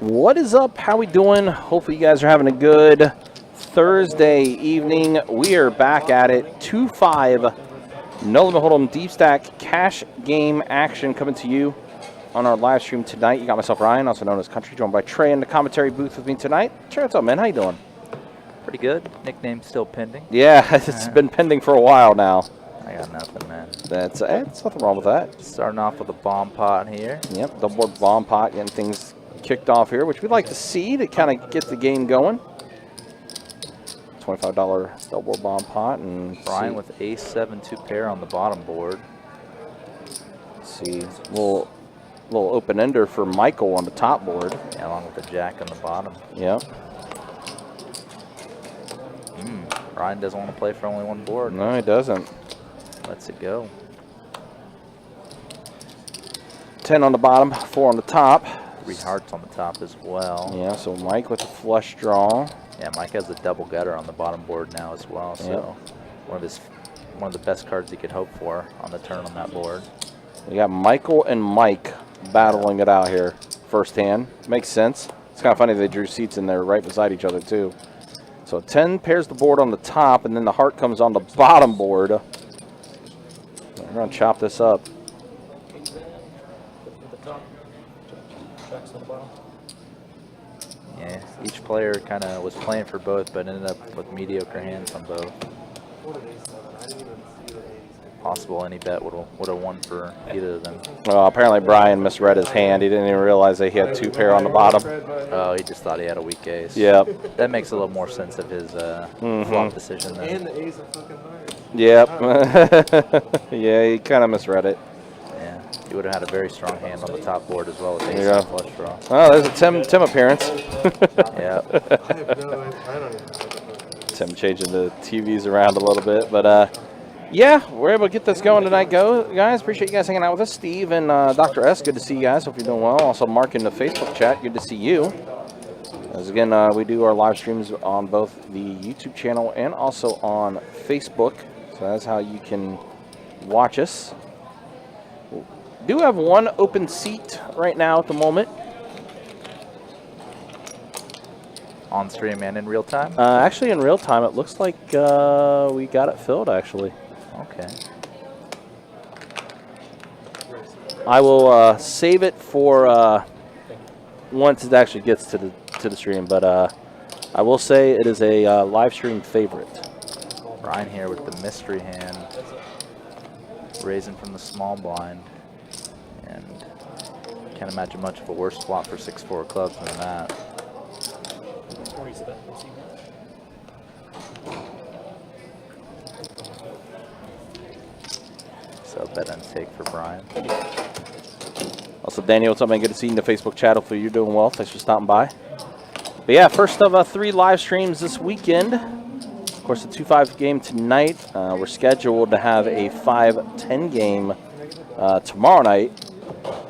What is up? How we doing? Hopefully you guys are having a good Thursday evening. We are back at it. 2-5 No Limit Hold'em Deep Stack Cash Game action coming to you on our live stream tonight. You got myself, Ryan, also known as Country, joined by Trey in the commentary booth with me tonight. Trey, what's up, man? How you doing? Pretty good. Nickname still pending. Yeah, it's been pending for a while now. I got nothing, man. That's nothing wrong with that. Starting off with a bomb pot here. Yep, double board bomb pot, getting things kicked off here, which we'd like to see to kind of get the game going. $25 double board bomb pot, and Brian with ace-7 2-pair on the bottom board. Let's see, little open-ender for Michael on the top board. Yeah, along with the jack on the bottom. Yep. Brian doesn't want to play for only one board. No, he doesn't. Lets it go. 10 on the bottom, 4 on the top. 3 hearts on the top as well. Yeah, so Mike with a flush draw. Yeah, Mike has a double gutter on the bottom board now as well. So one of the best cards he could hope for on the turn on that board. We got Michael and Mike battling it out here. First hand. Makes sense. It's kind of funny they drew seats in there right beside each other too. So 10 pairs the board on the top, and then the heart comes on the bottom board. We're going to chop this up. Yeah, each player kind of was playing for both, but ended up with mediocre hands on both. Possible any bet would have won for either of them. Well, apparently Brian misread his hand. He didn't even realize that he had 2 pair on the bottom. Oh, he just thought he had a weak ace. Yep. That makes a little more sense of his flop decision then. And the ace of fucking hearts. Yep. Yeah, he kind of misread it. Yeah, he would have had a very strong hand on the top board as well with ace There you and go. flush draw. Oh, there's a Tim appearance. Yeah. I have no idea. I don't even know. Tim changing the TVs around a little bit, but yeah, we're able to get this going tonight, guys. Appreciate you guys hanging out with us. Steve and Dr. S, good to see you guys. Hope you're doing well. Also, Mark in the Facebook chat, good to see you. As again, we do our live streams on both the YouTube channel and also on Facebook. So that's how you can watch us. We do have one open seat right now at the moment. On stream and in real time? Actually, in real time, it looks like we got it filled, actually. Okay. I will save it for once it actually gets to the stream, but I will say it is a live stream favorite. Brian here with the mystery hand, raising from the small blind, and can't imagine much of a worse flop for 6-4 clubs than that. So bet and take for Brian. Also, Daniel, what's up, man? Good to see you in the Facebook chat. Hopefully you're doing well. Thanks for stopping by. But yeah, first of 3 live streams this weekend. Of course, the 2-5 game tonight. We're scheduled to have a 5-10 game tomorrow night.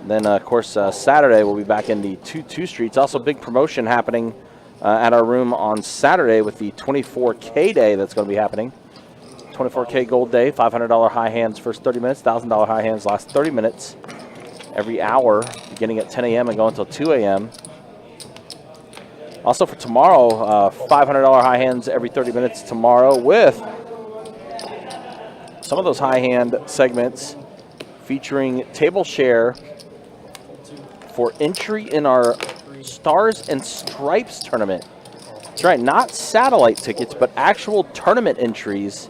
Then, of course, Saturday we'll be back in the 2-2 streets. Also, big promotion happening at our room on Saturday with the 24K day that's going to be happening. 24K gold day, $500 high hands first 30 minutes, $1,000 high hands last 30 minutes. Every hour, beginning at 10 a.m. and going until 2 a.m. Also for tomorrow, $500 high hands every 30 minutes tomorrow with some of those high hand segments featuring table share for entry in our Stars and Stripes tournament. That's right, not satellite tickets, but actual tournament entries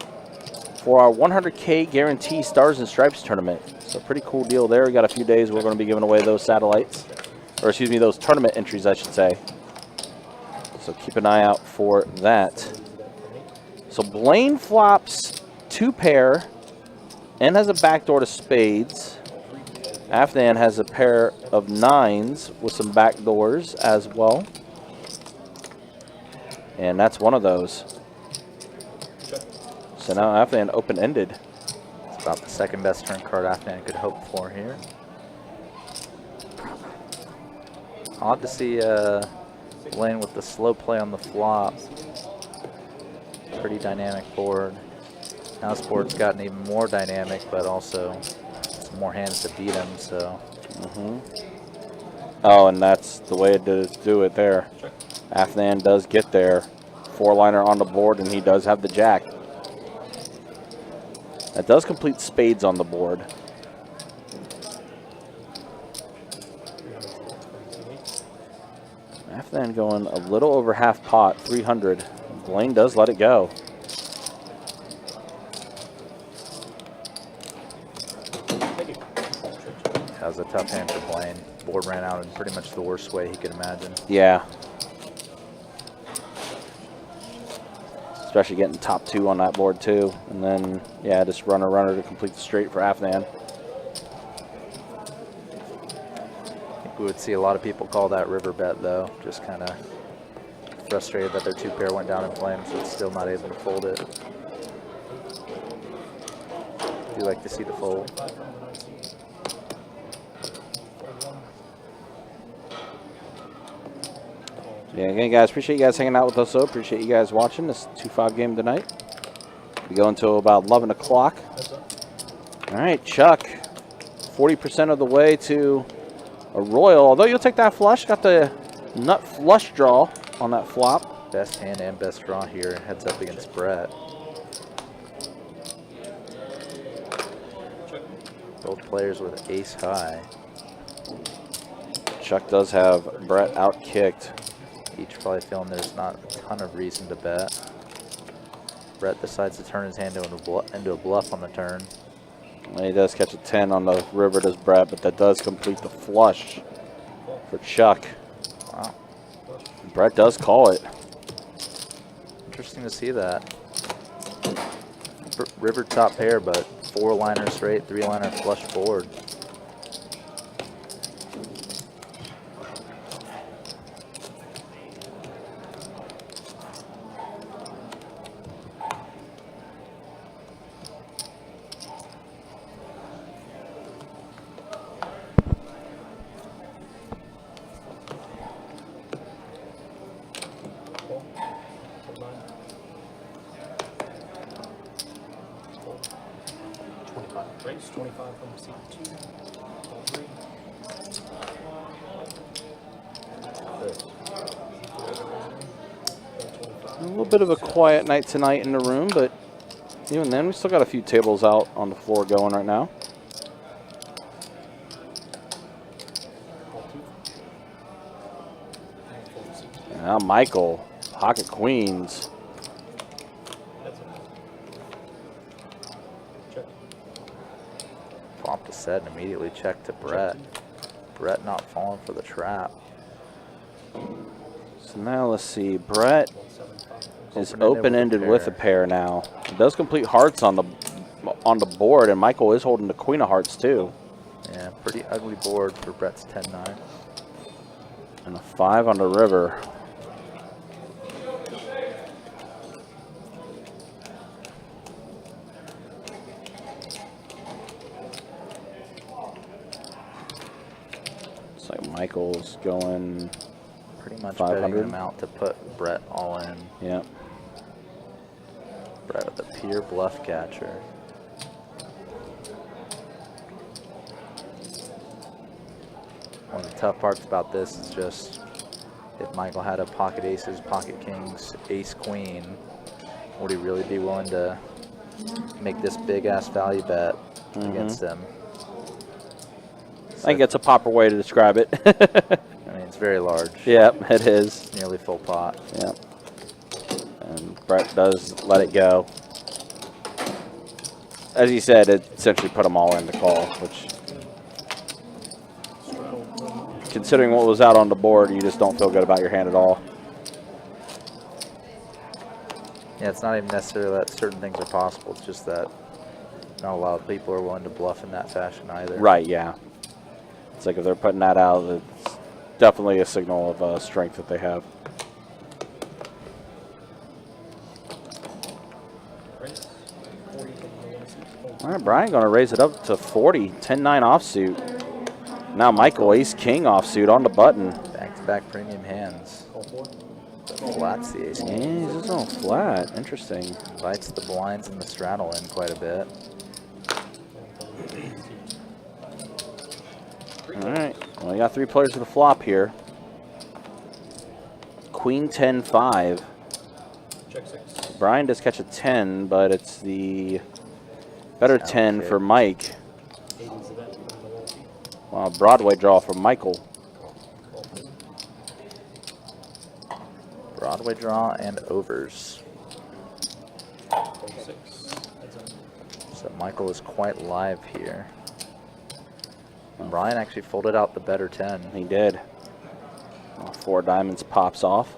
for our 100K guarantee Stars and Stripes tournament. So pretty cool deal there. We got a few days we're going to be giving away those satellites, or excuse me, those tournament entries, I should say. So keep an eye out for that. So Blaine flops 2 pair and has a backdoor to spades. Afnan has a pair of 9s with some backdoors as well. And that's one of those. So now Afnan open-ended. It's about the second best turn card Afnan could hope for here. Odd to see Blaine with the slow play on the flop. Pretty dynamic board. Now this board's gotten even more dynamic, but also some more hands to beat him, so. Oh, and that's the way to do it there. Afnan does get there. 4-liner on the board, and he does have the jack. That does complete spades on the board. Afnan going a little over half pot, 300. Blaine does let it go. That was a tough hand for Blaine. Board ran out in pretty much the worst way he could imagine. Yeah. Especially getting top 2 on that board too. And then, yeah, just runner to complete the straight for Afnan. I think we would see a lot of people call that river bet though. Just kind of frustrated that their 2-pair went down in flames, so it's still not able to fold it. Do like to see the fold. Yeah, again, guys, appreciate you guys hanging out with us, though. Appreciate you guys watching this 2-5 game tonight. We go until about 11 o'clock. All right, Chuck, 40% of the way to a royal. Although you'll take that flush, got the nut flush draw on that flop. Best hand and best draw here. Heads up against Brett. Both players with ace high. Chuck does have Brett out-kicked. Each probably feeling there's not a ton of reason to bet. Brett decides to turn his hand into a bluff on the turn. And he does catch a 10 on the river, does Brett, but that does complete the flush for Chuck. Wow. Brett does call it. Interesting to see that. River top pair, but 4-liner straight, 3-liner flush board. A little bit of a quiet night tonight in the room, but even then, we still got a few tables out on the floor going right now. And now Michael, pocket queens. Flop to set and immediately check to Brett. Brett not falling for the trap. So now let's see, Brett is open-ended with a pair now. It does complete hearts on the board, and Michael is holding the queen of hearts too. Yeah, pretty ugly board for Brett's 10-9. And a 5 on the river. Looks like Michael's going Pretty much 500. betting him out to put Brett all in. Yep. Brett with a pure bluff catcher. One of the tough parts about this is just if Michael had a pocket aces, pocket kings, ace queen, would he really be willing to make this big ass value bet against him? I think it's a proper way to describe it. I mean, it's very large. Yep, it is. Nearly full pot. Yep. And Brett does let it go. As he said, it essentially put them all in the call, which, considering what was out on the board, you just don't feel good about your hand at all. Yeah, it's not even necessarily that certain things are possible. It's just that not a lot of people are willing to bluff in that fashion either. Right, yeah. It's like if they're putting that out, it's definitely a signal of strength that they have. All right, Brian going to raise it up to 40, 10-9 offsuit. Now Michael, ace-king offsuit on the button. Back-to-back premium hands. Flats the ace. Yeah, he's just on flat. Interesting. Invites the blinds and the straddle in quite a bit. All right, Well, we got 3 players to the flop here. Queen 10-5. Check 6. Brian does catch a 10, but it's the better Sound 10 kid. for Mike. 80's the bet from Milwaukee. Wow, Broadway draw from Michael. Broadway draw and overs. 6. So Michael is quite live here. Brian actually folded out the better 10. He did. 4 diamonds pops off.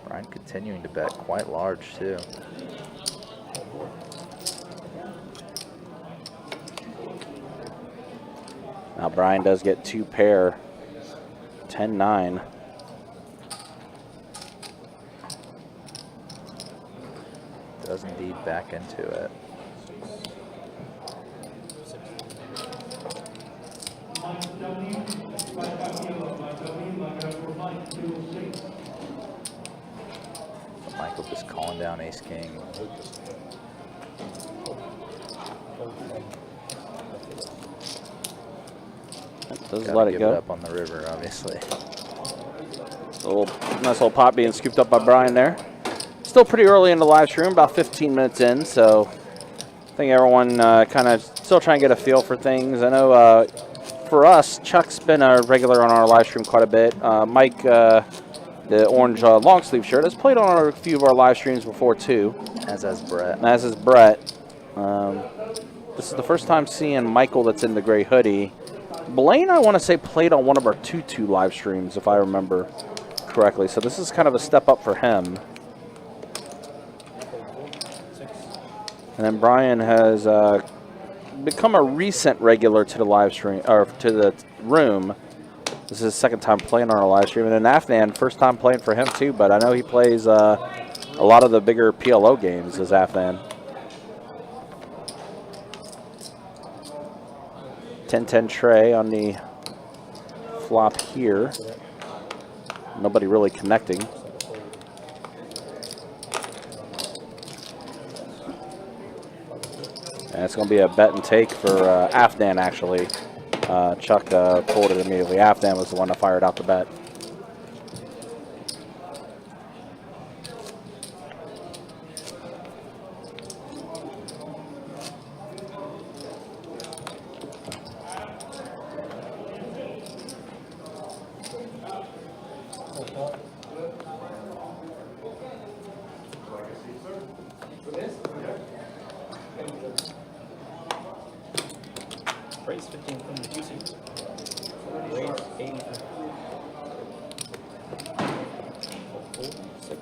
Brian continuing to bet quite large too. Now Brian does get 2 pair. 10-9. Does indeed back into it. So Michael just calling down ace king. Does Gotta let it give go. it up on the river, obviously. A little nice little pot being scooped up by Brian there. Still pretty early in the live stream, about 15 minutes in, so I think everyone kind of still trying to get a feel for things. I know for us, Chuck's been a regular on our live stream quite a bit. Mike, the orange long sleeve shirt, has played on a few of our live streams before too. As has Brett. As is Brett. This is the first time seeing Michael that's in the gray hoodie. Blaine, I want to say, played on one of our 2-2 live streams, if I remember correctly. So this is kind of a step up for him. And then Brian has become a recent regular to the live stream, or to the room. This is his second time playing on our live stream. And then Afnan, first time playing for him too, but I know he plays a lot of the bigger PLO games as Afnan. 10-10 tray on the flop here. Nobody really connecting. And it's going to be a bet and take for Afnan, actually. Chuck pulled it immediately. Afnan was the one that fired out the bet. Raise 15 from the 2 seats. Raise 80 from 4, 6.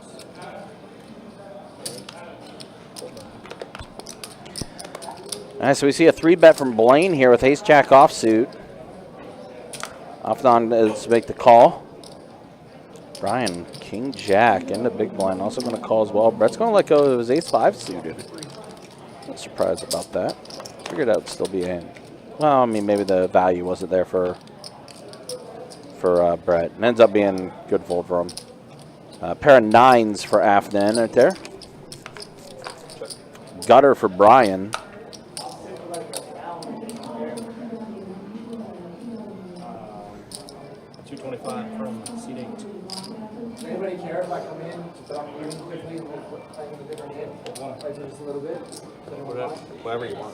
All right, so we see a 3-bet from Blaine here with ace-jack offsuit. Afnan is to make the call. Brian, king-jack into big blind, also going to call as well. Brett's going to let go of his ace-5 suited. Not surprised about that. Figured that would still be in. Well, I mean, maybe the value wasn't there for Brett. It ends up being good fold for him. Pair of 9s for Afnan right there. Gutter for Brian. $225 from seat 8. Does anybody care if I come in to talk really quickly and play with a different hand? Play just a little bit? Whatever you want.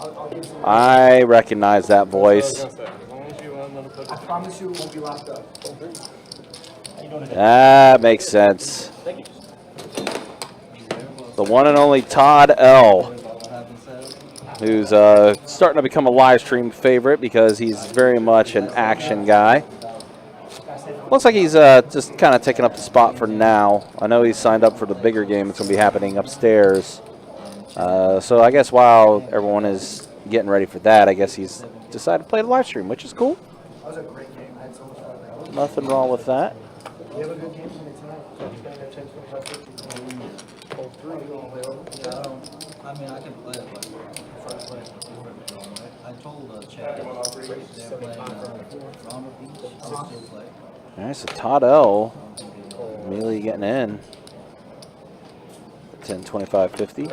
I'll give some. I recognize that voice. As long as you want to put I promise you it won't be locked up. That makes sense. Thank you. The one and only Todd L, who's starting to become a live stream favorite because he's very much an action guy. Looks like he's just kind of taking up the spot for now. I know he's signed up for the bigger game that's going to be happening upstairs. So I guess while everyone is getting ready for that, I guess he's decided to play the live stream, which is cool. That was a great game. I had so much fun. Nothing wrong with that. You have a good game tonight? Hold 3. You want to play over? Yeah, I mean, I can play it, but I prefer to play it. I All right, so Todd L. immediately getting in. 10, 25, 50.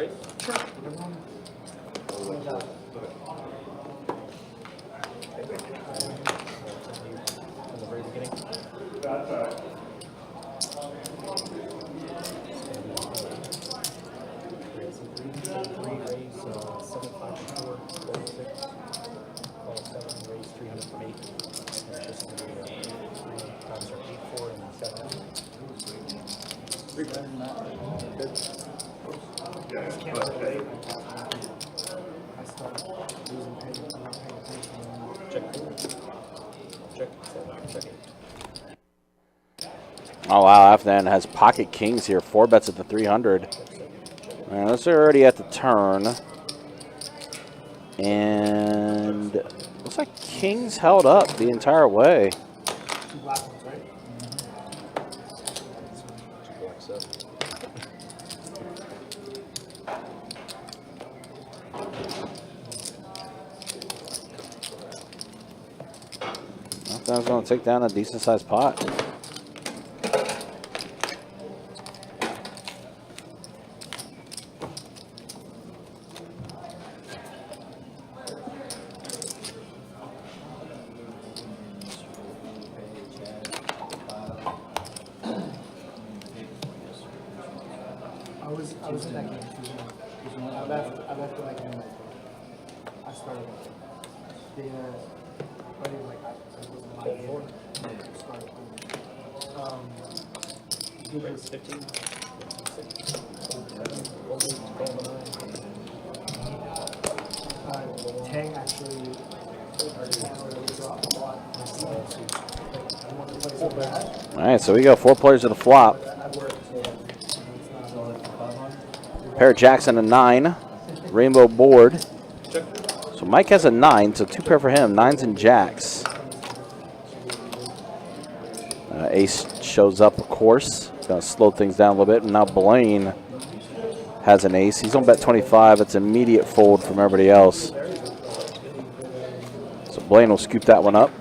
Oh wow, Afnan has pocket kings here. 4 bets at the 300. And this is already at the turn. And looks like kings held up the entire way. Afnan's going to take down a decent sized pot. I was in that game too. I left when I came. I started. Raise 15. Tang actually dropped a lot. All right, so we go 4 players to the flop. Pair of jacks and a 9. Rainbow board. So Mike has a 9, so 2 pair for him. 9s and jacks. Ace shows up, of course. It's going to slow things down a little bit. And now Blaine has an ace. He's on bet 25. It's immediate fold from everybody else. So Blaine will scoop that one up.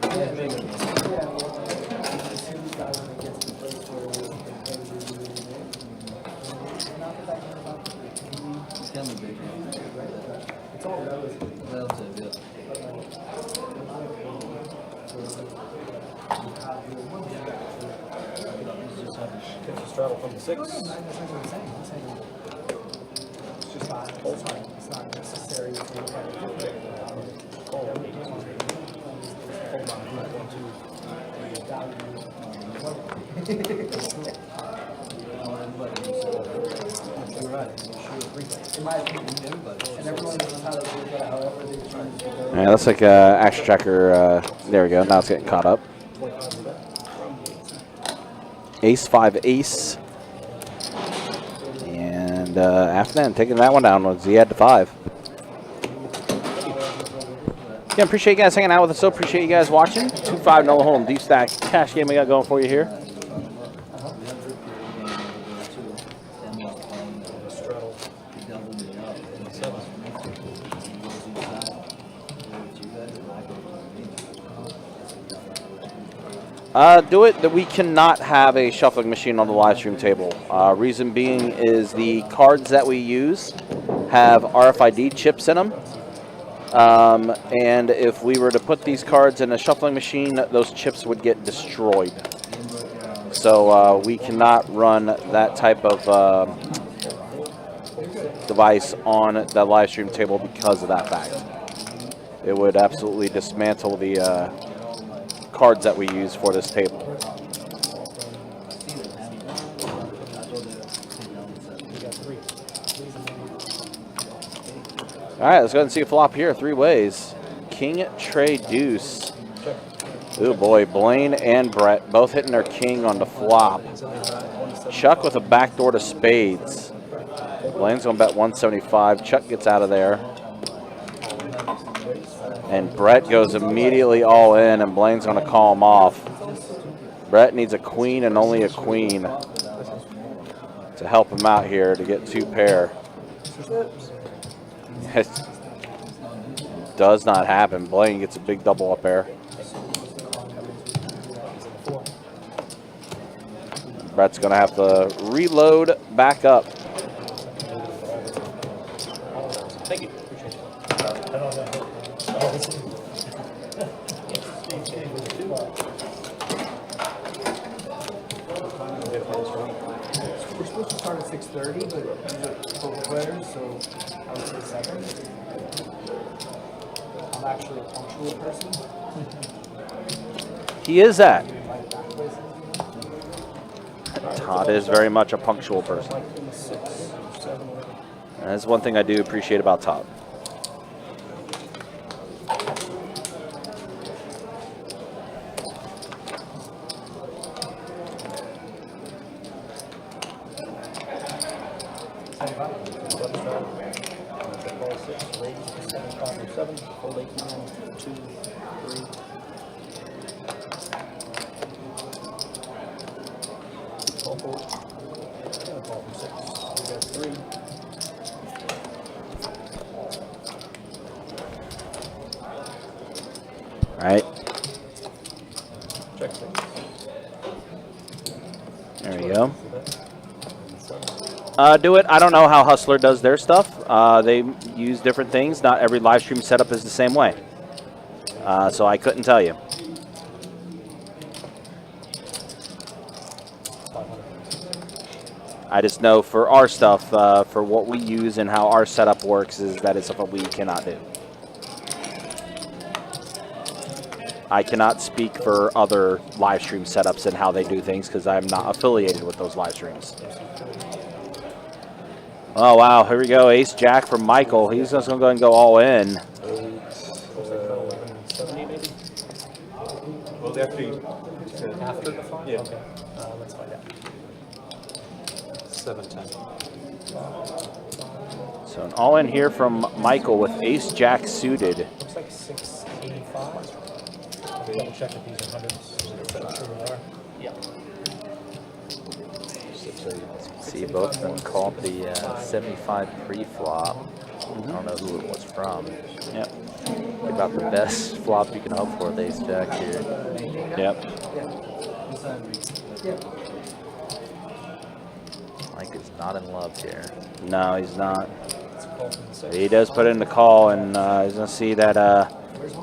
Straddle from the 6. It's just not full time. It's not necessary to look at it. In my opinion, and everyone knows how to do it, however they choose to go. Yeah, that's like action tracker. There we go. Now it's getting caught up. Ace 5 ace. And Afnan taking that one down was he had to 5. Yeah, appreciate you guys hanging out with us. So appreciate you guys watching. 2-5 Nola Home deep stack cash game we got going for you here. Do it that we cannot have a shuffling machine on the live stream table. Reason being is the cards that we use have RFID chips in them. And if we were to put these cards in a shuffling machine, those chips would get destroyed. So we cannot run that type of device on the live stream table because of that fact. It would absolutely dismantle the cards that we use for this table. All right, let's go ahead and see a flop here. 3 ways. King, Trey, Deuce. Oh boy, Blaine and Brett both hitting their king on the flop. Chuck with a backdoor to spades. Blaine's going to bet 175. Chuck gets out of there. And Brett goes immediately all in, and Blaine's going to call him off. Brett needs a queen and only a queen to help him out here to get 2 pair. does not happen. Blaine gets a big double up air. Brett's going to have to reload back up. Thank you. We're supposed to start at 6:30, but these are total players, so I would say 7. I'm actually a punctual person. He is that. Todd is very much a punctual person. And that's one thing I do appreciate about Todd. Right. There we go. Do it. I don't know how Hustler does their stuff. They use different things. Not every live stream setup is the same way. So I couldn't tell you. I just know for our stuff, for what we use and how our setup works, is that it's something we cannot do. I cannot speak for other live stream setups and how they do things because I'm not affiliated with those live streams. Oh, wow. Here we go. Ace Jack from Michael. He's just going to go ahead and go all in. 1170 maybe? Well, after After the fund? Yeah. Okay. Let's find out. 710. So an all in here from Michael with Ace Jack suited. Looks like 685. Double check if these are hundreds. Yeah. See, both of them called the 75 pre-flop. I don't know who it was from. Yep. About the best flop you can hope for with Ace Jack here. Yep. Mike is not in love here. No, he's not. He does put in the call, and he's going to see that,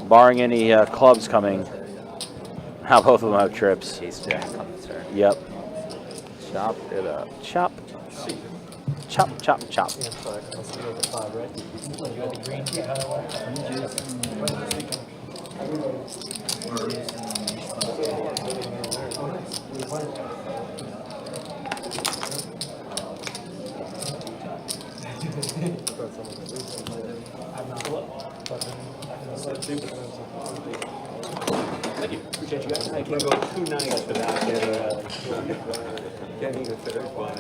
barring any clubs coming, how both of them have trips. Ace Jack on the turn. Yep. Chop it up. Chop. Chop, chop, chop. You got the green behind Thank you. Appreciate you guys. I can go 2 nights without getting a third one.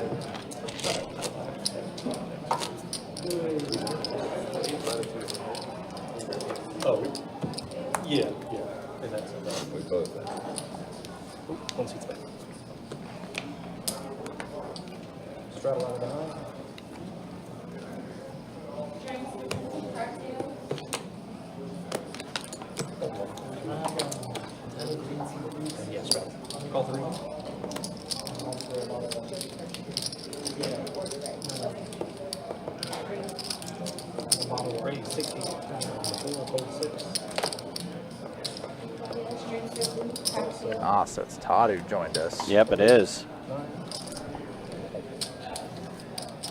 Oh, yeah. And that's We both. one seat's back. Straddle out of behind. And yeah, straddle. Call 3. Model raise 60. 4, hold 6. Ah, so it's Todd who joined us. Yep, it is.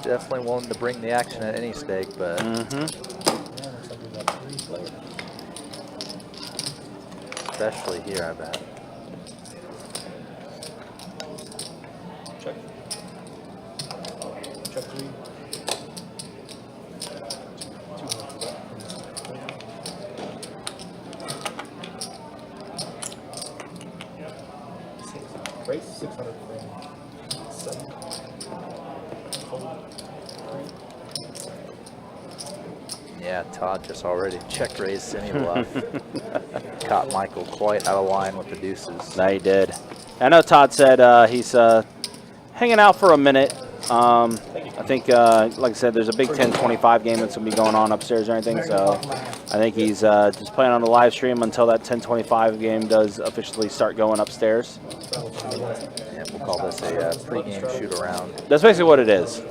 Definitely willing to bring the action at any stake, but Yeah, looks like we've got 3 players. especially here, I bet. Check. Check 3. 200 back. Race 600 from 7. Yeah, Todd just already check raised semi-bluff. Caught Michael quite out of line with the deuces. No, he did. I know Todd said he's hanging out for a minute. Thank you. I think, like I said, there's a Big 10-25 game that's going to be going on upstairs or anything, so I think he's just playing on the live stream until that 10-25 game does officially start going upstairs. Yeah, we'll call this a pre-game shoot-around. That's basically what it is. That's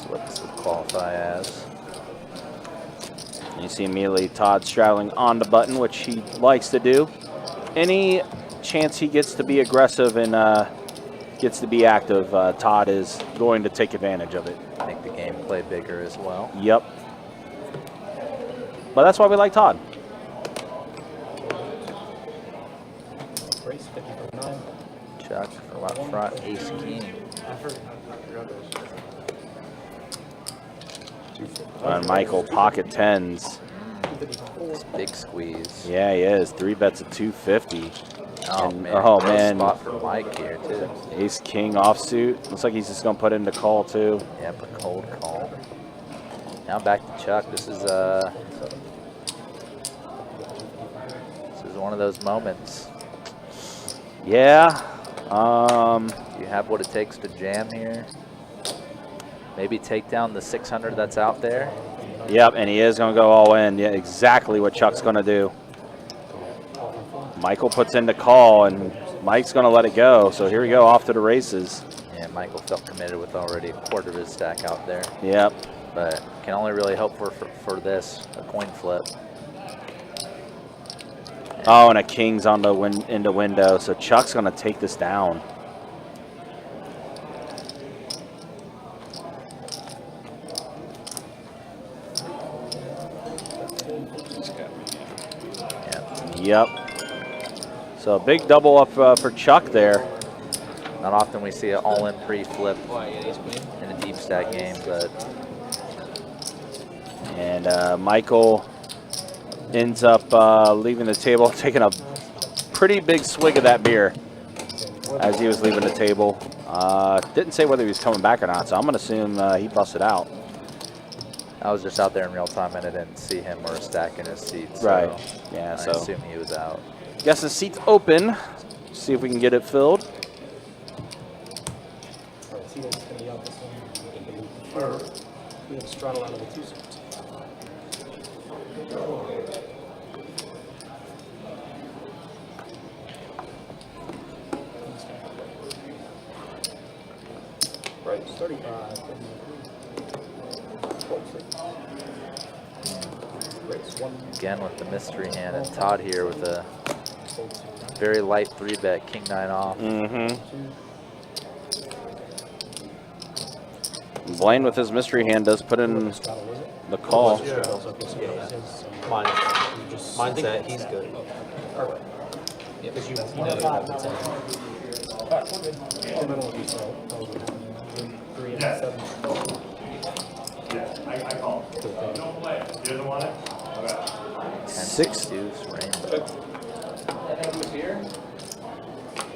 what this would qualify as. You see immediately Todd straddling on the button, which he likes to do. Any chance he gets to be aggressive and gets to be active, Todd is going to take advantage of it. Make the game play bigger as well. Yep. But that's why we like Todd. Race 50-9. Chuck from up front, ace king. And Michael pocket tens. Big squeeze. Yeah, he is. 3 bets at 250. Oh, And- man. oh, Good man. Spot for Mike here, too. Ace king offsuit. Looks like he's just going to put in the call, too. Yep, a cold call. Now back to Chuck. This is one of those moments. Yeah. You have what it takes to jam here. Maybe take down the 600 that's out there. Yep, and he is going to go all in. Yeah, exactly what Chuck's going to do. Michael puts in the call, and Mike's going to let it go. So here we go, off to the races. Yeah, Michael felt committed with already a quarter of his stack out there. Yep. But can only really hope for this, a coin flip. Oh, and a king's on the in the window. So Chuck's going to take this down. Yep. So a big double up for Chuck there. Not often we see an all-in pre-flip in a deep stack game, but And Michael ends up leaving the table, taking a pretty big swig of that beer as he was leaving the table. Didn't say whether he was coming back or not, so I'm going to assume he busted out. I was just out there in real time and I didn't see him or a stack in his seat. So Right. Yeah, I so assume he was out. guess the seat's open. See if we can get it filled. Alright, see what's going to be out this one. Or we have straddle out of the 2 suits. Right, 35. Race 1. Again with the mystery hand, and Todd here with a very light 3-bet, king 9 off. Mm-hmm. Blaine with his mystery hand does put in Straddle, was it? the call. Straddle's okay, so that was his, Mine's that he's good. Alright. Yeah, because you know you have the 10. Alright, we're good. The middle of these, so that was 3 and 7. I call. Don't play. He doesn't want it? Okay. 6. Deuce, rainbow.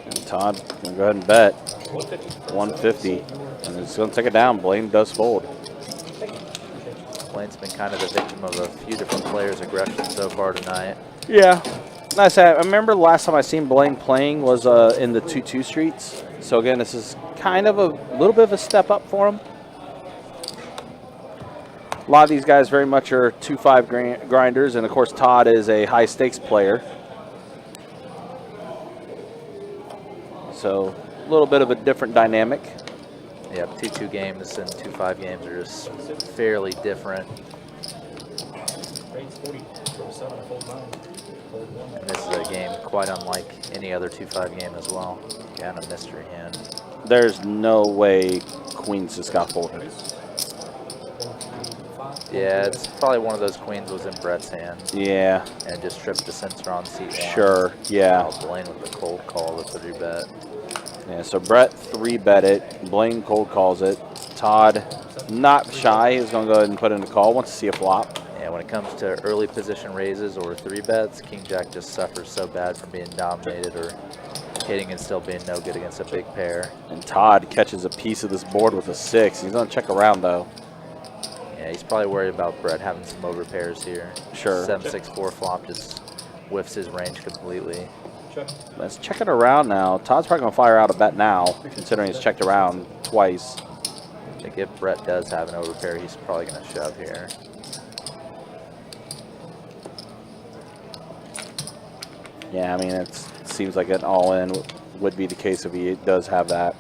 And Todd gonna go ahead and bet 150. 150, and it's gonna take it down. Blaine does fold. Blaine's been kind of the victim of a few different players' aggression so far tonight. Yeah, nice. I remember the last time I seen Blaine playing was in the 2-2 streets. So again, this is kind of a little bit of a step up for him. A lot of these guys very much are 2-5 grinders, and of course Todd is a high stakes player. So a little bit of a different dynamic. Yeah, 2-2 games and 2-5 games are just fairly different. Race 40. Throw 7, fold 9. Fold 1. And this is a game quite unlike any other 2-5 game as well. Again, a mystery hand. There's no way Queens just got folded. Yeah, it's probably one of those queens was in Brett's hand Yeah, and just tripped the sensor on seat 1. sure, yeah. Now Blaine with the cold call, the 3-bet. Yeah, so Brett 3-bet it. Blaine cold calls it. Todd, not shy, he's going to go ahead and put in a call. Wants to see a flop. Yeah, when it comes to early position raises or 3-bets, King Jack just suffers so bad from being dominated or hitting and still being no good against a big pair. And Todd catches a piece of this board with a 6. He's going to check around, though. Yeah, he's probably worried about Brett having some overpairs here. Sure. 7-6-4 flop just whiffs his range completely. Let's check it around now. Todd's probably going to fire out a bet now, considering he's checked around twice. I think if Brett does have an overpair, he's probably going to shove here. Yeah, I mean, it seems like an all-in would be the case if he does have that.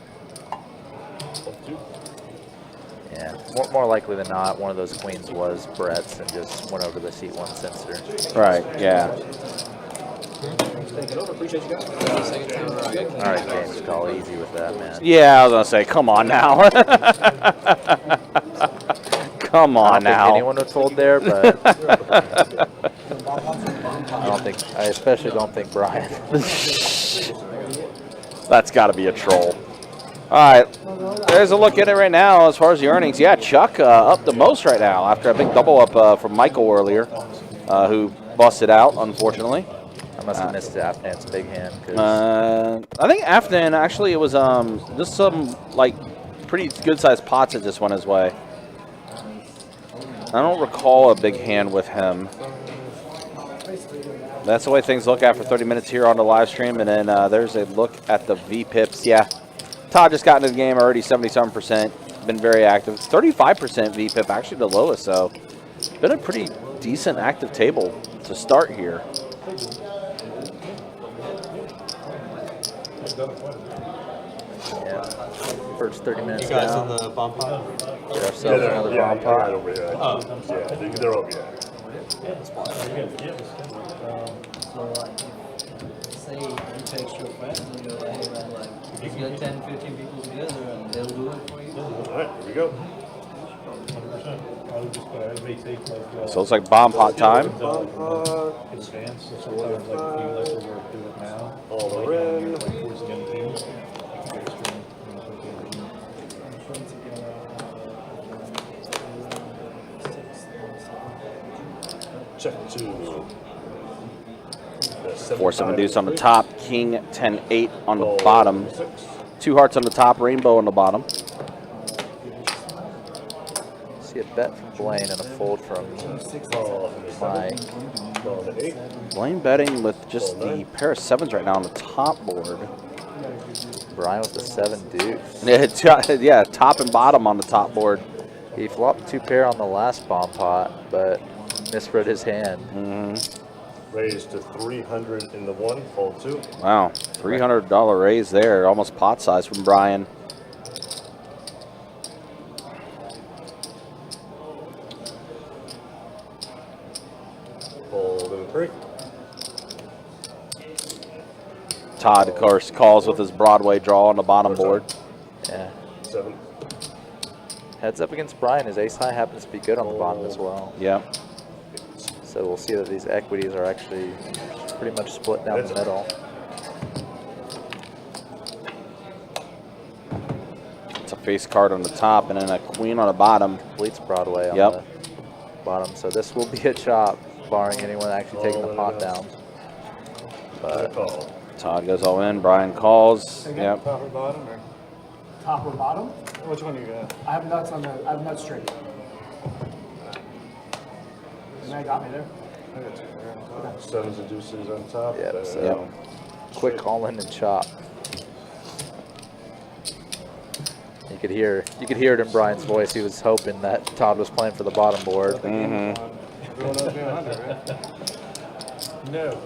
Yeah, more likely than not, one of those queens was Brett's and just went over the seat one sensor. Right, yeah. All right, James, call easy with that, man. Yeah, I was going to say, come on now. Come on I don't now. think anyone was told there, but I especially don't think Brian. That's got to be a troll. All right, there's a look at it right now as far as the earnings. Yeah, Chuck up the most right now after a big double up from Michael earlier, who busted out, unfortunately. I must have missed Afghan's big hand. I think Afghan, actually, it was just some, like, pretty good-sized pots that just went his way. I don't recall a big hand with him. That's the way things look after 30 minutes here on the live stream. And then there's a look at the V-Pips. Yeah, Todd just got into the game already, 77%. Been very active. 35% V-Pip, actually the lowest. So been a pretty decent active table to start here. Yeah, first 30 minutes You guys down. in the bomb pot? Get ourselves another bomb pot. Right over here. Oh. Yeah, they're over here. So like, say you text your friends and you're like, hey man, like, let's get 10, 15 people together and they'll do it for you. All right, here we go. 100%. I would just put everybody take like. So it's like bomb pot time. Advance, so sometimes like if you let the work do it now. All like, are in. Like towards the end of the game, you can get a stream, Check 2. 4-7 deuce on the top, king 10-8 on the bottom. 2 hearts on the top, rainbow on the bottom. See a bet from Blaine and a fold from Mike. Blaine betting with just the pair of 7s right now on the top board. Brian with the 7 deuce. Yeah, top and bottom on the top board. He flopped 2 pair on the last bomb pot, but misread his hand. Raised to 300 in the 1, fold 2. Wow, $300 raise there, almost pot size from Brian. Fold in 3. Todd, of course, calls with his Broadway draw on the bottom board. Yeah. 7. Heads up against Brian. His ace high happens to be good on the bottom as well. Yep. So we'll see that these equities are actually pretty much split down the middle. It's a face card on the top and then a queen on the bottom. Completes Broadway on Yep. the bottom. So this will be a chop, barring anyone actually taking the pot down. But Call. Todd goes all in, Brian calls. Yep. Top or bottom, or? Top or bottom? Which one you got? I have nuts on the, I have nuts straight. And that got me there. 7s and deuces on top. Yep, so Yep. quick all in and chop. You could hear it in Brian's voice. He was hoping that Todd was playing for the bottom board. Everyone else behind it, right? No.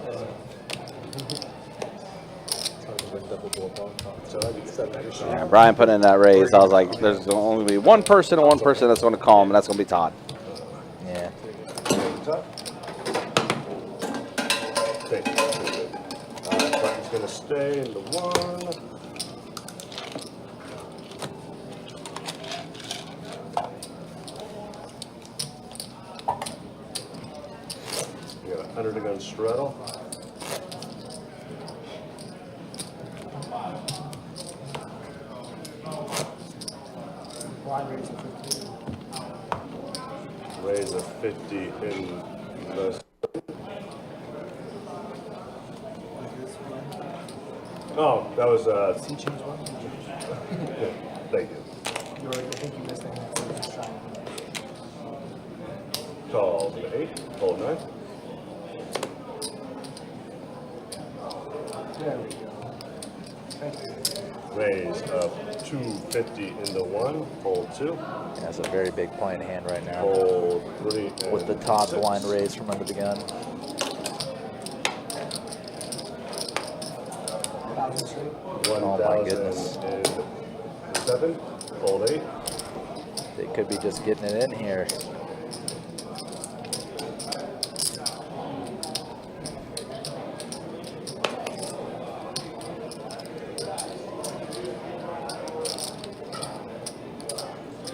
Yeah, Brian put in that raise. I was like, there's only be one person that's going to call him, and that's going to be Todd. Yeah. Top. Thank you. Button's going to stay in the 1. You got 100 against straddle. Blind raise of 15. Raise a 50 in the. Oh, that was See, change one. yeah, thank you. I think you missed that. So just try. Call to the 8, fold 9. There we go. Thank you. Raise up 250 into 1. Fold 2. Yeah, that's a very big playing hand right now. Fold 3. With the and Todd 6. blind raise from under the gun. 1,000 straight. 1,007. Fold 8. They could be just getting it in here.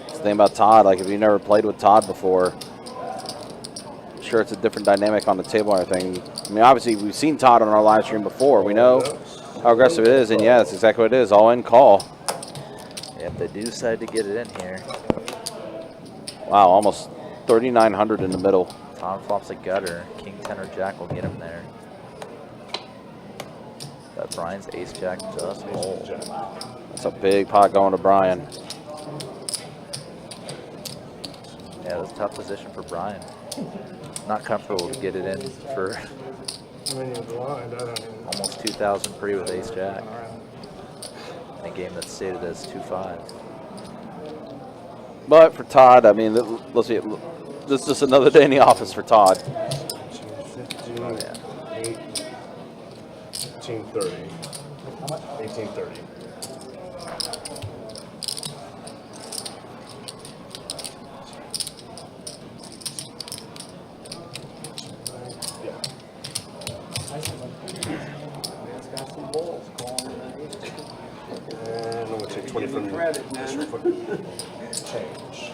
The thing about Todd, like if you've never played with Todd before, sure it's a different dynamic on the table and everything. I mean, obviously we've seen Todd on our live stream before. We know how aggressive it is, and yeah, that's exactly what it is. All in call. If they do decide to get it in here, Wow, almost 3,900 in the middle. Todd flops a gutter. King 10 or Jack will get him there. But Brian's ace Jack just fold. That's a big pot going to Brian. Yeah, it was a tough position for Brian. Not comfortable to get it in for I mean, you're blind. I don't even. almost 2,000 pre with ace Jack. In a game that's stated as 2-5. But for Todd, I mean, let's see, this is just another day in the office for Todd. 15, Oh, yeah. 8, 1830. 1830. Yeah. And I'm gonna take 20 from this real quick. Change.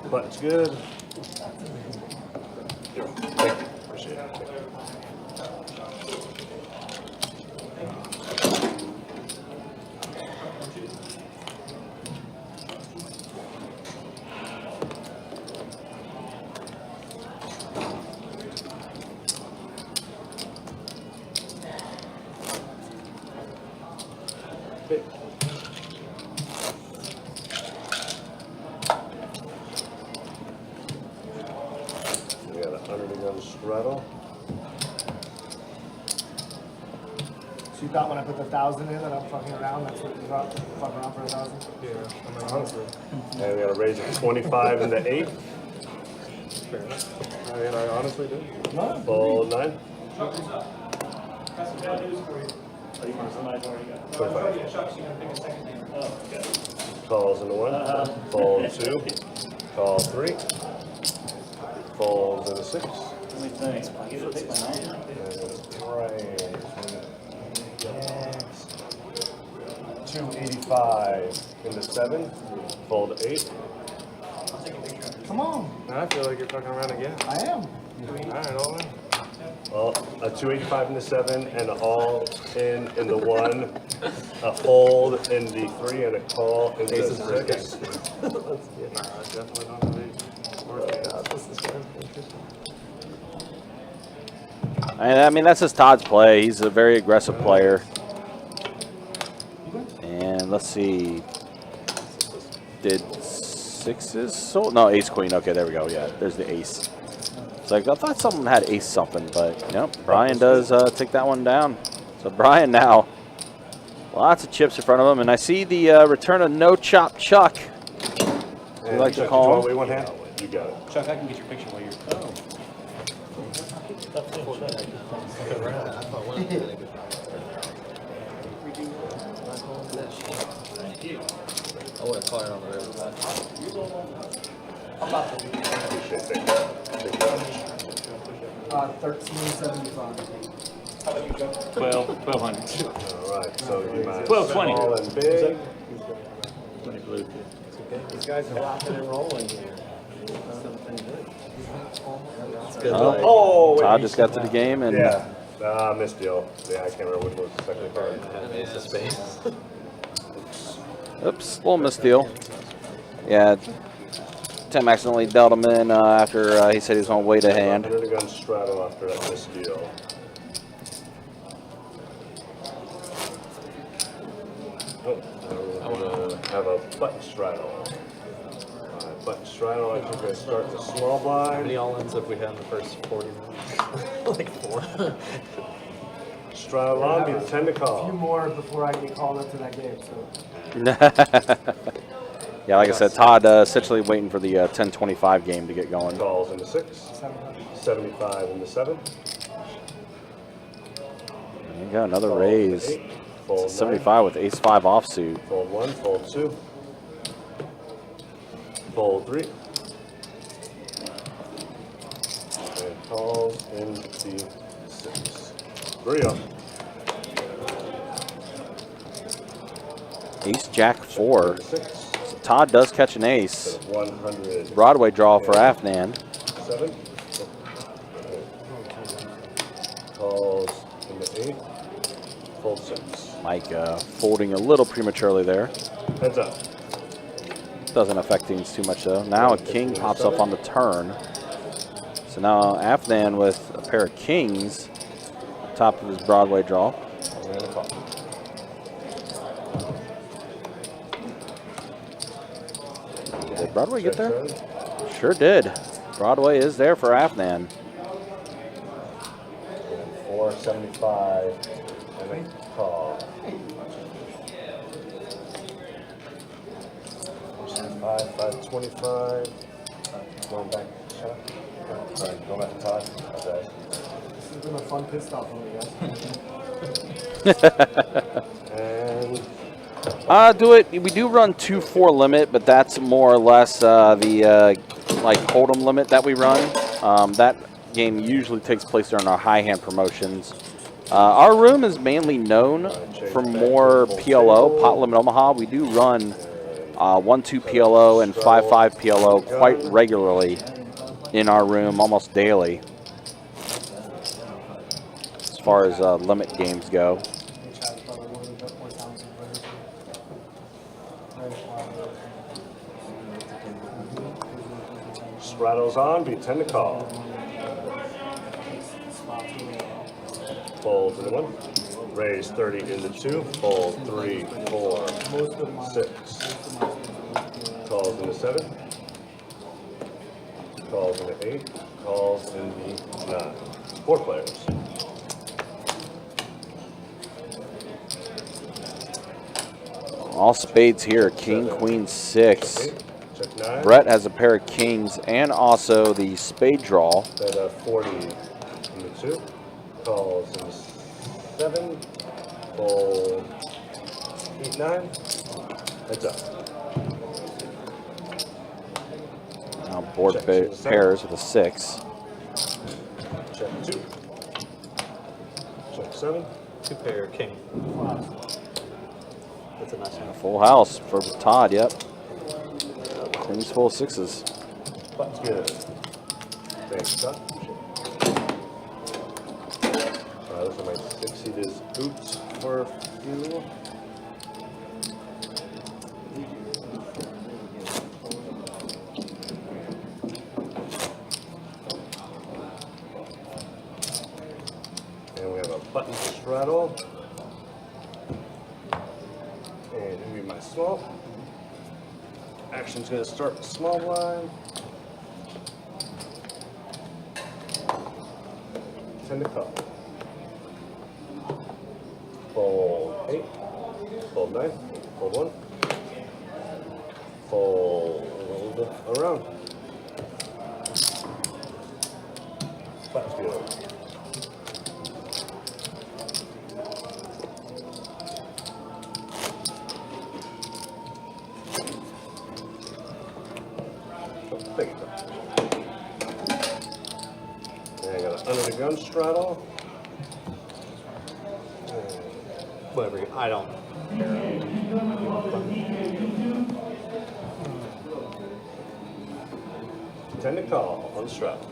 Button's good. Here, thank you. Appreciate it. Big. We got a 100 gun straddle. So you thought when I put the 1,000 in that I'm fucking around, that's what you thought? Fucking around for 1,000? Yeah, I mean, honestly. And we got to raise it 25 into 8. Fair enough. I mean, I honestly do. No. Fold 9. 25. Calls into 1. Fold 2. Call 3. Falls into 6. Right. 285 into 7. Fold 8. Come on. I feel like you're fucking around again. I am. Alright, all in. Well, a 285 into 7 and an all in the 1. A fold in the 3 and a call in the 6. Definitely not gonna be worth it. I mean, that's just Todd's play. He's a very aggressive player. And let's see. Did sixes? So no, ace queen. Okay, there we go. Yeah, there's the ace. It's like I thought someone had ace something, but nope. Brian does take that one down. So Brian now, lots of chips in front of him, and I see the return of No Chop Chuck. And You like to Chuck, call you him? want to wait one hand? You got it. Chuck, I can get your picture while you're. I would have caught it on the river. Appreciate it. Thank you. 1375. 1,200. All right, so you might 1220. small and big. These guys are rocking and rolling here. Oh, Todd just got to the game, and Yeah. Misdeal. Yeah, I can't remember what was the second card. Ace of spades. oops, little misdeal. Yeah, Tim accidentally dealt him in after he said he was going to wait a hand. 100 gun straddle after that misdeal. Oh, I want to have a button straddle. Button straddle, I think I start the small How many blind. all-ins have we had in the first 40 minutes? Like 4. Straddle on, be 10 to A few call. more before I get called up to that game, so. Yeah, like I said, Todd essentially waiting for the 10:25 game to get going. Calls into 6. 75 into 7. There you go, another Calls raise. into 8. Fold 75 with ace-5 offsuit. 9. Fold 1, fold 2. Fold 3. And calls into 6. 3 up. Ace-Jack 4. 6. So Todd does catch an ace. 100. Broadway draw for Afnan. 7. Calls into 8. Fold 6. Mike folding a little prematurely there. Heads up. Doesn't affect things too much though. Now a king pops up on the turn. So now Afnan with a pair of kings, top of his Broadway draw. Did Broadway get there? Sure did. Broadway is there for Afnan. 475 and a call. 525. Going back. Sorry, go back to Todd. Okay. This has been a fun pit stop for me, guys. And Do it. We do run 2-4 limit, but that's more or less the like hold'em limit that we run. That game usually takes place during our high hand promotions. Our room is mainly known for more PLO, Pot Limit Omaha. We do run 1-2 PLO and 5-5 PLO quite regularly in our room, almost daily, as far as limit games go. straddles on, be 10 to call. Fold to the 1. Raise 30 into 2. Fold 3, 4, 6. Calls into 7. Calls into 8. Calls into 9. 4 players. All spades here. King, queen, 6. Check 9. Brett has a pair of kings and also the spade draw. Bet 40 into 2. Calls into 7. Fold 8, 9. Heads up. Now board pairs with a 6. Check 2. Check 7. 2 pair king. That's a nice one. Full house for Todd, yep. Queens full of 6s. Button's good. Thanks, Todd. Those are my 6-seated boots for you. And we have a button straddle. And give me my small. Action's gonna start with small blind. 10 to call. Fold 8. Fold 9. Fold 1. Fold around. Button's good. Thank you. And I got an under the gun straddle. Whatever. I don't. 10 to call on the straddle.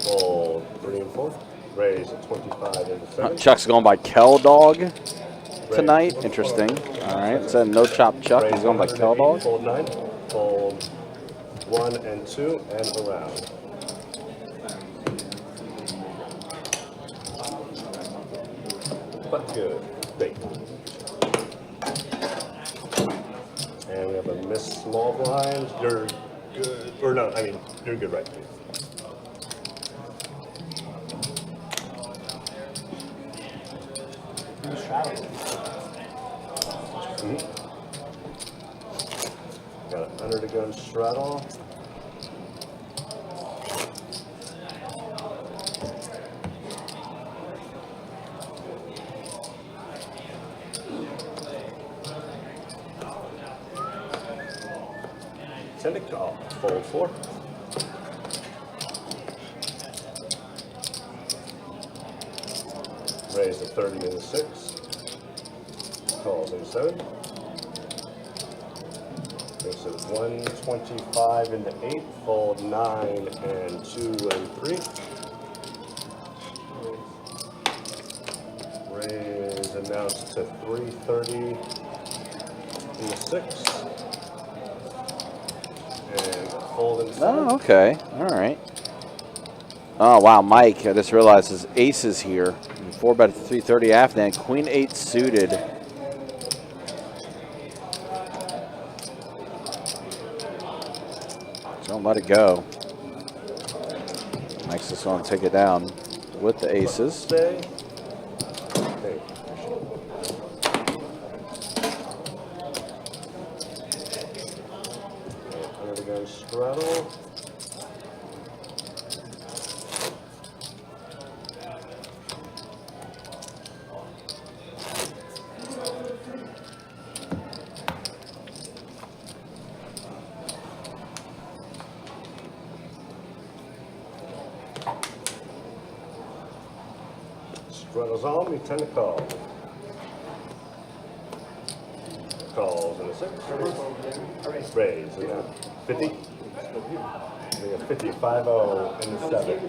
Fold 3 and 4. Raise a 25 into 7. Chuck's going by Kel Dog tonight. Interesting. All right, it said no chop Chuck. He's going by Kel Dog. Fold 9. Fold 1 and 2 and around. But good. Big. And we have a miss small blind. You're good. Or no, I mean, you're good right. Got an under the gun straddle. Send it call. Fold 4. Raise the 30 into 6. Calls in 7. Makes it 125 into 8. Fold 9 and 2 and 3. Raise announced to 330 into 6. And fold into 7. Oh, okay. All right. Oh, wow, Mike, I just realized his ace is here. 4-bet at 330 after that. Queen 8 suited. Don't let it go. Mike's just going to take it down with the aces. Stay. Under the gun straddle. Straddles on me, 10 to call. Calls in a 6. Raise, we got 50. We got 50, 5-0 in the 7.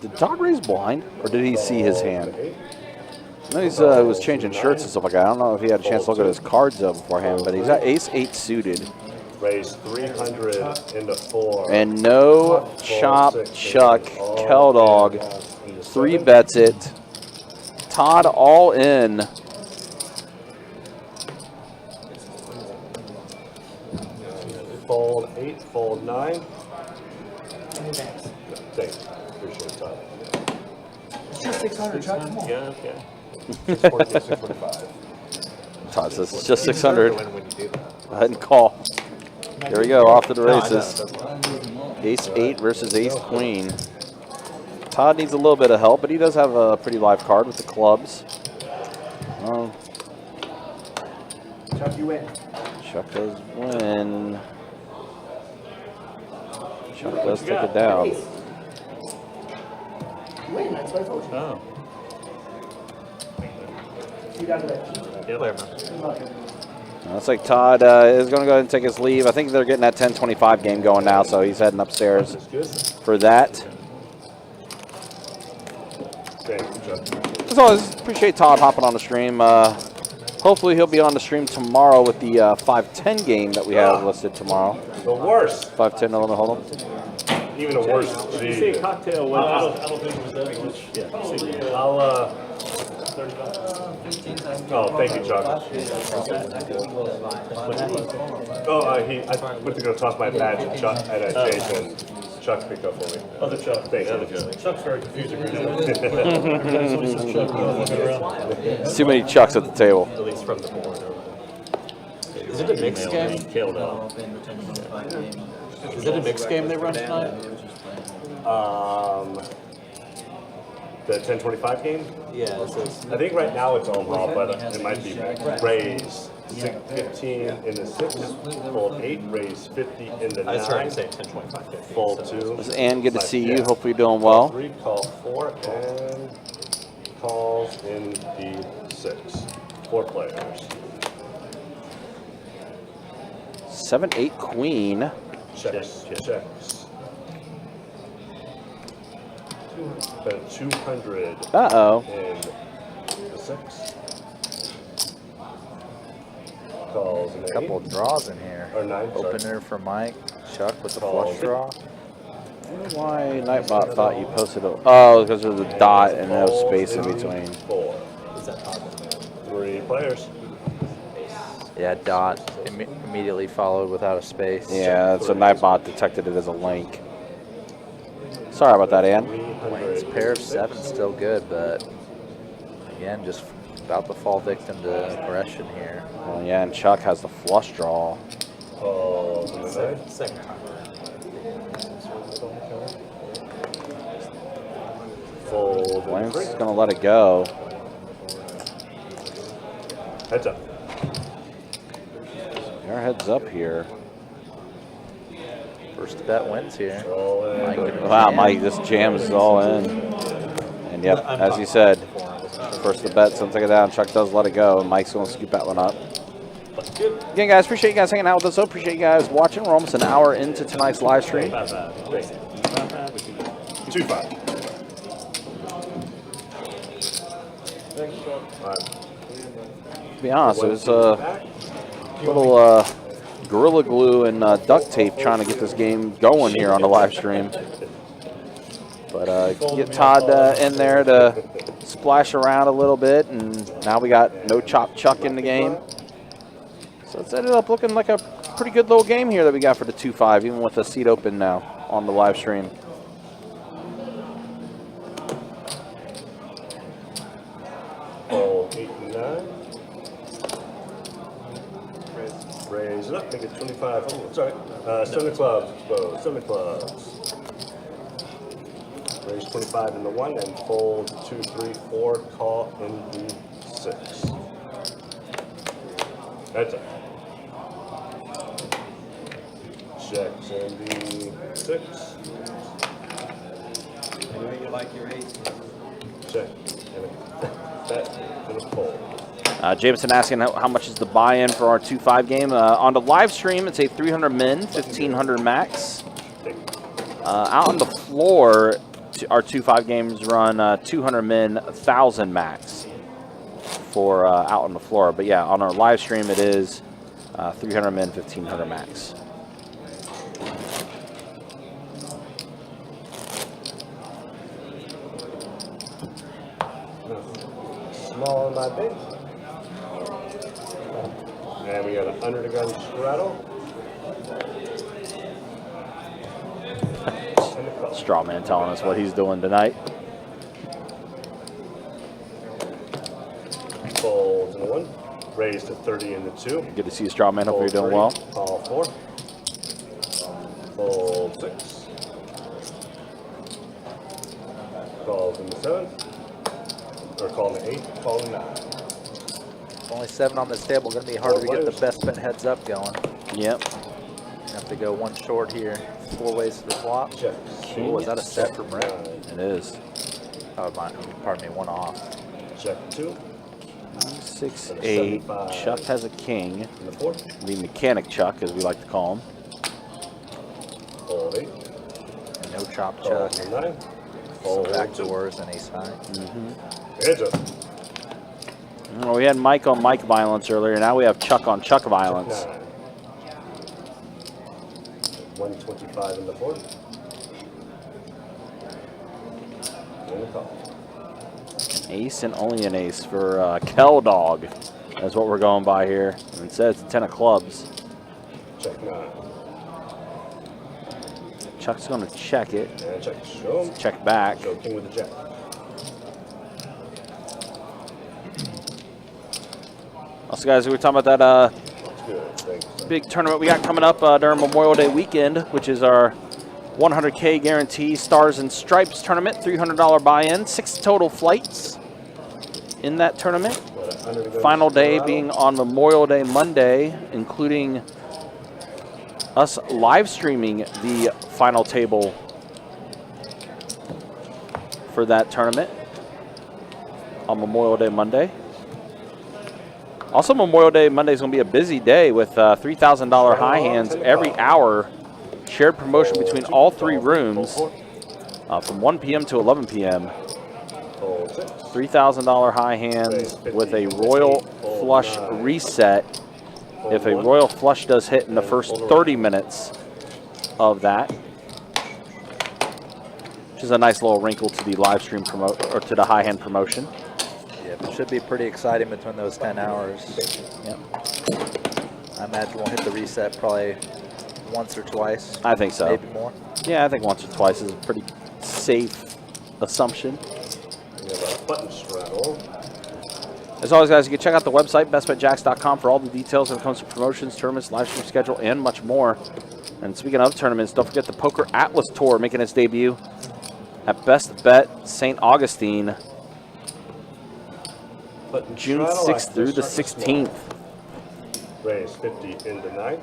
Did Todd raise blind, or did he see his hand? No, he's was changing shirts and stuff like that. I don't know if he had a chance to look at his cards beforehand, but he's got ace 8 suited. Raise 300 into 4. And no chop, chuck, Kel Dog, 3-bets it. Todd all in. Fold 8, fold 9. Thanks. Appreciate it, Todd. It's just 600, Chuck. Come on. Yeah, okay. 645. Todd says it's just 600. Go ahead and call. Here we go, off to the races. Ace 8 versus Ace Queen. Todd needs a little bit of help, but he does have a pretty live card with the clubs. Chuck, you win. Chuck does win. Chuck does take it down. You win, that's what I told you. Oh. You got that. Yeah, later, man. Good luck. Looks like Todd is going to go ahead and take his leave. I think they're getting that 10-25 game going now, so he's heading upstairs for that. Thanks, Chuck. As always, appreciate Todd hopping on the stream. Hopefully he'll be on the stream tomorrow with the 5-10 game that we have listed tomorrow. The worst. 5-10 limit hold 'em. Even a worse. Did you say cocktail? I don't think it was that much. Yeah. I'll, 15 times. oh, thank you, Chuck. Oh, I went to go toss my badge at Chuck at Chase, and Chuck picked up for me. Other Chuck. Thanks. Chuck's very confusing right now. It's too many Chucks at the table. At least from the board. Is it a mixed game? Killed out. Is it a mixed game they run tonight? The 10-25 game? Yeah. I think right now it's Omaha, but it might be raise 15 in the 6, fold 8, raise 50 in the 9. I was trying to say 10-25. 50. Fold 2. This is Ann, good to see you. Hopefully you're doing well. 3, call 4, and calls in the 6. 4 players. 7-8 Queen. Checks. Spent 200 Uh-oh. in the 6. Calls in A couple of draws in here. Or 9, sorry. Opener for Mike. Chuck with the flush draw. I wonder why Nightbot thought you posted a... Oh, because there's a dot and no space in between. 4. 3 players. Yeah, dot immediately followed without a space. Yeah, so Nightbot detected it as a link. Sorry about that, Ann. 300 pair of 7's still good, but again, just about to fall victim to aggression here. Well, yeah, and Chuck has the flush draw. Calls in the 9. Second time. Fold in Lance the is 3. going to let it go. Heads up. Our heads up here. First bet wins here. All in. Mike gonna Wow, jam. Mike, this jam is all in. And yep, as you said, first the bet, someone take it down. Chuck does let it go, and Mike's going to scoop that one up. Again, guys, appreciate you guys hanging out with us. So appreciate you guys watching. We're almost an hour into tonight's live stream. 2-5. To be honest, it was a little Gorilla Glue and duct tape trying to get this game going here on the live stream. But get Todd in there to splash around a little bit, and now we got no chop Chuck in the game. So it's ended up looking like a pretty good little game here that we got for the 2-5, even with the seat open now on the live stream. Fold 8 and 9. Raise it up, make it 25. Oh, sorry. 7 of clubs, exposed. 7 of clubs. Raise 25 in the 1 and fold 2, 3, 4. Call in the 6. That's it. Checks in the 6. I know you like your 8. Check. And a bet and a fold. Jameson asking how much is the buy-in for our 2-5 game. On the live stream, it's a 300 min, 1,500 max. Out on the floor, our 2-5 games run 200 min, 1,000 max for out on the floor. But yeah, on our live stream, it is 300 min, 1,500 max. Small on my base. And we got an under the gun straddle. And a call. Straw man telling us what he's doing tonight. Folds in the 1. Raise to 30 in the 2. Good to see you, straw man. Hope you're doing well. Call 4. Fold 6. Calls in the 7. Or call in the 8. Call in the 9. Only 7 on this table. Going to be harder to get the best bet heads up going. Yep. Have to go one short here. 4 ways to the flop. Check. Ooh, was that a set for Brett? It is. Oh, pardon me, 1 off. Check 2. 6, 8. Chuck has a king. In the 4. The mechanic Chuck, as we like to call him. Fold 8. And no chop Chuck. Calls in the 9. So Fold back 2. doors and ace high. Heads up. Well, we had Mike on Mike violence earlier. Now we have Chuck on Chuck violence. 9. 125 in the 4. And a call. Ace and only an ace for Kel Dog. That's what we're going by here. And it says 10 of clubs. Check 9. Chuck's going to check it. And check. Show him. Check back. Show king with the jack. Also, guys, we were talking about that That's good. Thanks. big tournament we got coming up during Memorial Day weekend, which is our 100K guarantee Stars and Stripes tournament. $300 buy-in. 6 total flights in that tournament. Final day being on Memorial Day Monday, including us live streaming the final table for that tournament on Memorial Day Monday. Also, Memorial Day Monday is going to be a busy day with $3,000 high hands every hour. Shared promotion between all 3 rooms from 1 p.m. to 11 p.m. $3,000 high hands with a royal flush reset. If a royal flush does hit in the first 30 minutes of that, which is a nice little wrinkle to the live stream promote or to the high hand promotion. Yeah, it should be pretty exciting between those 10 hours. Yep. I imagine we'll hit the reset probably once or twice. I think so. Maybe more. Yeah, I think once or twice is a pretty safe assumption. We have a button straddle. As always, guys, you can check out the website, bestbetjacks.com, for all the details when it comes to promotions, tournaments, live stream schedule, and much more. And speaking of tournaments, don't forget the Poker Atlas Tour making its debut at Best Bet St. Augustine, Button June straddle 6th after through the start to small. 16th. Raise 50 into 9.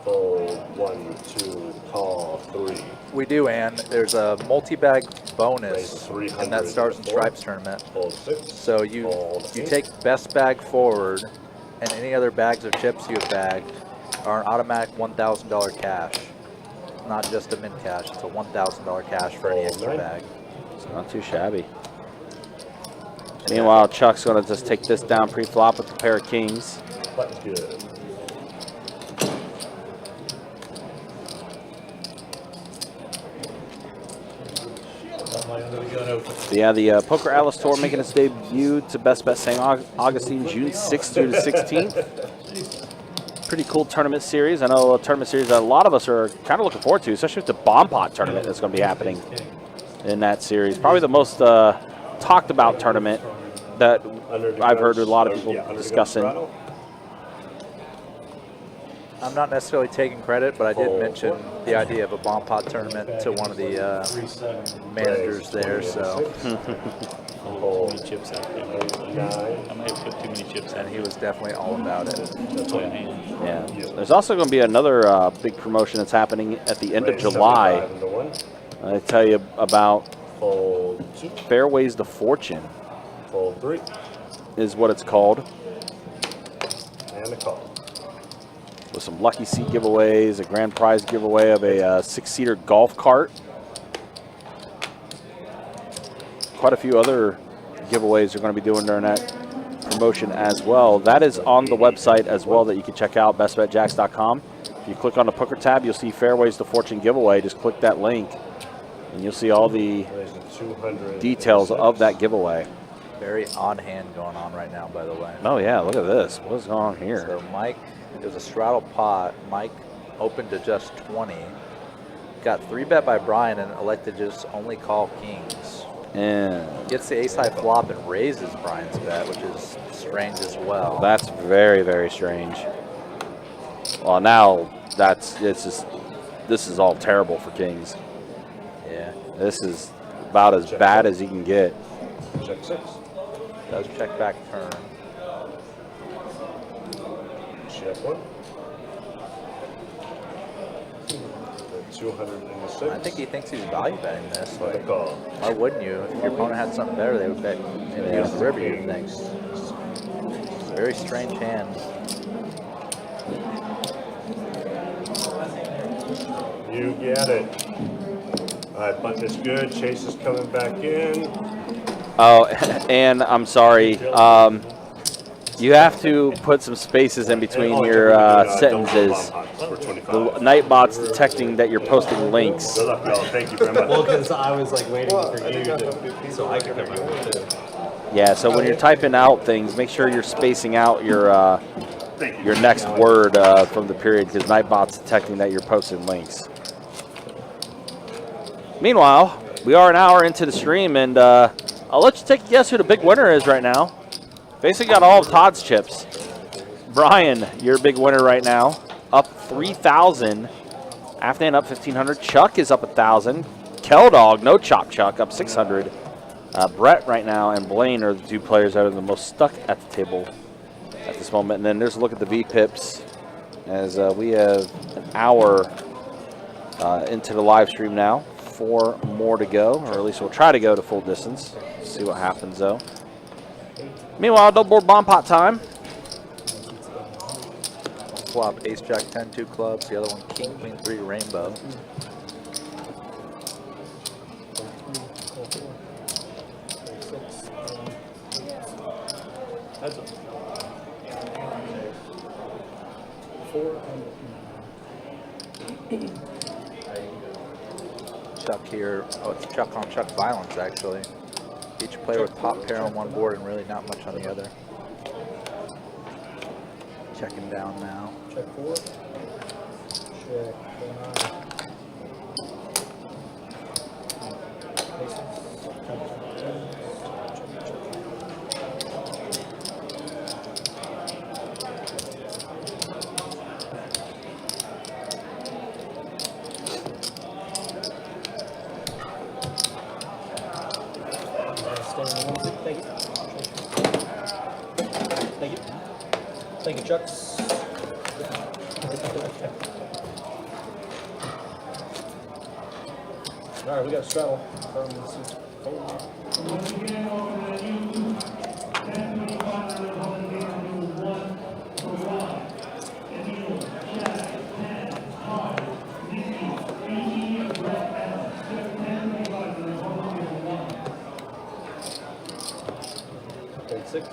Fold 1, 2, call 3. We do, and there's a multi-bag Raise bonus 300 in that Stars and into 4. Stripes tournament. Fold 6. So you Fold 8. take best bag forward, and any other bags of chips you have bagged are an automatic $1,000 cash. Not just a mint cash, it's a $1,000 cash for any extra bag. It's not too shabby. Meanwhile, Chuck's going to just take this down pre-flop with the pair of kings. Button's good. Yeah, the Poker Atlas Tour making its debut to Best Bet St. Augustine, June 6th through the 16th. Pretty cool tournament series. I know a tournament series that a lot of us are kind of looking forward to, especially with the Bomb Pot tournament that's going to be happening in that series. Probably the most talked about tournament that I've heard a lot of people discussing. I'm not necessarily taking credit, but I did mention the idea of a bomb pot tournament to one of the managers there. So, Too many chips out there. I might have put too many chips out. and he was definitely all about it. Yeah. There's also going to be another big promotion that's happening at the end of July. I tell you about Fold 2. Fairways to Fortune Fold 3. is what it's called. And a call. With some lucky seat giveaways, a grand prize giveaway of a 6-seater golf cart. Quite a few other giveaways they're going to be doing during that promotion as well. That is on the website as well that you can check out, bestbetjacks.com. If you click on the poker tab, you'll see Fairways to Fortune giveaway. Just click that link, and you'll see all the details of that giveaway. Very odd hand going on right now, by the way. Oh, yeah, look at this. What's going on here? So Mike, it was a straddle pot. Mike opened to just 20. Got 3-bet by Brian and elected to just only call kings. And Gets the ace-high flop and raises Brian's bet, which is strange as well. that's very, very strange. Well, now this is all terrible for kings. Yeah. This is about as bad as you can get. Check 6. Does check back turn. Check 1. 206. I think he thinks he's value betting this. And a Like, call. why wouldn't you? If your opponent had something better, they would bet into you on the river, you'd think. Very strange hand. You get it. All right, button is good. Chase is coming back in. Oh, and I'm sorry. You have to put some spaces in between your sentences. The Nightbot's detecting that you're posting links. Good luck, y'all. Thank you very much. Well, because I was like waiting for you to, so I could come in too. Yeah, so when you're typing out things, make sure you're spacing out your next word from the period, because Nightbot's detecting that you're posting links. Meanwhile, we are an hour into the stream, and I'll let you take a guess who the big winner is right now. Basically got all of Todd's chips. Brian, you're a big winner right now, up 3,000. Afghan up 1,500. Chuck is up 1,000. Keldog, no chop Chuck, up 600. Brett right now and Blaine are the two players that are the most stuck at the table at this moment. And then there's a look at the VPIPs as we have an hour into the live stream now. 4 more to go, or at least we'll try to go to full distance. See what happens though. Meanwhile, double board bomb pot time. Flop ace jack 10 2 clubs. The other one king queen 3 rainbow. Chuck here. Oh, it's Chuck on Chuck violence actually. Each player with top pair on one board and really not much on the other. Checking down now. Check 4. Check 9. Thank you, Chucks. All right, we got straddle from seat 4. Six.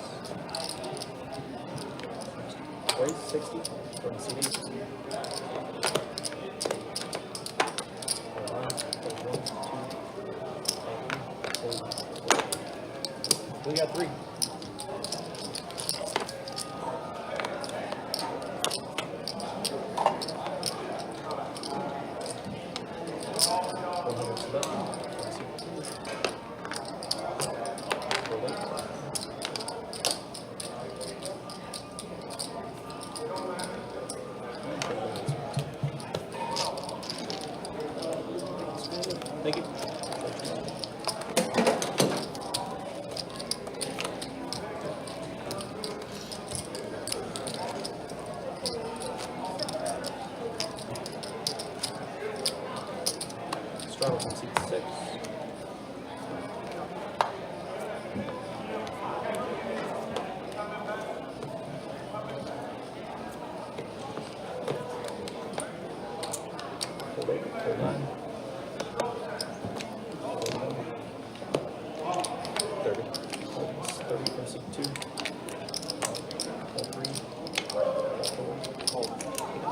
Raise 60 from CD. We got 3. Thank you. Straddle from seat 6. Hold 8, hold 9. 30. 30 from seat 2. Hold 3.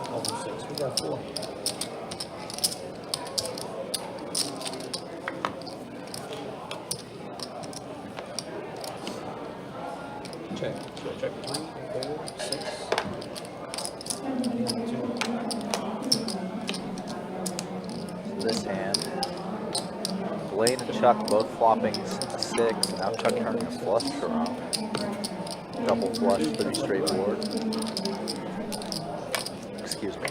Hold 6. We got 4. Check. Check. 3, 4, 6. And 2. This hand. Blaine and Chuck both flopping 6. Now Chuck turning a flush draw. Double flush, 3 straight board. Excuse me.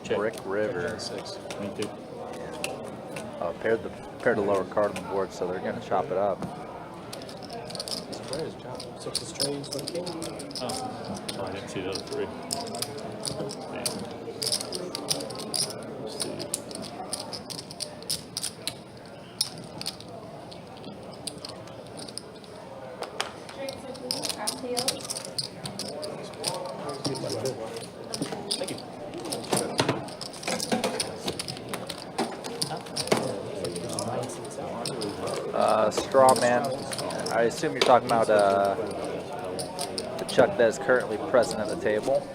Check. Brick River. 6. Me too. Paired the lower card on the board, so they're gonna chop it up. Where is John? 6 is trades for the king. Oh, I didn't see those 3. Damn. Let's see. Thank you. Straw man. I assume you're talking about the Chuck that is currently present at the table.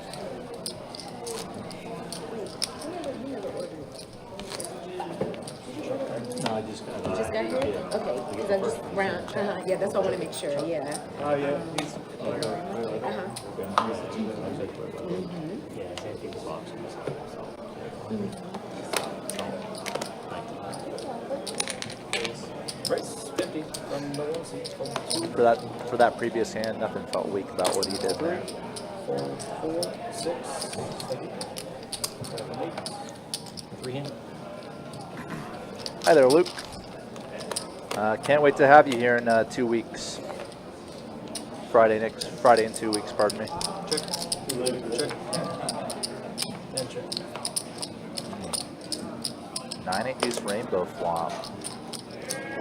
No, I just got Just got here? Okay, because I'm just round, yeah, that's why I want to make sure, yeah. Oh, yeah, he's, Race 50 from the 1 seat. For that previous hand, nothing felt weak about what he did there. 4, 4, 6. Thank you. 7, 8. 3 hand. Hi there, Luke. Can't wait to have you here in 2 weeks. Friday in 2 weeks, pardon me. Check. Check. And check. 9-8 deuce rainbow flop.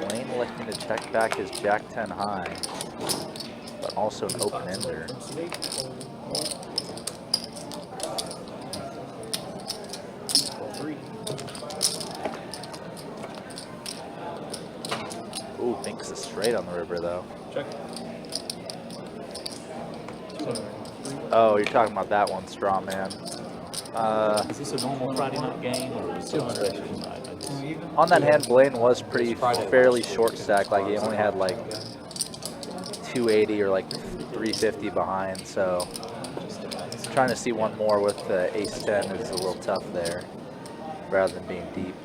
Blaine looking to check back his Jack 10 high, but also an open ender. From seat 8. Hold 3. Ooh, thinks it's straight on the river though. Check. Oh, you're talking about that one, straw man. Is this a normal Friday night game or is it a special night? On that hand, Blaine was fairly short stack. Like he only had like 280 or like 350 behind. So trying to see one more with the ace 10 is a little tough there, rather than being deep.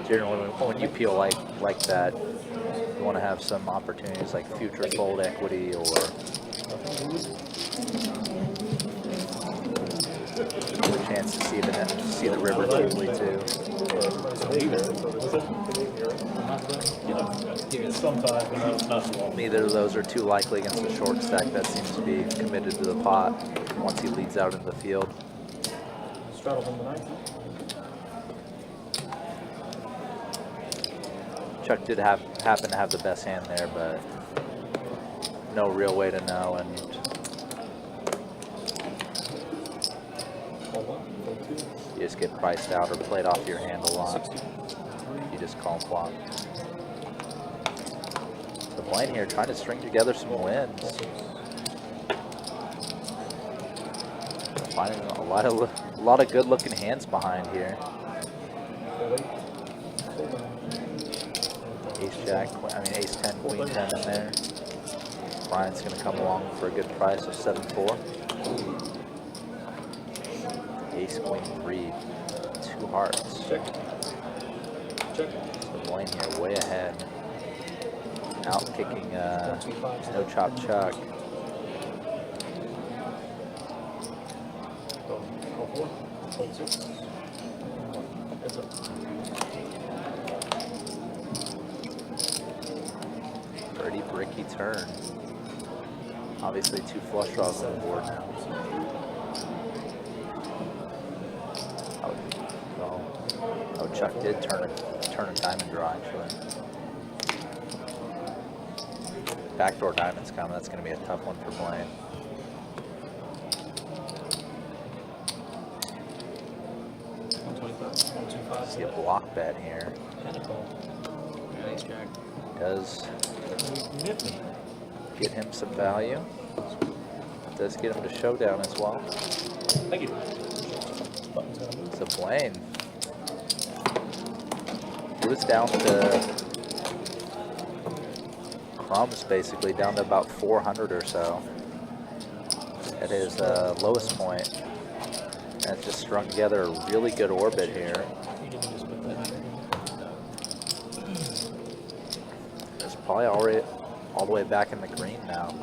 Generally, when you peel like that, you want to have some opportunities like future fold equity or you a chance to see the river deeply too. Sometimes, but not long. Neither of those are too likely against the short stack that seems to be committed to the pot once he leads out into the field. Straddle from the 9th. Chuck did happen to have the best hand there, but no real way to know, and you just get priced out or played off your hand a lot. You just call flop. So Blaine here trying to string together some wins. Finding a lot of good looking hands behind here. Ace Jack, Ace 10, Queen 10 in there. Brian's going to come along for a good price of 7-4. Ace Queen 3, 2 hearts. Check. Check. So Blaine here way ahead. Out kicking no chop Chuck. Call 4. Hold 6. Heads up. Pretty bricky turn. Obviously 2 flush draws on the board now. Oh, Chuck did turn a diamond draw actually. Backdoor diamond's coming. That's going to be a tough one for Blaine. See a block bet here. Nice jack. Does get him some value. Does get him to showdown as well. Thank you. So Blaine, he was down to crumbs basically, down to about 400 or so at his lowest point, and it's just strung together a really good orbit here. It's probably already all the way back in the green now.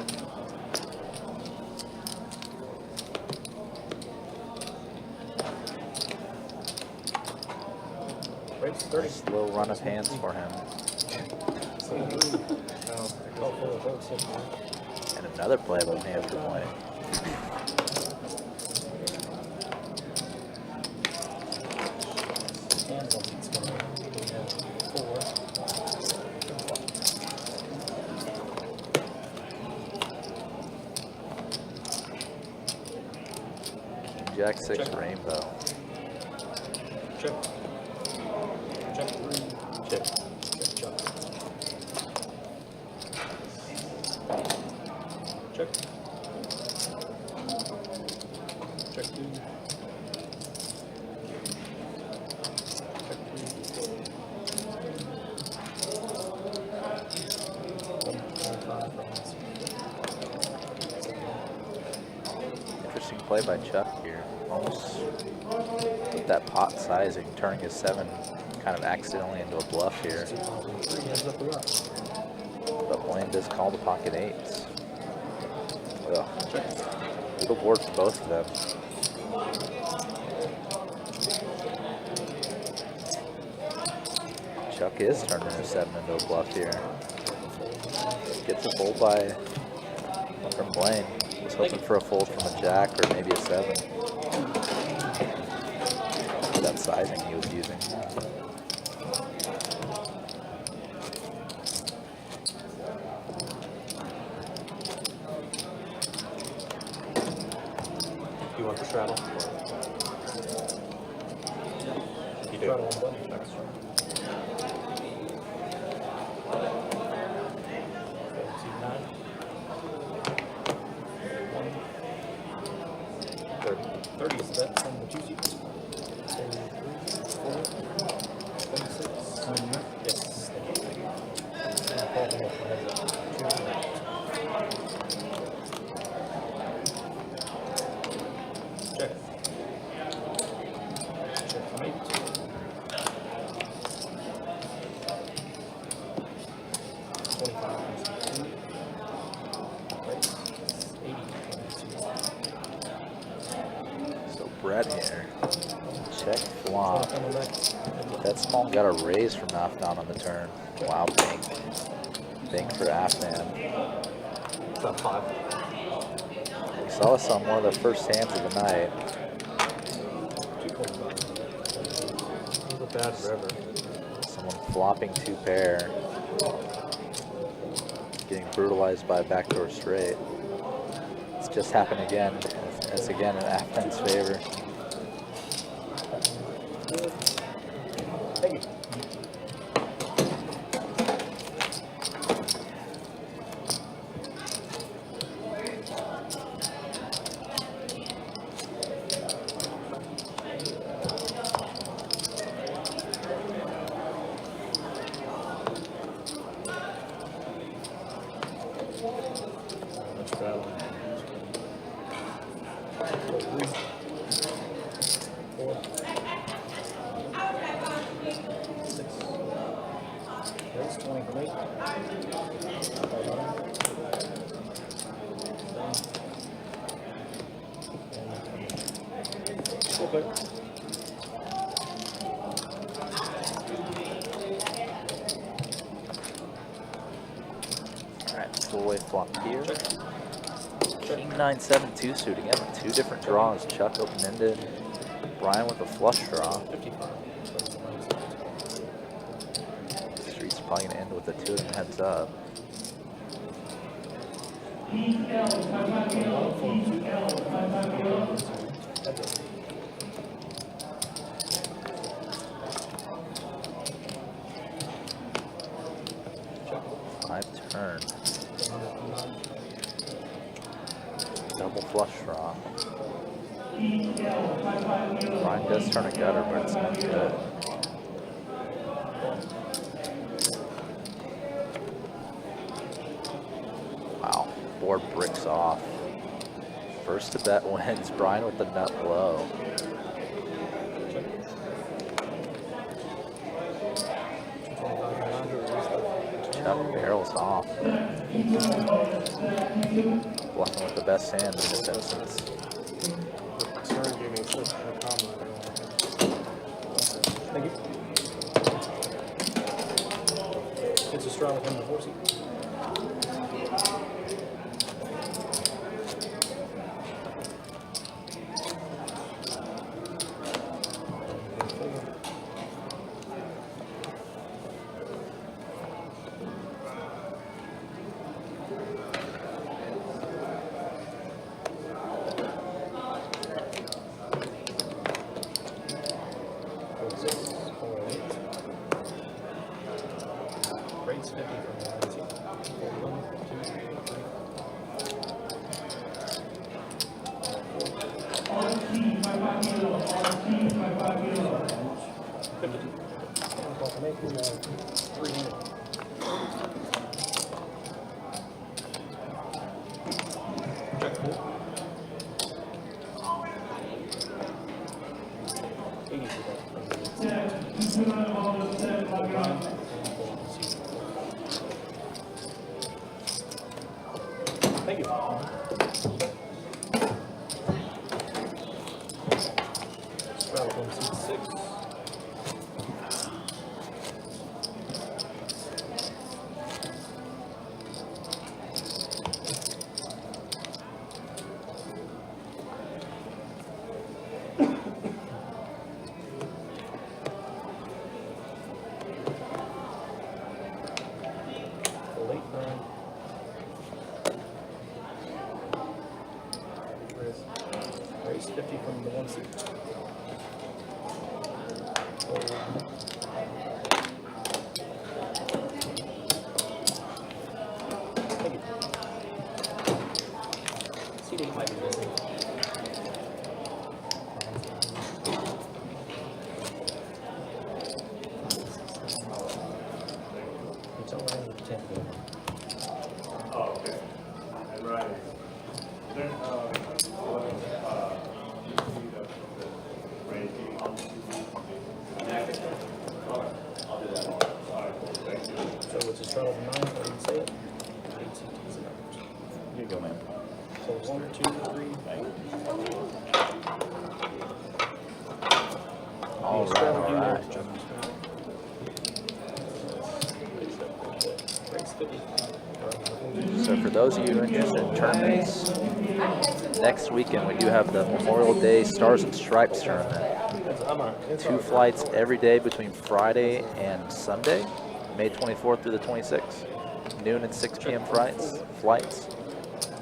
Nice little run of hands for him. And another playable hand for Blaine. King Jack 6 rainbow. Check. Check. Check. Check. Check 2. Check 3. Interesting play by Chuck here. Almost with that pot sizing, turning his 7 kind of accidentally into a bluff here. But Blaine does call the pocket 8s. Ugh. Little board for both of them. Chuck is turning his 7 into a bluff here. Gets a fold from Blaine. Was hoping for a fold from a jack or maybe a 7. That sizing he was using. You want the straddle? You do. Is that from the 2 seats? 33, 4, 26. Yes. Check. Check from 8. spread here. Check flop. On the next. Bet small got a raise from Afnan on the turn. Wow, bank. Bank for Afnan. It's not 5. We saw this on one of the first hands of the night. It's a bad river. Someone flopping 2 pair. Getting brutalized by a backdoor straight. It's just happened again. It's again in Afnan's favor. Thank you. Raise 20 for me. Okay. Alright, full-way flop here. King 9-7 2-suit again with 2 different draws. Chuck open-ended. Brian with a flush draw. 55. Street's probably gonna end with a 2 of them heads up. Five turn. Double flush draw. Brian does turn a gutter, but it's not good. Wow, board bricks off. First to bet wins. Brian with the nut low. Chuck barrels off. Bluffing with the best hand in this instance. Turn gave me a flip and a combo. Thank you. It's a straw with him before seat. Rates 50 from the line seat. 1, 2, 3. Thank you. Straddle from seat 6. Late burn. Raise 50 from the 1 seat. Thank you. Seat 8 might be missing. It's all right with 10 to go. Oh, okay. Right. Then, So it's a straddle of 9, so I didn't say it. 8 CTs and numbers. Here you go, man. So it's 1, 2, 3. So for those of you interested in tournaments, next weekend we do have the Memorial Day Stars and Stripes tournament. 2 flights every day between Friday and Sunday, May 24th through the 26th. Noon and 6 p.m. flights.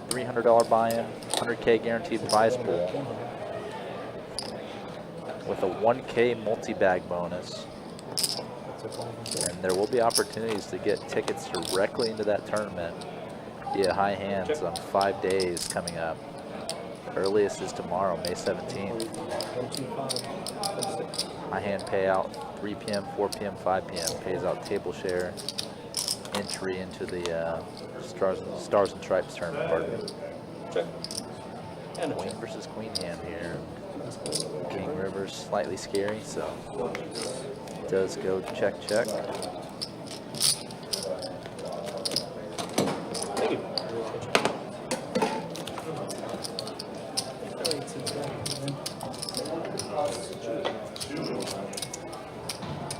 $300 buy-in, 100K guaranteed prize pool, with a 1K multi-bag bonus. And there will be opportunities to get tickets directly into that tournament via high hands on 5 days coming up. Earliest is tomorrow, May 17th. High hand payout 3 p.m., 4 p.m., 5 p.m. pays out table share entry into the Stars and Stripes tournament. Pardon. Queen versus queen hand here. King River's slightly scary, so it does go check, check. Thank you.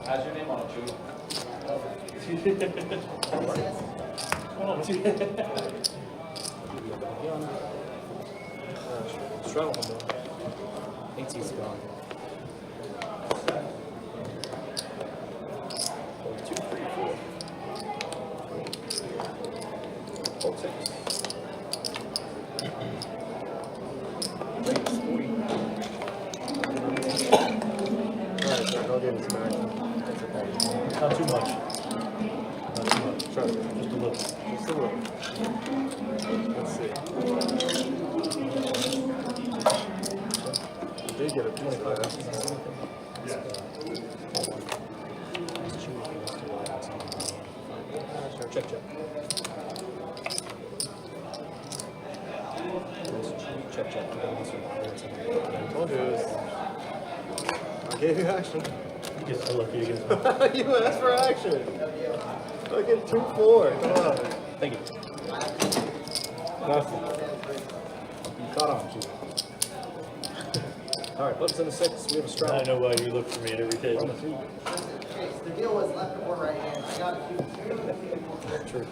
How's your name on it, Chewy? Straddle him though. AT's gone. 2, 3, 4. Hold 6. Alright, so I'll give it to Mary. Not too much. Not too much. Try to just a little. Just a little. Let's see. You did get a 25. Check, check. Check, check. I told you. I gave you action. You get so lucky against me. You asked for action. Fucking 2-4. Come on. Thank you. Nothing. You caught on, too. All right, buttons in the 6. We have a straddle. I know why you look for me at every table. The deal was left or right hand. I got it. True.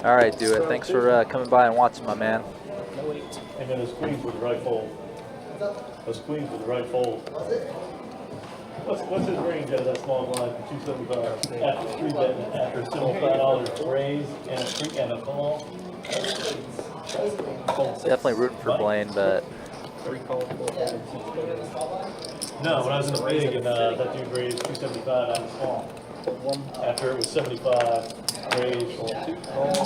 All right, do it. Thanks for coming by and watching, my man. No wait. And then those queens with the right fold. Those queens with the right fold. What's his range out of that small blind for 275 after 3 betting after a $75 raise and a call? Definitely rooting for Blaine, but 3 calls, 4 calls. No, when I was in the big and that dude raised 275 out of small. After it was 75 raised.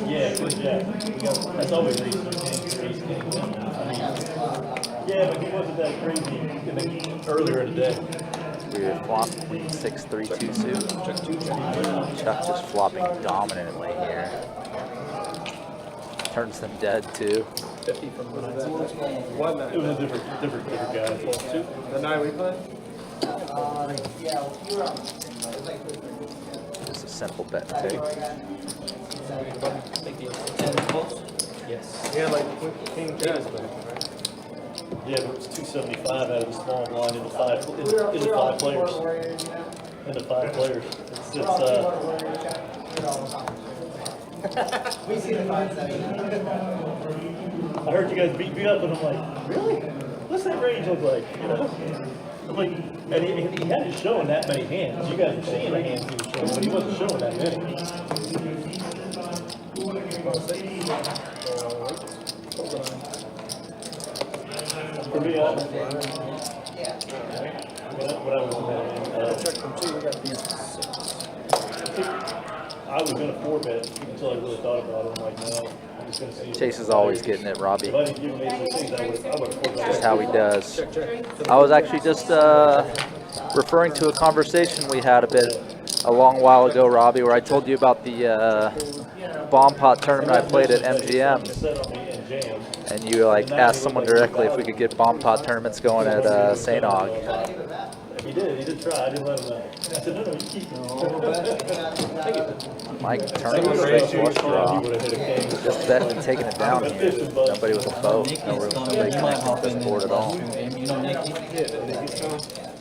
Yeah, good jack. That's always raised 15, I mean, yeah, but he wasn't that crazy earlier in the day. we're flopping queen 6-3-2 suit. Chuck just flopping dominantly here. Turns them dead too. 50 from the It was a different guy. 2. The 9 we play? Just a simple bet and take. Yes. Yeah, like King Jazz, right? Yeah, but it was 275 out of the small blind into 5 players. Into 5 players. We see the 5-7. I heard you guys beat me up, and I'm like, really? What's that range look like? You know? I'm like, and he had to show in that many hands. You guys were seeing the hands he was showing, but he wasn't showing that many. For me, when I was I was going to 4-bet until I really thought about it. I'm like, no, I'm just going to see. Chase is always getting it, Robbie. If I didn't give him ace of things, I would have 4-bet. Just how he does. I was actually just referring to a conversation we had a long while ago, Robbie, where I told you about the bomb pot tournament I played at MGM. And you like asked someone directly if we could get bomb pot tournaments going at St. Aug. He did try. I didn't let him know. I said, no, you keep it. Mike turning a straight flush draw. Just betting and taking it down here. Nobody with a boat. No room to make connections to this board at all. You know Nicky?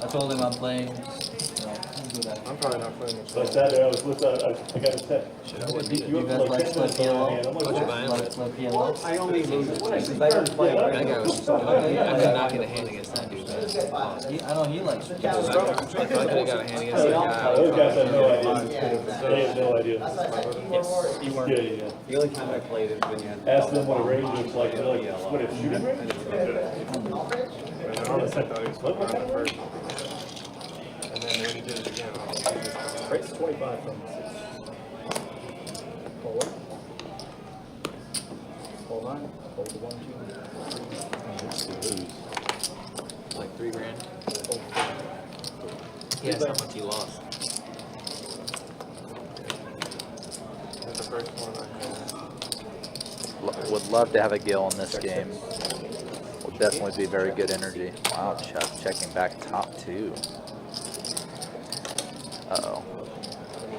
I told him I'm playing. I'm probably not playing this. So I sat there, I was with, I got a text. You guys like slow PLO? Slow PLO? I only lose it because I don't play. That guy was just, I could not get a hand against that dude. I know he likes it. I could have got a hand against that guy. Those guys had no idea. They had no idea. Yes, you weren't. Yeah. The only time I played is when you had. Ask them what a range looks like, they're like, what, a shooting range? What kind of range? And then when he did it again, Rate's 25 from 6. Hold on. Hold on. Hold the 1, 2, 3. Like $3 grand. Yeah, that's how much he lost. that's the first one I had. Would love to have a Gill in this game. Will definitely be very good energy. Wow, Chuck checking back top 2. Uh-oh.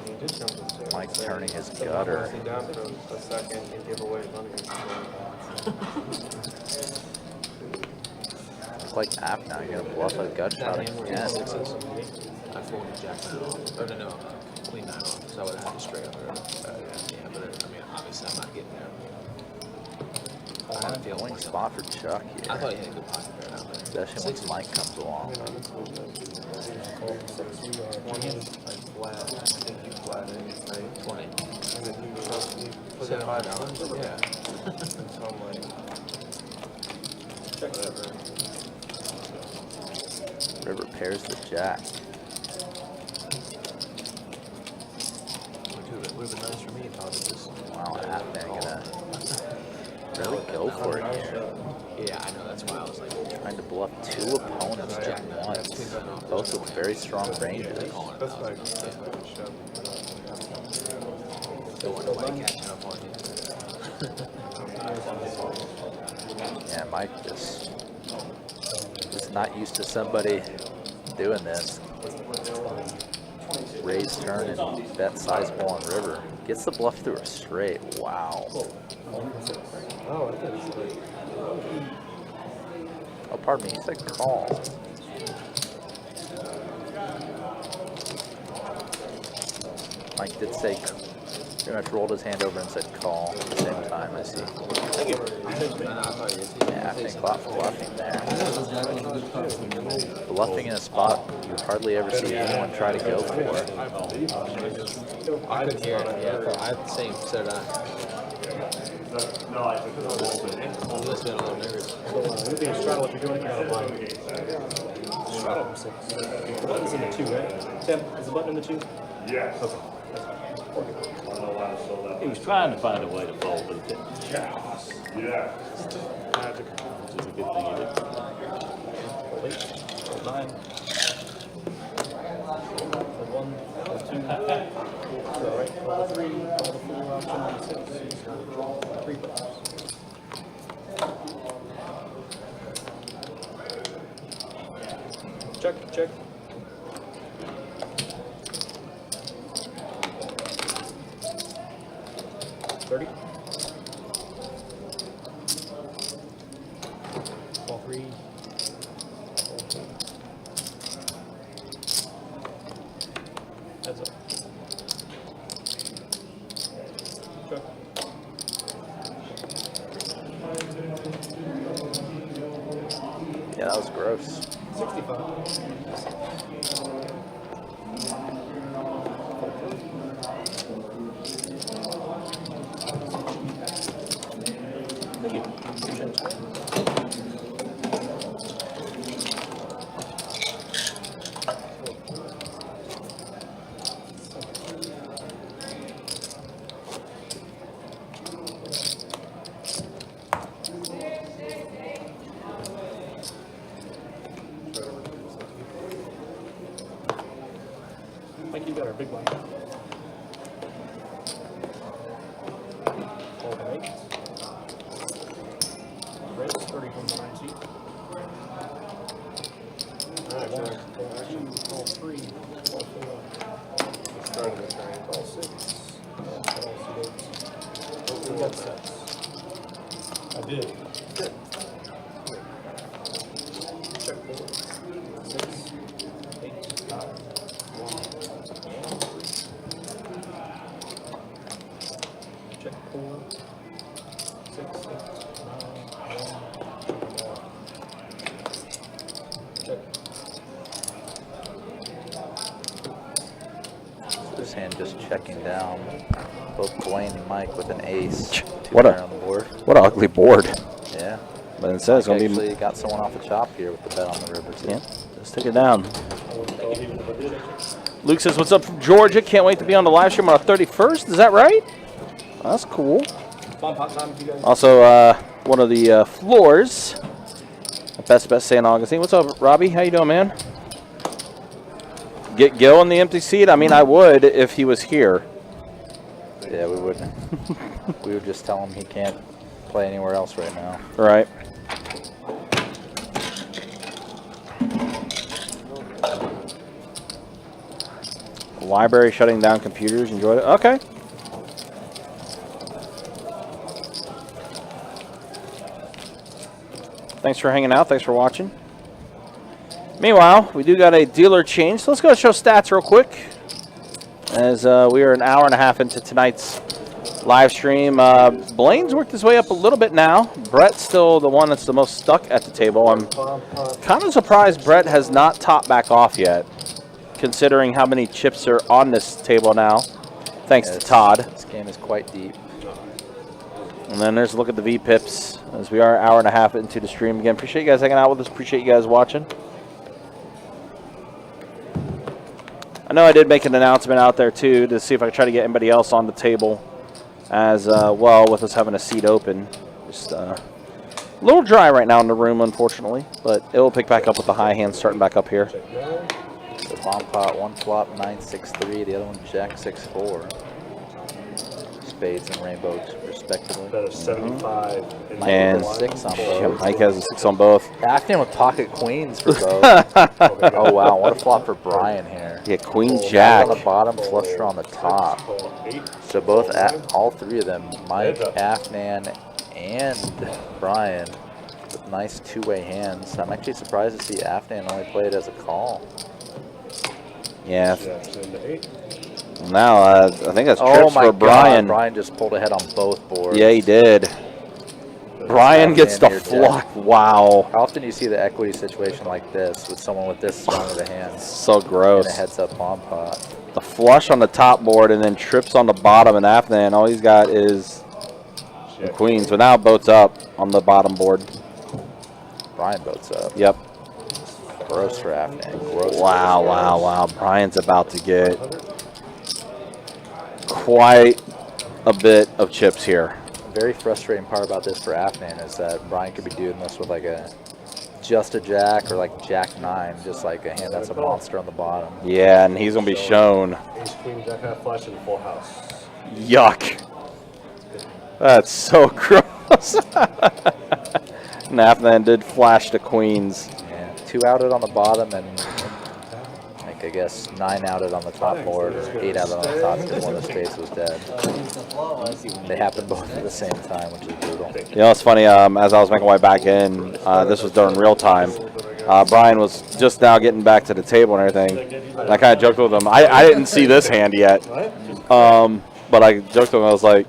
He did jump to 6. Mike turning his gutter. Sit down for a second and give away money. Looks like app now. You're gonna bluff a gut shot again. I folded jack 9 off. Or no, queen 9 off. So I would have had to straight up. Yeah, but I mean, obviously I'm not getting there. I had a feeling Going spot for Chuck I thought here. he had a good pocket pair out there. Especially once Mike comes along. One is like flat. I think you flat it, right? 20. And then you put So it $5. yeah. And so I'm like, check whatever. River pairs the jack. It would have been nice for me if I was just. Wow, app man gonna really go for it here. Yeah, I know. That's why I was like, Trying to bluff 2 opponents at once. Both with very strong ranges. That's like a shove. don't want nobody catching up on you. Yeah, Mike just not used to somebody doing this. Raise turn and bet sizable on river. Gets the bluff through a straight. Wow. Oh, I thought it was Oh, pardon me. He said call. Mike did say, pretty much rolled his hand over and said call at the same time. I see. Thank you. I thought you were. Yeah, I think bluffing there. This jack was a good card. Bluffing in a spot you hardly ever see anyone try to go for. I couldn't hear it. Yeah, I same. So did I. No, I took it I was listening a little nervous. One thing is straddle if you're doing it out of line. Straddle. The button's in the 2, right? Tim, is the button in the 2? Yes. Okay. I don't know why I sold that. He was trying to find a way to fold, but he couldn't. Yeah. Which is a good thing he did. Hold 8, hold 9. Hold 1, hold 2. All right, hold the 3, hold the 4, option 6. 3 buttons. Check, check. $30. Ball 3. Ball 2. Heads up. Check. Yeah, that was gross. 65. Thank you. Mike, you got our big one. Hold an 8. Raise 30 from the 9 seat. Alright, Hold Jack. 2, hold 3, hold 4. Starting the train. Call 6. Call 8. We got sets. I did. Check 4. 6. 8. 9. 1. This hand just checking down both Blaine and Mike with an ace. What On the board. what an ugly board. Yeah. But instead it's Mike going to be... actually got someone off the chop here with the bet on the river, too. Yeah, let's take it down. Luke says, what's up from Georgia? Can't wait to be on the live stream on the 31st. Is that right? That's cool. Also, one of the floors at Best St. Augustine. What's up, Robbie? How you doing, man? Get Gil in the empty seat? I mean, I would if he was here. Yeah, we wouldn't. We would just tell him he can't play anywhere else right now. Right. Library shutting down computers. Enjoyed it. Okay. Thanks for hanging out. Thanks for watching. Meanwhile, we do got a dealer change. So let's go show stats real quick. As we are an hour and a half into tonight's live stream. Blaine's worked his way up a little bit now. Brett's still the one that's the most stuck at the table. I'm kind of surprised Brett has not topped back off yet, considering how many chips are on this table now, thanks to Todd. This game is quite deep. And then there's a look at the V-Pips, as we are an hour and a half into the stream. Again, appreciate you guys hanging out with us. Appreciate you guys watching. I know I did make an announcement out there, too, to see if I could try to get anybody else on the table as well, with us having a seat open. Just a little dry right now in the room, unfortunately, but it will pick back up with the high hands starting back up here. So bomb pot, one flop, 9-6-3. The other one, Jack 6-4. Spades and rainbows, respectively. Bet of 75 And 6 on yeah, both. Mike has a 6 on both. Afton with pocket queens for both. Oh, wow. What a flop for Brian here. Yeah, Queen Jack. On the bottom, flush draw on the top. So both, all three of them, Mike, Afnan, and Brian, with nice two-way hands. I'm actually surprised to see Afnan only play it as a call. Yeah. Now, I think that's trips my for Brian. God, Brian just pulled ahead on both boards. Yeah, he did. Brian gets the flop. Wow. How often do you see the equity situation like this with someone with this strong of a hand? So gross. And a heads-up bomb pot. The flush on the top board and then trips on the bottom, and Afnan, all he's got is the queens. But now boats up on the bottom board. Brian boats up. Yep. Gross for Afnan. Gross. Wow, wow, wow. Brian's about to get quite a bit of chips here. Very frustrating part about this for Afnan is that Brian could be doing this with like just a jack or like jack 9, just like a hand that's a monster on the bottom. Yeah, and he's going to be shown. Ace, queen, jack, half flush, and full house. Yuck. That's so gross. Afnan did flash the queens. Yeah, 2 outed on the bottom and like I guess 9 outed on the top board or 8 outed on the top because one of the spades was dead. They happened both at the same time, which is brutal. You know, it's funny, as I was making my way back in, this was during real time. Brian was just now getting back to the table and everything. And I kind of joked with him. I didn't see this hand yet. But I joked with him. I was like,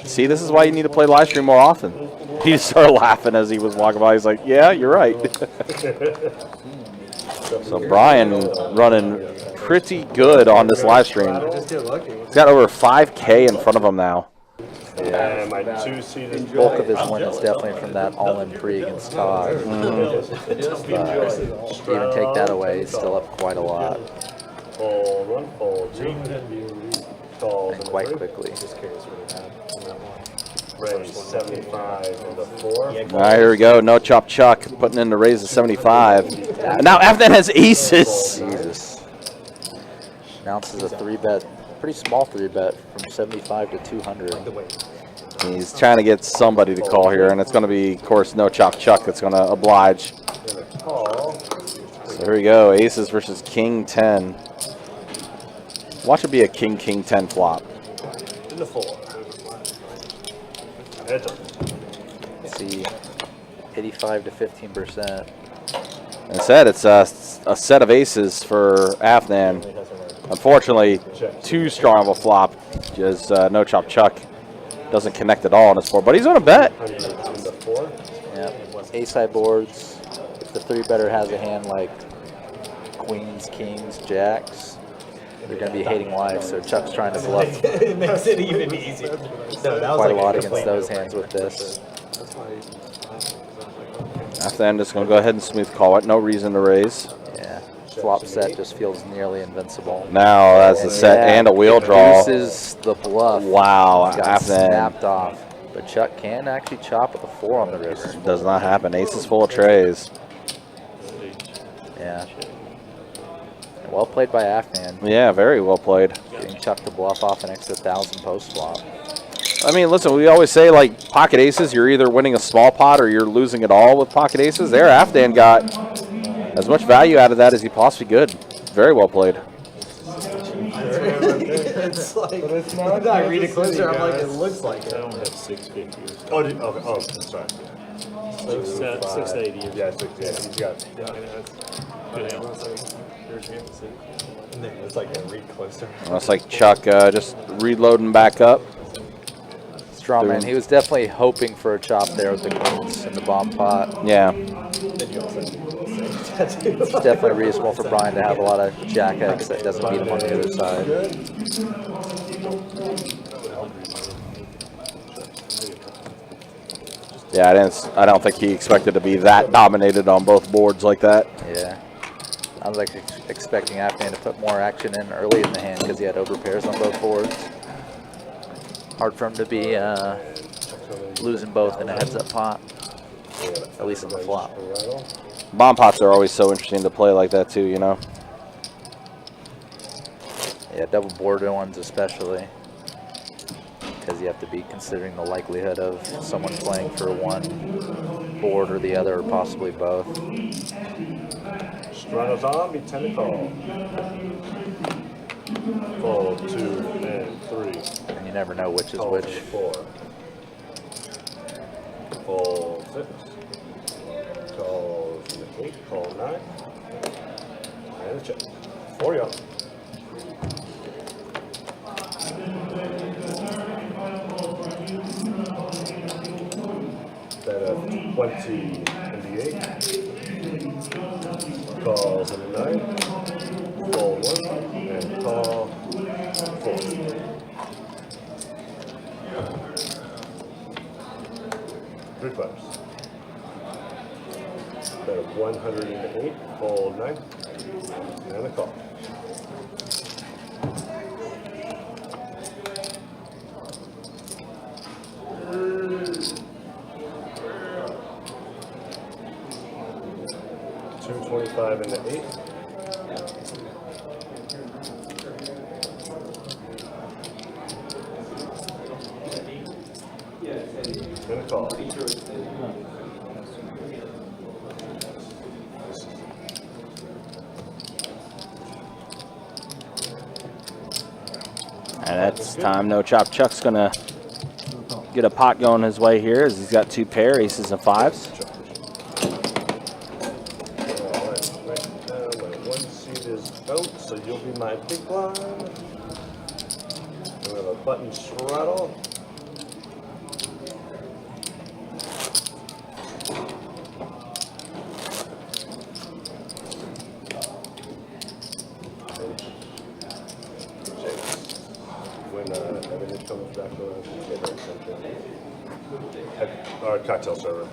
see, this is why you need to play live stream more often. He just started laughing as he was walking by. He's like, yeah, you're right. So Brian running pretty good on this live stream. He's got over 5K in front of him now. Yeah, and my 2-seated Bulk of his win is definitely from that all-in pre against Todd. Even take that away, he's still up quite a lot. fold, 1 fold, 2. Calls And quite quickly. Raise 75 and the 4. All right, here we go. No chop chuck, putting in the raise of 75. And now Afnan has aces. Jesus. Announces a 3-bet, pretty small 3-bet from 75 to 200. He's trying to get somebody to call here, and it's going to be, of course, no chop chuck that's going to oblige. So here we go. Aces versus King 10. Watch it be a King 10 flop. In the 4. Heads up. Let's see, 85 to 15%. And said it's a set of aces for Afnan. Unfortunately, too strong of a flop. Just no chop chuck doesn't connect at all on his board, but he's on a bet. 100 into 4. Yeah. Ace-high boards. If the 3-better has a hand like queens, kings, jacks, they're going to be hating life. So Chuck's trying to bluff It makes it even easier. No, that was quite a like lot against complete those no-brainer. hands with this. That's why After that, I'm just going to go ahead and smooth call it. No reason to raise. Yeah. Flop set just feels nearly invincible. Now that's a set Yeah, and a wheel it draw. Deuces the bluff. Wow. Got After that, snapped off. But Chuck can actually chop with a 4 on the river. does not happen. Ace is full of trays. Yeah. Well played by Afnan. Yeah, very well played. Getting Chuck to bluff off an extra 1,000 post flop. I mean, listen, we always say, like, pocket aces, you're either winning a small pot or you're losing it all with pocket aces. There, Afnan got as much value out of that as he possibly could. Very well played. It's like, But it's not I read it Kansas City, closer, I'm like, it guys. looks like I it. don't have 650 or something. Oh, oh, sorry. 680. Yeah, 680. He's got Good hand. It's like, read closer. Looks like Chuck just reloading back up. Strawman, he was definitely hoping for a chop there with the queens and the bomb pot. Yeah. It's definitely reasonable for Brian to have a lot of jack X that doesn't beat him on the other side. Yeah, I don't think he expected to be that dominated on both boards like that. Yeah. I was like expecting Afnan to put more action in early in the hand because he had overpairs on both boards. Hard for him to be losing both in a heads-up pot, at least in the flop. Bomb pots are always so interesting to play like that too, you know? Yeah, double board ones especially, because you have to be considering the likelihood of someone playing for one board or the other, or possibly both. straddles on, be 10 to call. Fold 2 and 3. And you never know which is Call which. 4. Fold 6. Call 8. Call 9. And a check. 4 y'all. Bet of 20 and the 8. Calls and a 9. Call 1 and call 4. Three players. Bet of 108. Fold 9. And a call. $225 and the 8. And a call. And that's time. No chop. Chuck's going to get a pot going his way here as he's got 2 pair, aces and 5s. Right now, my 1 seat is out, so you'll be my big blind. We have a button straddle. When everything comes back around, get that something. Our cocktail server.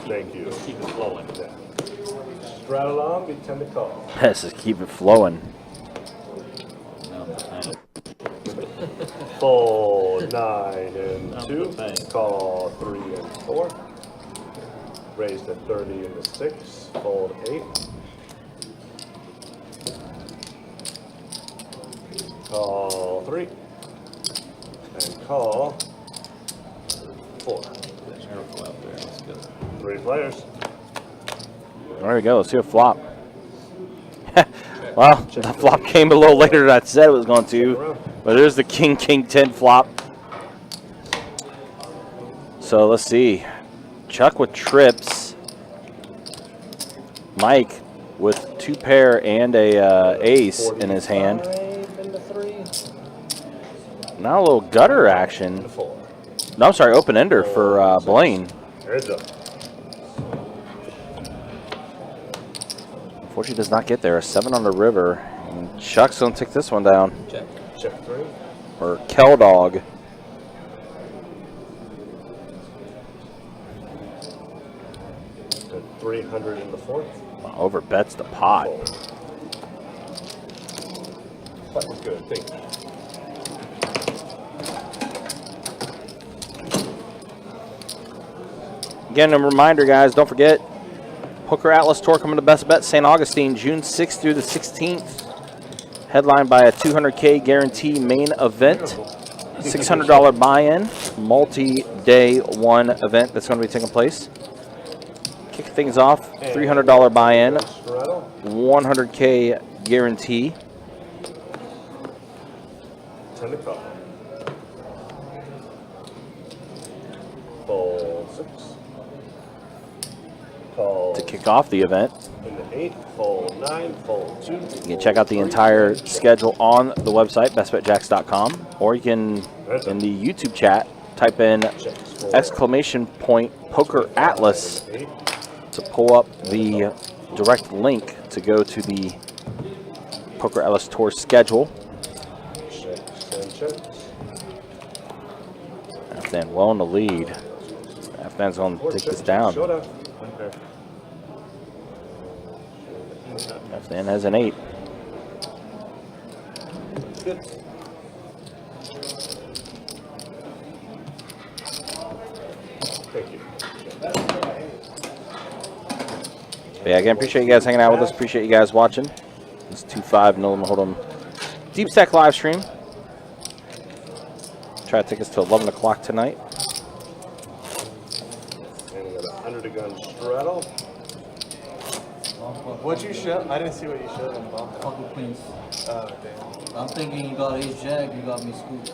Thank you. Let's keep it flowing. Yeah. Straddle on, be 10 to call. Let's just keep it flowing. No, I- Fold 9 and Oh, 2. bang. Call 3 and 4. Raise to 30 and the 6. Fold 8. Call 3. And call 4. Miracle out there. Let's go. 3 players. There we go. Let's see a flop. Well, the flop came a little later than I said it was going to. But there's the King, King 10 flop. So let's see. Chuck with trips. Mike with 2 pair and a ace in his hand. 5 and the 3. Now a little gutter action. No, I'm sorry, open ender for Blaine. Heads up. Unfortunately, does not get there. A 7 on the river. And Chuck's going to take this one down. Check. Check 3. Or Keldog. Got 300 in the 4th. Over bets the pot. That was good. Thank you. Again, a reminder, guys, don't forget, Poker Atlas Tour coming to Best Bet St. Augustine, June 6th through the 16th. Headlined by a $200K guarantee main event, $600 buy-in, multi-day one event that's going to be taking place. Kick things off, $300 buy-in, 100K guarantee. 10 to call. Fold 6. Call To kick off the event. in the 8. Fold 9. Fold 2. You can check out the entire schedule on the website, bestbetjacks.com, or you can, in the YouTube chat, type in exclamation point Poker Atlas to pull up the direct link to go to the Poker Atlas Tour schedule. Checks and checks. Afghan well in the lead. Afghan's going to take this down. Showdown. Afghan has an 8. Good. Thank you. But yeah, again, appreciate you guys hanging out with us. Appreciate you guys watching. It's 2-5 Nolan Hold'em Deep Stack live stream. Try to take us to 11 o'clock tonight. And we got a 100 to gun straddle. What'd you show? I didn't see what you showed them, Bob. Couple queens. Oh, damn. I'm thinking you got ace jack, you got me scooped.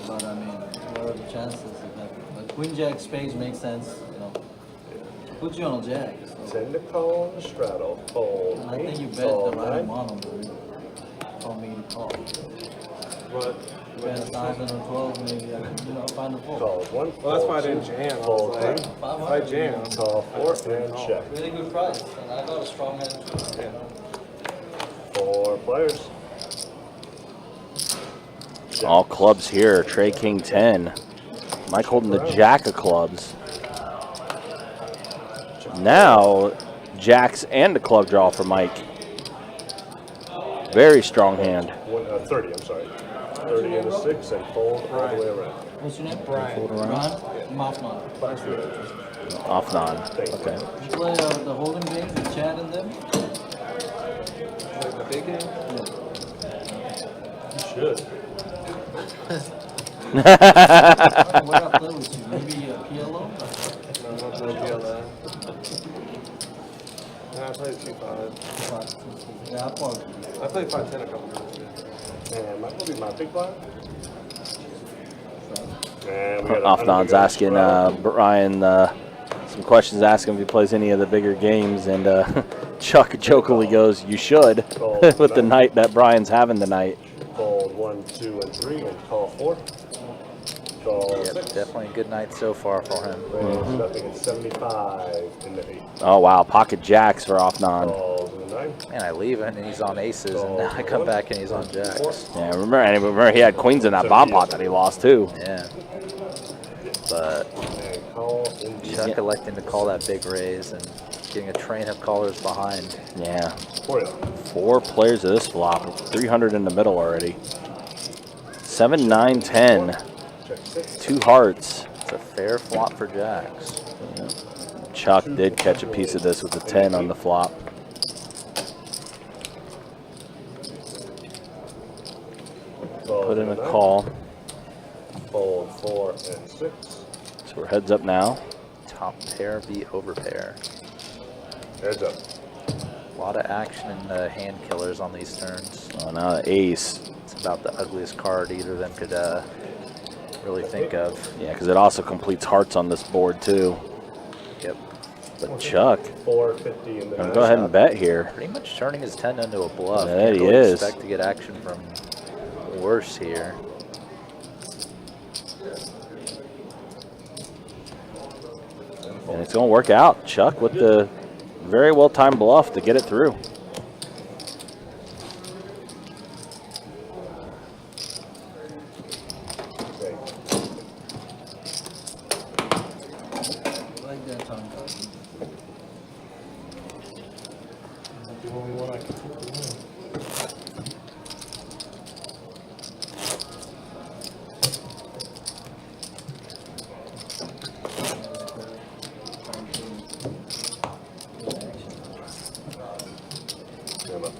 But I mean, what are the chances of that? But queen jack spades makes sense, you know. Put you on a jack. So. 10 to call on the straddle. Fold. And I think you bet Fold the right 9. amount dude. For me to call. What? Bet a 9 or 12, maybe I can, you know, find a fold. Call 1. Well, that's why I didn't jam. I was Fold like, 3. if I jam. Call 4 and check. Really good price, and I got a strong hand too. You know. 4 players. All clubs here. Trey King 10. Mike holding the jack of clubs. Now, jacks and a club draw for Mike. Very strong hand. 30, I'm sorry. 30 and a 6 and fold all the way around. What's your name? Brian. Fold around. Ron? Mothman. Off non. Okay. You play the hold'em games with Chad and them? Like the big game? You should. What I play with you? Maybe a PLO? No, I'm not playing PLA. No, I played 2-5. Yeah, I played. I played 5-10 a couple times. And Mike will be my big blind. And we got a Off 100 non's to gun asking straddle. Brian some questions, asking if he plays any of the bigger games, and Chuck jokingly goes, "You should," with the night that Brian's having tonight. Fold 1, 2, and 3 and call 4. Call Yep, 6. definitely a good night so far for him. Range nothing at 75 in the 8. Oh wow, pocket jacks for off non. Calls in the 9. Man, I leave him and he's on aces, and now I come back and he's on jacks. Yeah, remember he had queens in that bomb pot that he lost too. Yeah. But And call in the Chuck electing to call that big raise and getting a train of callers behind. Yeah, 4. 4 players of this flop, 300 in the middle already. 7, 9, 10, Check 6. 2 hearts. It's a fair flop for jacks. Chuck did catch a piece of this with the 10 on the flop. Put in a call. Fold 4 and 6. So we're heads up now. Top pair v over pair. Heads up. A lot of action in the hand killers on these turns. Oh, now the ace. It's about the ugliest card either of them could really think of. Yeah, because it also completes hearts on this board too. Yep. But Chuck, 450 in the 9. go ahead and bet here. Pretty much turning his 10 into a bluff. Yeah, Can't he really is. expect to get action from worse here. And it's going to work out. Chuck with the very well-timed bluff to get it through. Like that, Tom. The only one I can put the win.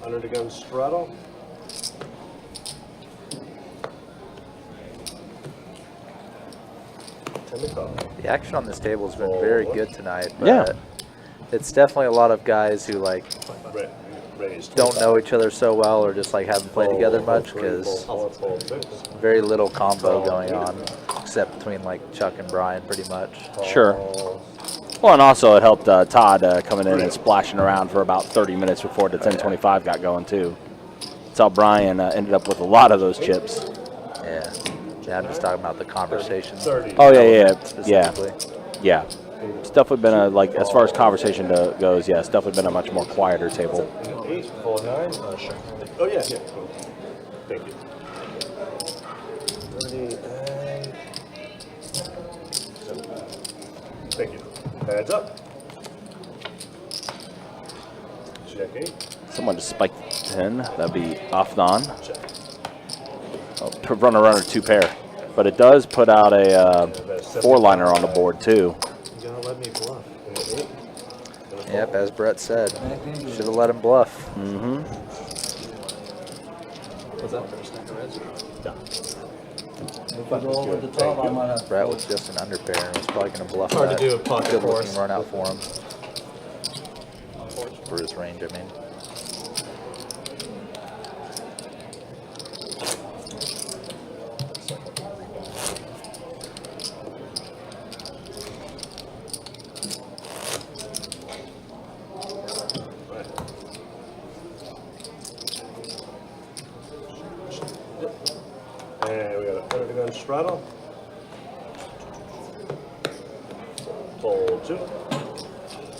Under the gun straddle. The action on this table has been very good tonight, but Yeah. it's definitely a lot of guys who like don't know each other so well or just like haven't played together much because very little combo going on except between like Chuck and Brian pretty much. Sure. Well, and also it helped Todd coming in and splashing around for about 30 minutes before the 1025 got going, too. That's how Brian ended up with a lot of those chips. Yeah. Yeah, I'm just talking about the conversation. Oh, yeah. Specifically. Yeah. It's definitely been a, like, as far as conversation goes, yeah, it's definitely been a much more quieter table. 8, 4, 9. Oh, yeah. Cool. Thank you. 30 and... Thank you. Heads up. Check 8. Someone just spiked 10. That'd be off-on. Check. Oh, runner, 2 pair. But it does put out a 4-liner on the board, too. You gotta let me bluff. Yep, as Brett said, should have let him bluff. Mm-hmm. What's that for a stack of reds? If I go over the top, I might have to Brett was just an underpair and was probably going to bluff Hard to that. do a pocket Good force. looking run out for him. For his range, I mean. And we got a under the gun straddle. Fold 2.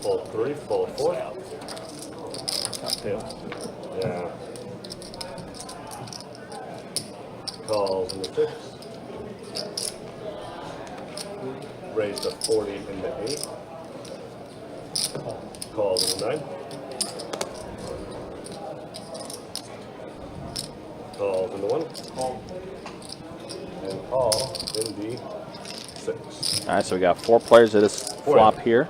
Fold 3. Fold 4. Yeah. Calls in the 6. Raise the 40 in the 8. Calls in the 9. Calls in the 1. And call in the 6. All right, so we got 4 players of this flop here.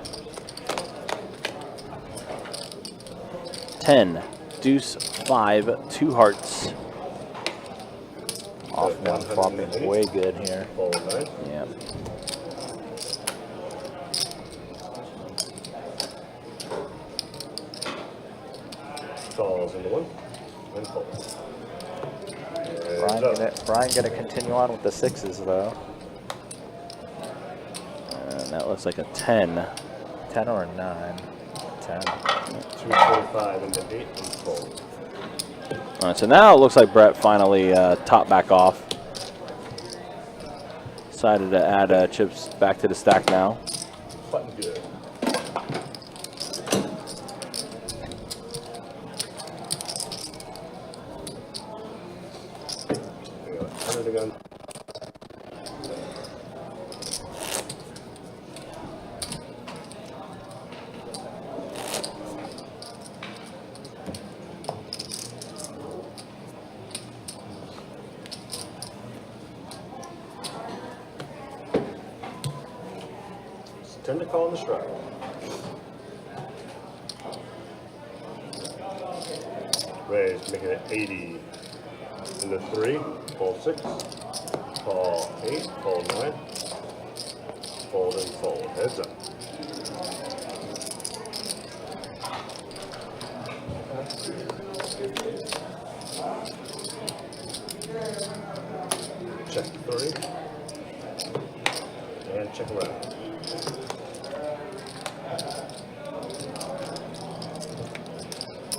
10, deuce, 5, 2 hearts. Off one flopping way good here. Fold 9. Yeah. Calls in the 1. And folds. Brian gonna continue on with the 6s though. And that looks like a 10. 10 or a 9. 10. 225 in the 8 and fold. All right, so now it looks like Brett finally topped back off. Decided to add chips back to the stack now. Button good. Under the gun. Tend to call in the strike. Raise, making it 80 in the 3, fold 6, call 8, fold 9, fold and fold, heads up. Check 3, and check around.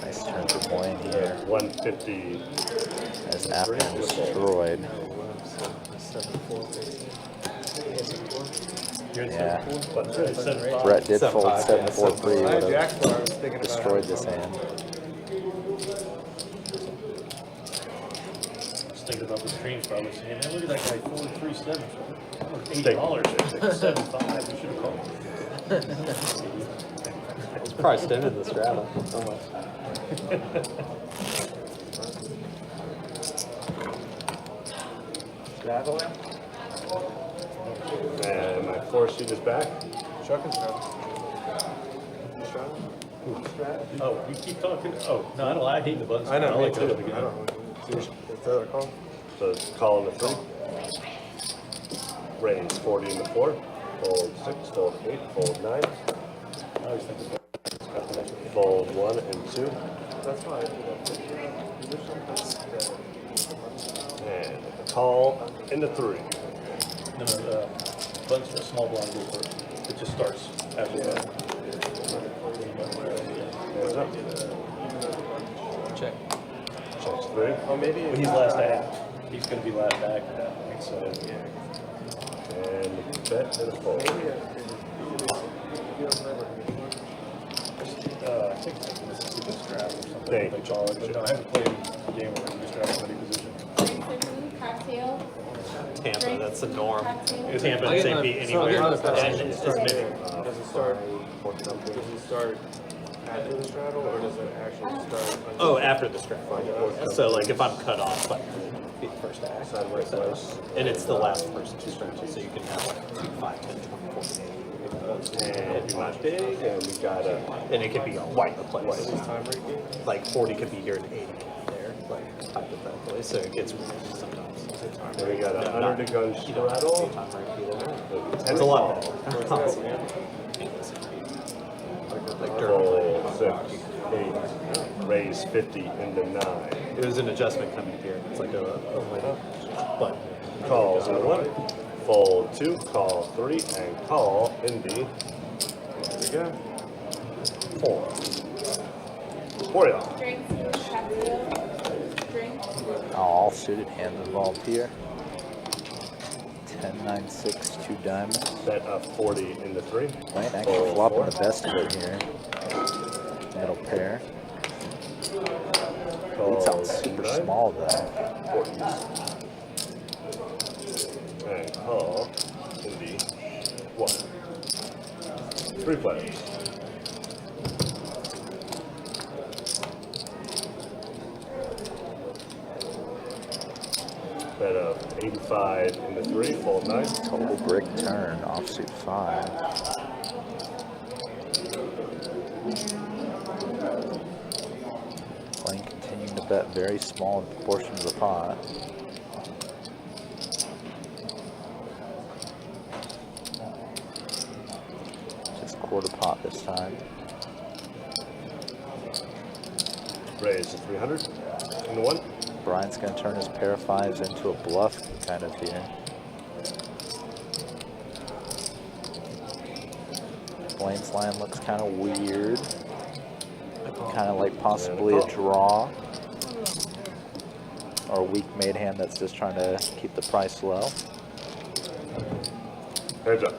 Nice turn for Blaine here 150. as Afghan destroyed. Yeah, Brett did fold 7-4-3. Would have destroyed this hand. Just thinking about the streams, probably saying, man, look at that guy, 4-3-7. $8. 75. You should have called. It's probably extended the straddle so much. Straddle. And my 4-seat is back. Chuck and straddle. Oh, you keep talking. Oh, no, I don't. I hate the buttons. I know, I me like too. those again. I don't know. Is that other call? So it's calling the 3. Raise 40 in the 4. Fold 6, fold 8, fold 9. I always think it's Fold 1 and 2. That's fine. And call in the 3. no, buttons for a small blind group. It just starts after that. What's up? Check. Checks 3. Oh, maybe. But he's last act. He's going to be last act at that point. So, And bet and a fold. I think it's like Mississippi Strap or something. Thank They call it. But no, I haven't played a game where you strap in any position. Cocktail. Tampa, that's the norm. It's Tampa I and get St. my- Pete so anywhere. I'll get my And best. it's Start mixing. Does it start after the straddle, or does it actually start? Oh, after the straddle. So like if I'm cut off, like be the first act. Sideways slice. And it's the last person to stretch it, so you can have like 2, 5, 10, 20, 40. And not big. And we got a And it could be all white place. Time breaking? Like 40 could be here and 80 there, like hypothetically. So it gets weird sometimes. then we got a No, under the gun straddle. It's a lot better. Like during Fold 6, 8. Raise 50 into 9. it was an adjustment coming here. It's like a but Calls in the 1. Fold 2. Call 3. And call in the Here we go. 4. 40 off. Drinks, cocktail, drinks. All suited hands involved here. 10, 9, 6, 2 diamonds. Bet a 40 into 3. Blaine actually flopping the best of it here. Middle pair. Lead sounds super small though. And call in the 1. 3 players. Bet of 85 into 3. Fold 9. Total brick turn, offsuit 5. Blaine continuing to bet very small portions of the pot. Just quarter pot this time. Raise to 300 into 1. Brian's going to turn his pair of 5s into a bluff kind of here. Blaine's line looks kind of weird. Kind of like possibly a draw. Or a weak made hand that's just trying to keep the price low. Heads up.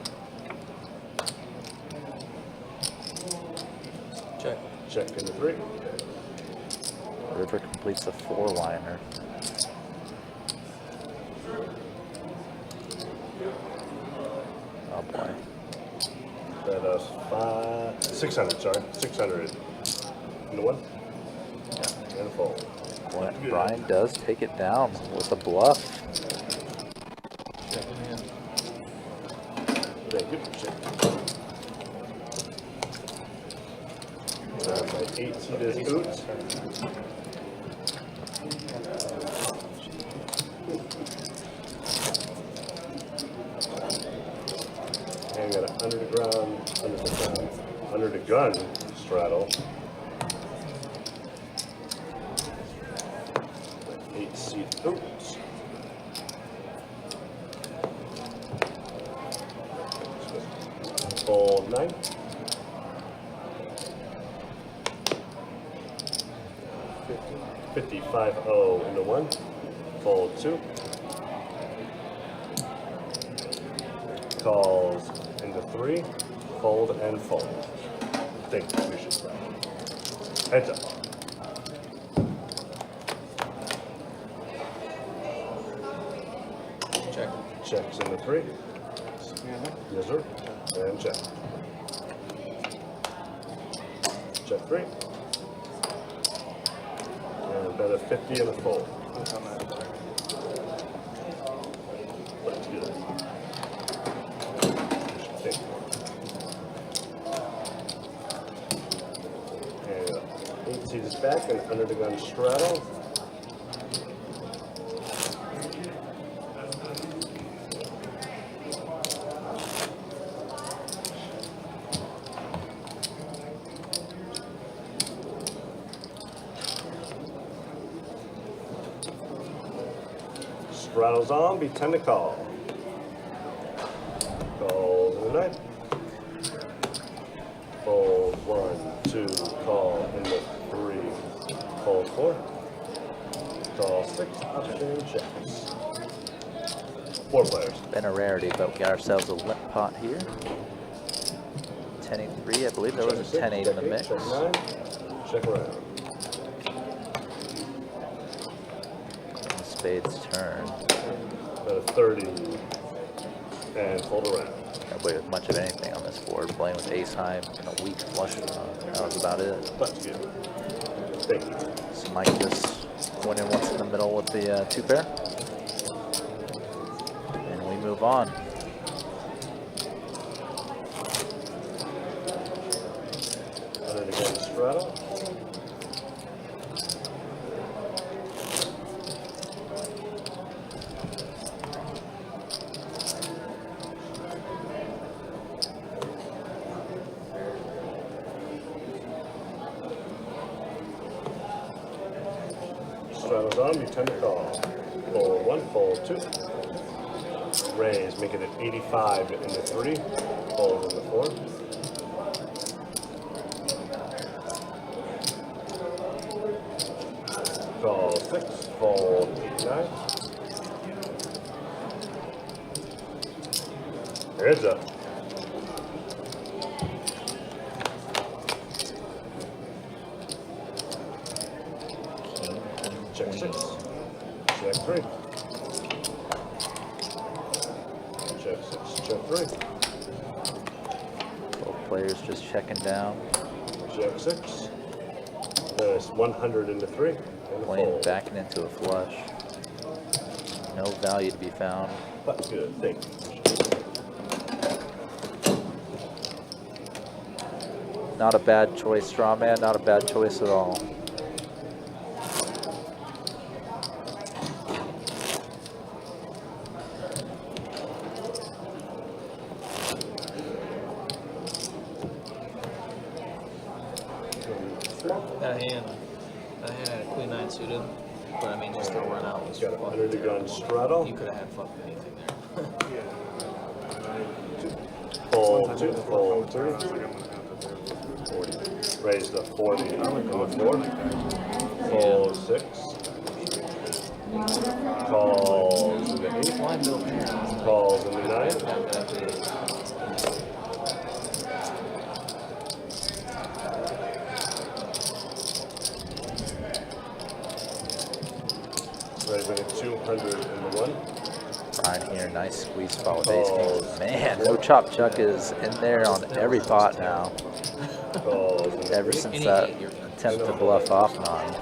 Check. Check into 3. River completes a 4-liner. Oh boy. Bet us 600, sorry. 600 into 1. And a fold. Boy, Brian does take it down with a bluff. Check in hand. Thank you. Check. So my 8 seat is oops. And got an under the gun straddle. 8 seat oops. Fold 9. 5-0 into 1. Fold 2. Calls into 3. Fold and fold. Think we should stop. Heads up. Check. Checks into 3. Yes, sir. And check. Check 3. And bet a 50 and a fold. Let's get it. We should think. And 8 seats back and under the gun straddle. Straddles on, be 10 to call. Calls in the 9. Fold 1, 2, call in the 3. Fold 4. Call 6, option checks. 4 players. Been a rarity, but we got ourselves a limp pot here. 10-8-3, I believe there was a 10-8 in the mix. Check 9, check around. Spades turn. Bet a 30 and fold around. Can't play with much of anything on this board. Playing with ace high and a weak flush draw. That was about it. Let's get it. Thank you. So Mike just went in once in the middle with the 2 pair. And we move on. Under the gun straddle. Straddles on, you 10 to call. Fold 1, fold 2. Raise, make it an 85 into 3. Fold into 4. Call 6, fold 8, 9. Heads up. Check 6. Check 3. Check 6. Check 3. Both players just checking down. Check 6. There's 100 into 3. And a Playing fold. backing into a flush. No value to be found. That's good. Thank you. Not a bad choice, straw man. Not a bad choice at all. That hand had a queen 9 suited, but I mean, just to run out was Got it fucking under the gun terrible. straddle. You could have had fucking anything there. Fold 2, fold 3. Raise the 40 on the 4. Fold 6. Calls in the 8. Why build there? Calls in the 9. That big. Raising it 200 in the 1. Ryan here, nice squeeze spot with ace king. Man, no chop chuck is in there on every pot now. Calls in the Ever 3. since that attempt to bluff off non.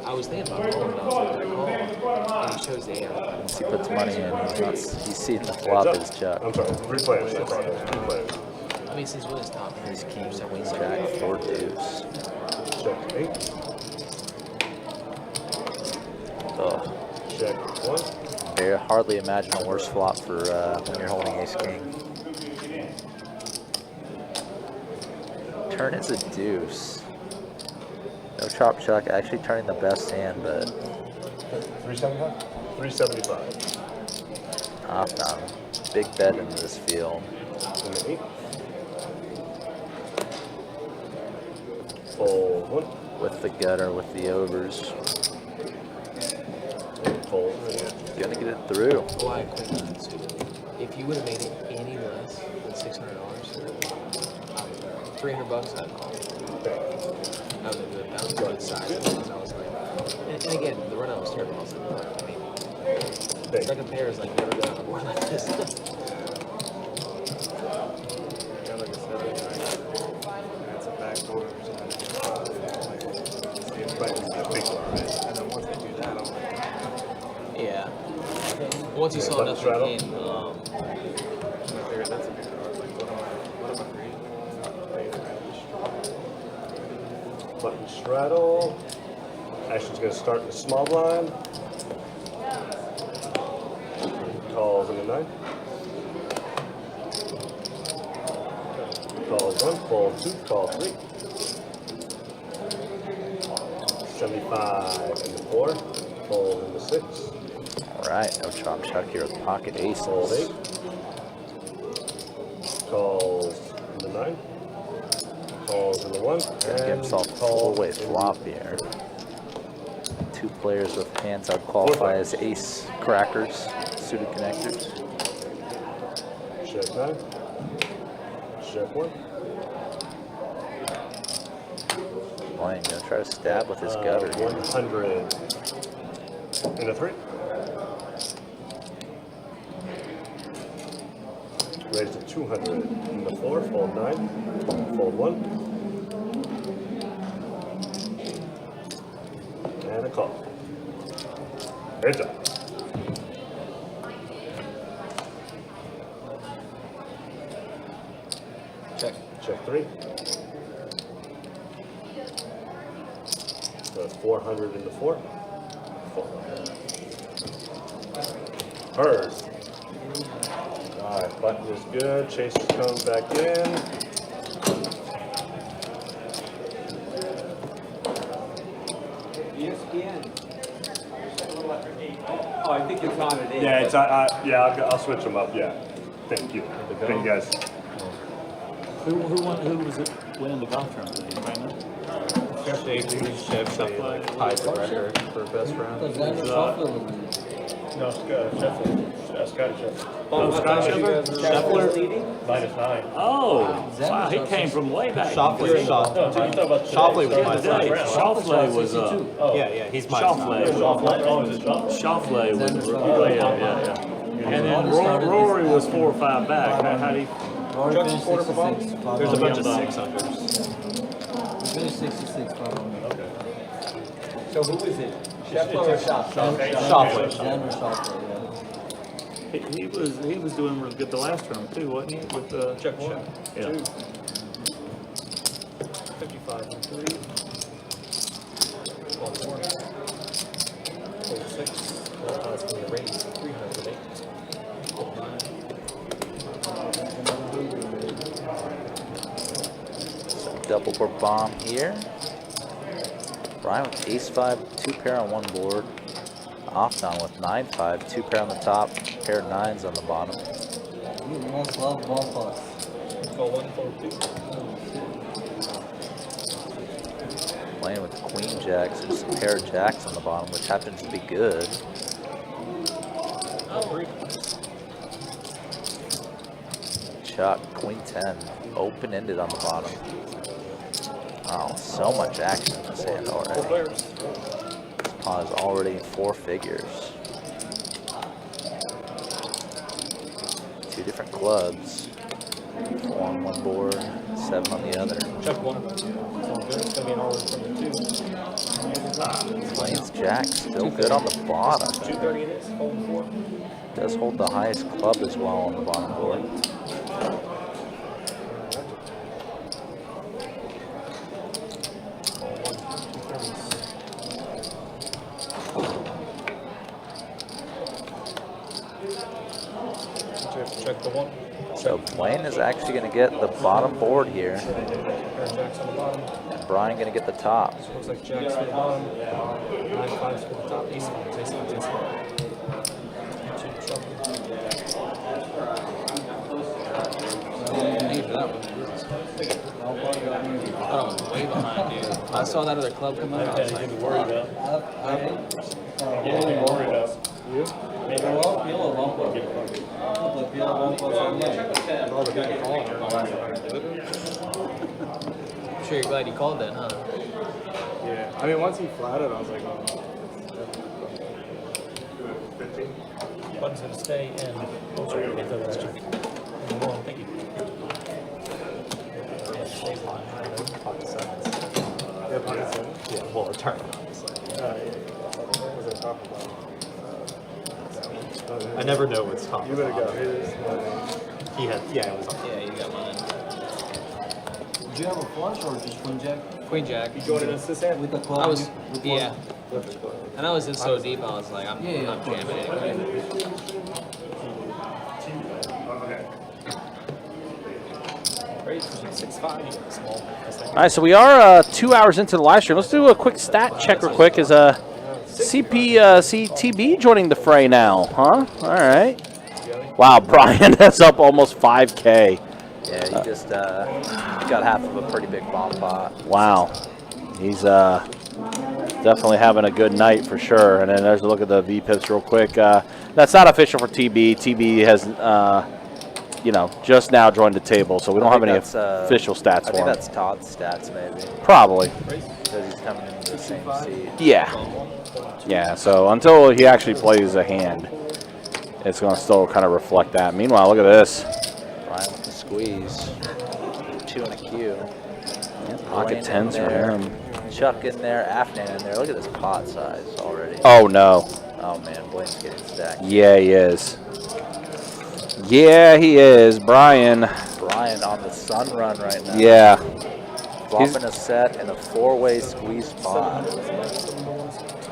I was thinking about calling, but I was like, call. And he chose the air. Once he puts money in, he's seeing the flop his chuck. I'm sorry, 3 players. I apologize. 3 players. I mean, since when is top? His king, queen, jack, 4 deuce. Check 8. Ugh. Check 1. I hardly imagine a worse flop for when you're holding ace king. Turn is a deuce. No chop chuck, actually turning the best hand, but 375? 375. off down. Big bet into this field. In the 8. Fold 1. with the gutter, with the overs. Fold. Gonna get it through. Why queen nine suited? If you would have made it any less than $600, $300, I'd call. That was a good size. Because I was like, and again, the run out was terrible. I was like, look, I mean, second pair is like never done on a board like this. Yeah, like I said, it's a back door. It's a big one, right? And then once they do that, I'm like, Yeah. Once you saw button enough straddle? in, I figured that's a big card. Like, what am I reading? Button straddle. Action's going to start in the small blind. Calls in the 9. Calls 1, fold 2, call 3. 75 in the 4, fold in the 6. All right, no chop chuck here with pocket Fold aces. 8. Calls in the 9. Calls in the 1. Gonna get And himself a calls full-way in the flop here. Two players with hands I'd qualify as ace crackers, suited connectors. Check 9. Check 1. Blaine gonna try to stab with his gutter here. 100 in the 3. Raise to 200 in the 4, fold 9, fold 1. And a call. Heads up. check. Check 3. So that's 400 in the 4. Fold. Heard. Alright, button is good. Chases comes back in. ESPN. Oh, I think it's on at 8. Yeah, it's I'll switch them up. Yeah, thank you. Thank you guys. Who was it winning the golf tournament? Anybody know? Chef tied the record for best round. Because Xander Schofield was No, Scotty Scheffler. Scotty Scheffler. Scheffler leading? -9. Oh, wow, he came from way back. No, you talking about Shoffley was today. my Today, Shoffley was Oh. Yeah, he's my Shoffley. Shoffley. Oh, is it Shoffley? Shoffley was, Xander yeah. And then Rory was 4 or 5 back. How do you? Rory finished 66. There's a bunch of 600s. He finished 66, probably. So who is it? Scheffler or Scheffler? Shoffley. Xander Schofield, yeah. He was doing real good the last round too, wasn't he? With the Check 1. yeah. 55 and 3. 12 4. 6. That's going to be raised 300 today. Double board bomb here. Brian with ace-5, 2 pair on one board. Off down with 9-5, 2 pair on the top, pair of 9s on the bottom. You must love ball plus. Call 1, fold 2. Playing with queen jacks and some pair of jacks on the bottom, which happens to be good. Chuck, queen 10, open-ended on the bottom. Oh, so much action in this hand already. This pawn is already in 4 figures. 2 different clubs. 4 on one board, 7 on the other. Check 1. It's all good. It's going to be an all from the 2. Plains jack still good on the bottom. 230 it is. Fold 4. Does hold the highest club as well on the bottom board. Check the 1. So Blaine is actually going to get the bottom board here, Pair of jacks on the bottom. and Brian going to get the top. So it looks like jacks on the bottom. 9 5s for the top. Ace 5s. Ace 5s. Ace 5s. I don't way behind, dude. I saw that other club come out. I was like, Worried about. Yeah, worried about. You? I'm sure you're glad you called that, huh? Yeah. I mean, once he flatted, I was like, oh. Button's gonna stay in. Oh, sorry, okay, that's check. Well, thank you. Yeah, stay behind. Pocket sevens. Yeah, pocket seven. Yeah, well, return, obviously. What was I talking about? That one. I never know what's top. You better go. Here's He had, yeah, it was on. Yeah, you got mine. Did you have a flush or just queen jack? Queen Jack. You going against this hand? With the club? I was, with yeah. one? And I was in so deep, I was like, I'm Yeah, not jamming anyway. Great, 6'5", you got small. All right, so we are 2 hours into the live stream. Let's do a quick stat check real quick. Is CPCTB joining the fray now, huh? All right. Wow, Brian is up almost 5K. Yeah, he just got half of a pretty big bomb pot. Wow. He's definitely having a good night for sure. And then there's a look at the VPIPs real quick. That's not official for TB. TB has, just now joined the table, so we don't have any official stats for I think him. that's Todd's stats, maybe. Probably. Because he's coming into the same seat. Yeah. Yeah, so until he actually plays a hand, it's going to still kind of reflect that. Meanwhile, look at this. Brian with the squeeze. 2 and a Q. Pocket tens for him. Chuck in there, Afnan in there. Look at this pot size already. Oh, no. Oh, man. Blaine's getting stacked. Yeah, he is. Yeah, he is. Brian on the sun run right now. Yeah. Dropping a set in a 4-way squeeze pot.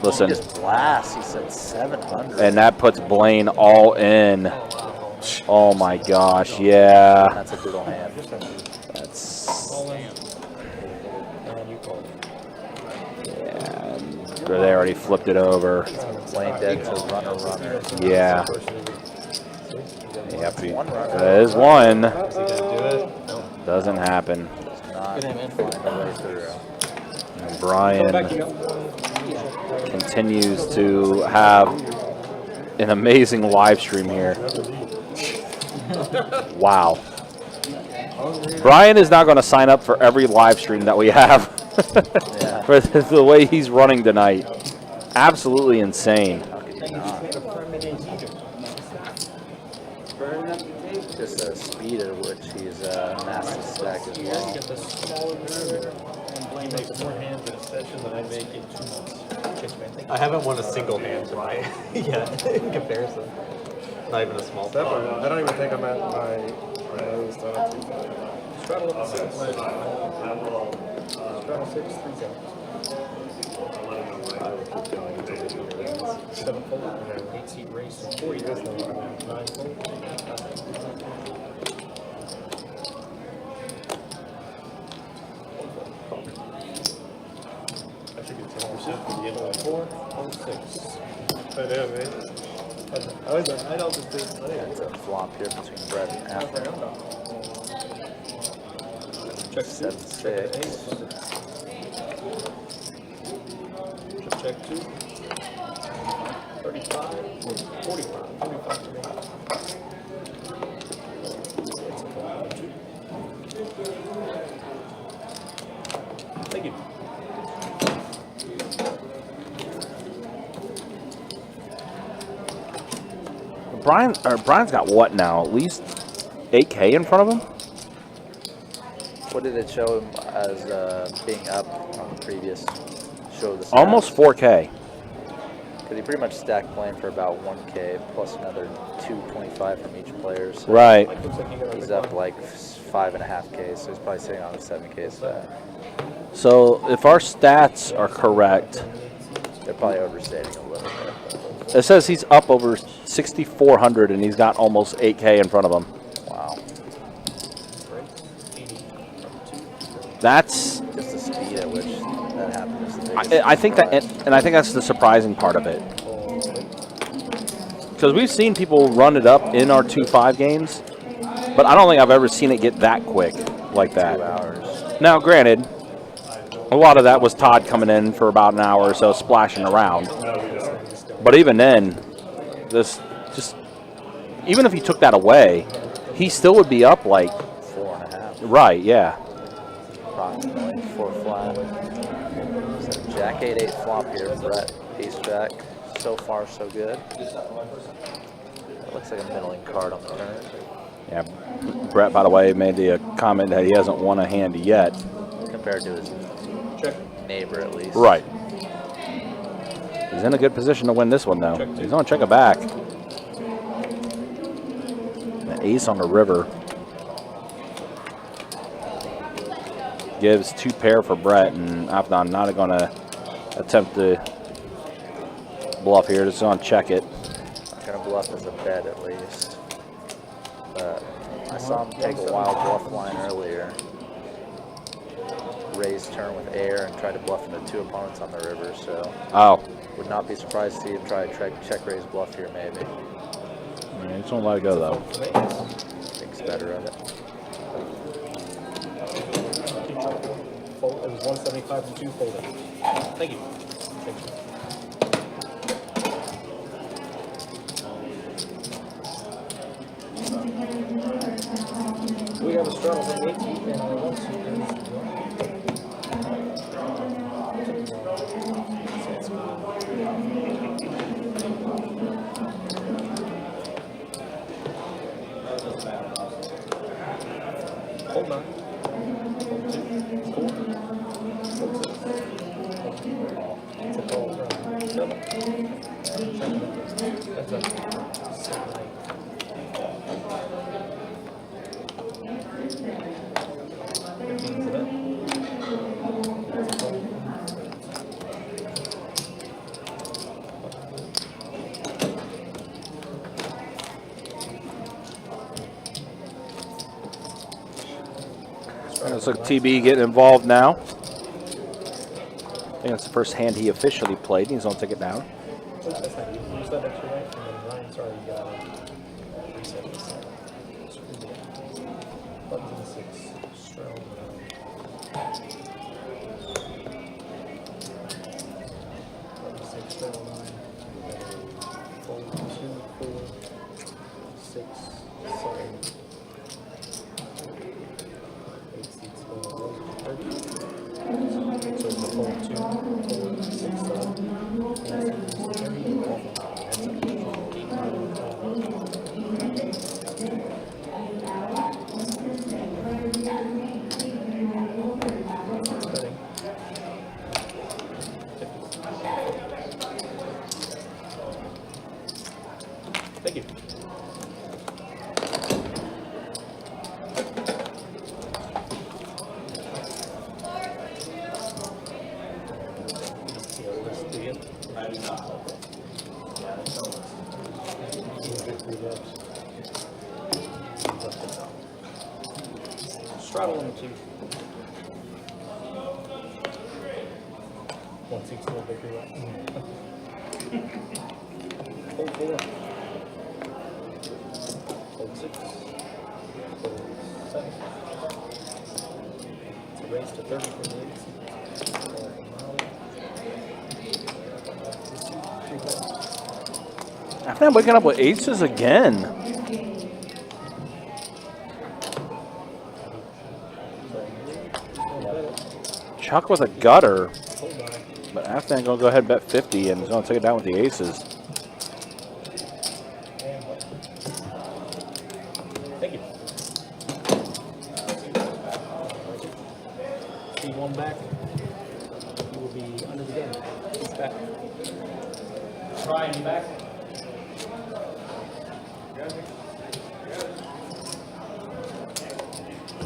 Listen. He just blasts. He said 700. And that puts Blaine all in. Oh, my gosh. Yeah. That's a brutal hand. That's... They already flipped it over. Blaine dead to runner. Yeah. Yep. One runner. There's one. Is he gonna do it? Doesn't happen. Does not find a way through. And Brian continues to have an amazing live stream here. Wow. Brian is now going to sign up for every live stream that we have for the way he's running tonight. Absolutely insane. Just the speed at which he's massive stack as well. Blaine makes more hands in a session than I make in 2 months. I haven't won a single hand tonight yet in comparison. Not even a small That pot. one, I don't even think I'm at my lowest on it. Straddle up the 6. Straddle 6, 3 count. I will keep going until they do hands. 7 fold, 8 seat race, 40 goes 9 fold. I should get 10% for the NLH 4, 6. I know, man. I was like, I don't just think That's a flop here between Brett and Afner. Check 7-6. Check 2. 35, 45, 45 to me. Thank you. Brian's got what now? At least 8K in front of him? What did it show him as being up on the previous show? The Almost 4K. Because he pretty much stacked Blaine for about 1K plus another 225 from each player. So Right. he's up like 5.5K, so he's probably sitting on a 7K stack. So if our stats are correct, They're probably overstating a little bit. it says he's up over 6,400 and he's got almost 8K in front of him. Wow. That's, Just the speed at which that happened is the biggest I think that, surprise. and I think that's the surprising part of it. Because we've seen people run it up in our 2-5 games, but I don't think I've ever seen it get that quick like that. 2 hours. Now, granted, A lot of that was Todd coming in for about an hour or so, splashing around. But even then, this just even if he took that away, he still would be up like 4.5. right, yeah. Approximately 4 flat. So Jack 8-8 flop here. Brett Ace Jack. So far, so good. It looks like a middling card on the turn. Yeah. Brett, by the way, made the comment that he hasn't won a hand yet. Compared to his neighbor, at least. Right. He's in a good position to win this one, though. He's going to check it back. The ace on the river. Gives 2 pair for Brett, and I'm not going to attempt to bluff here. Just going to check it. Not going to bluff as a bet, at least. But I saw him take a wild bluff line earlier. Raise turn with air and try to bluff into 2 opponents on the river, so would not be surprised to see him try to check raise bluff here, maybe. Yeah, just don't let it go, though. Thinks better of it. Fold. It was 175 and 2 folded. Thank you. Thank you. We have a straddle from 8 and I want to. Hold on. Looks like TB getting involved now. I think that's the first hand he officially played. He's going to take it down. That's not you. Use that extra right, and then Ryan's already got it. Reset this. Button to the 6. Straddle. Button to 6, straddle 9. Fold 2, 4, 6, 7. 8 seats for 30. So the fold 2, 4, 6, 7. Thank you. Straddle on the 2. 1 6 4 victory right. Hold 4. Hold 6. Hold 7. It's a raise to 30 for the 8. After I'm waking up with aces again. Chuck with a gutter. But after I'm going to go ahead and bet 50 and he's going to take it down with the aces. Thank you. See 1 back. You will be under the gun. He's back. Ryan, you back?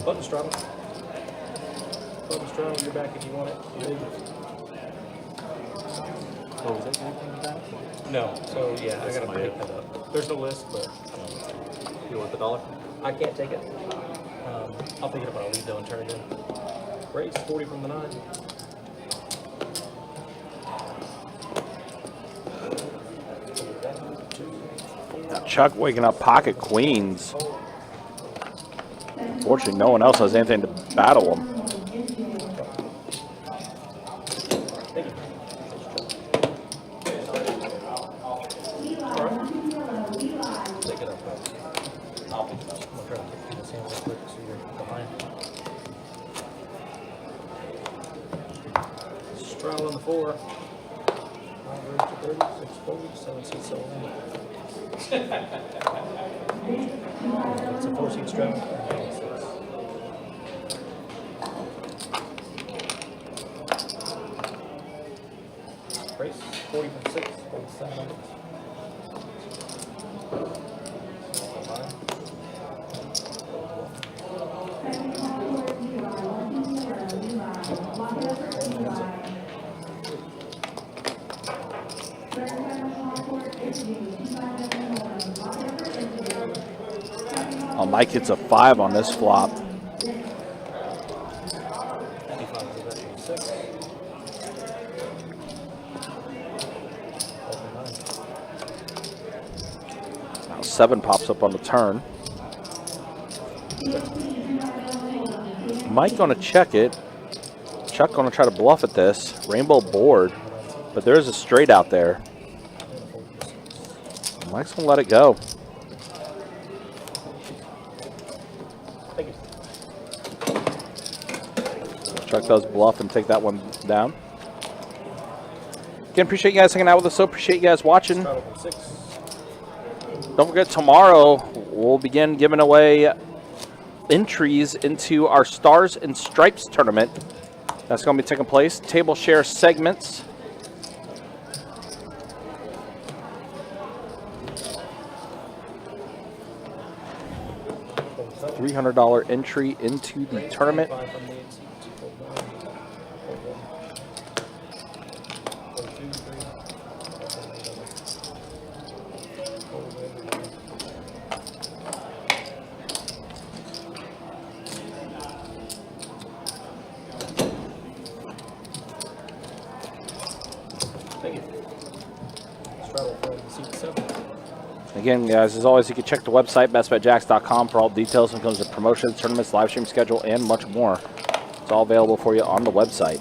Button straddle. Button straddle, you're back if you want it. Oh, is that anything with that? No, so yeah, I gotta pick that up. There's no list, but you want the dollar? I can't take it. I'll pick it up, I'll leave though and turn it in. Raise 40 from the 9. Now Chuck waking up pocket queens. Fortunately, no one else has anything to battle him. Straddle on the 4. 30, 6 forward, 7 seats so it's a 4-seat straddle. Race 40.6, 47 numbers. Oh, Mike hits a 5 on this flop. Now 7 pops up on the turn. Mike gonna check it. Chuck gonna try to bluff at this. Rainbow board, but there's a straight out there. Mike's gonna let it go. Chuck does bluff and take that one down. Again, appreciate you guys hanging out with us. So appreciate you guys watching. Don't forget, tomorrow we'll begin giving away entries into our Stars and Stripes tournament. That's going to be taking place. Table share segments. $300 entry into the tournament. Again, guys, as always, you can check the website, bestbetjacks.com, for all details when it comes to promotions, tournaments, live stream schedule, and much more. It's all available for you on the website.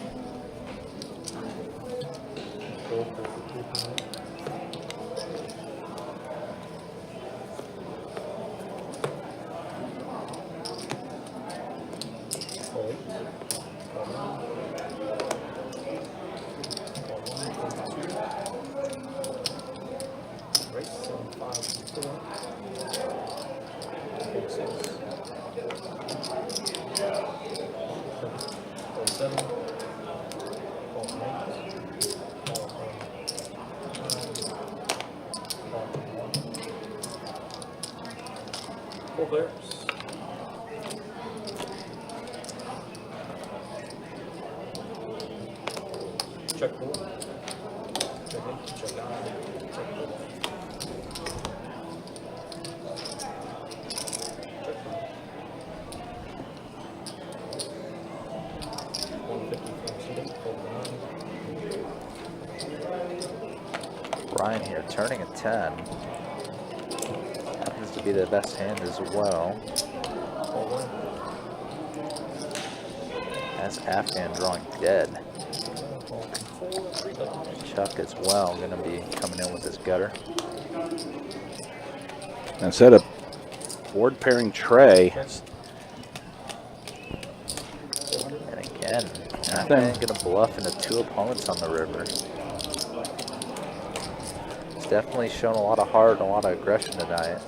Check board. Check in, check out, check board. Brian here turning a 10. Happens to be the best hand as well. That's Afghan drawing dead. Chuck as well, going to be coming in with his gutter. Instead of board pairing Trey. And again, Afghan going to bluff into 2 opponents on the river. He's definitely shown a lot of heart and a lot of aggression tonight.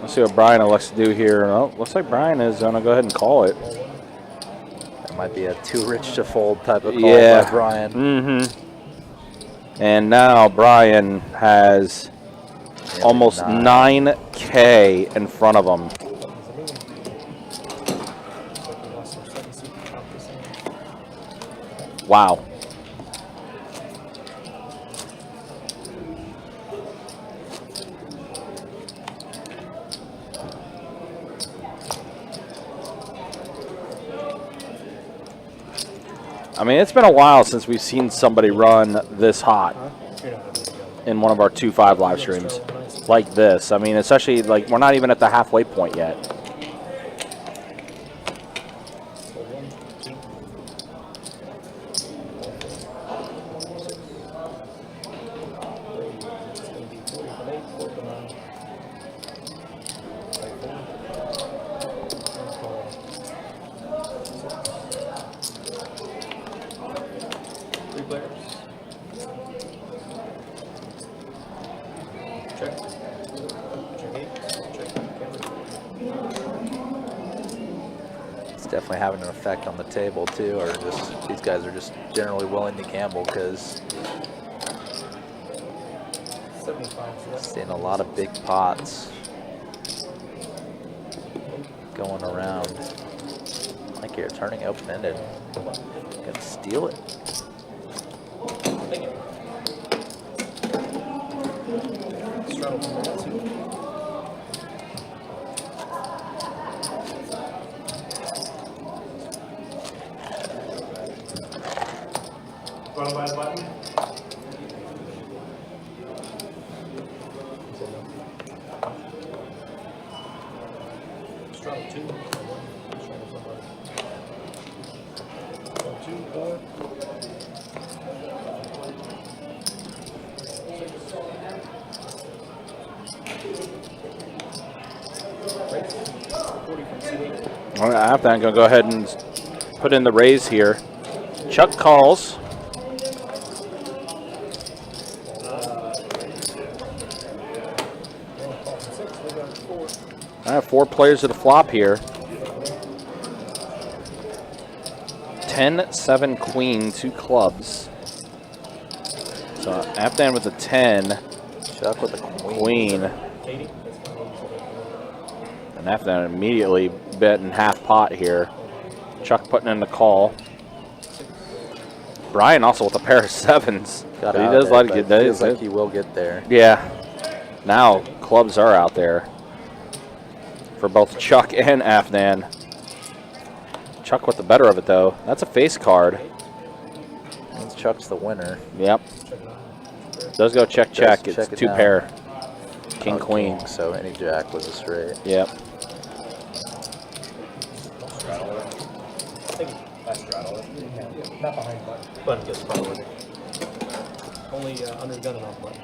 Let's see what Brian elects to do here. Oh, looks like Brian is going to go ahead and call it. That might be a too rich to fold type of call by Brian. And now Brian has almost 9K in front of him. Wow. I mean, it's been a while since we've seen somebody run this hot in one of our 2-5 live streams like this. I mean, especially like we're not even at the halfway point yet. definitely having an effect on the table too, or just these guys are just generally willing to gamble because seeing a lot of big pots going around. Like you're turning open-ended. Gonna steal it. Run by the button. Straddle 2. Straddle 2, 4. All right, I'm going to go ahead and put in the raise here. Chuck calls. I have 4 players at the flop here. 10, 7, queen, 2 clubs. So Afghan with a 10. Chuck with a queen. And Afghan immediately betting half pot here. Chuck putting in the call. Brian also with a pair of 7s. Got But he out does there, like but it. feels like he will get there. Yeah. Now clubs are out there for both Chuck and Afnan. Chuck with the better of it though. That's a face card. Means Chuck's the winner. Yep. Does go check check. It's check it 2 down. pair. King Oh, queen. king, so any jack was a straight. Yep. Not behind button. Button gets probably. Only under the gun and off button.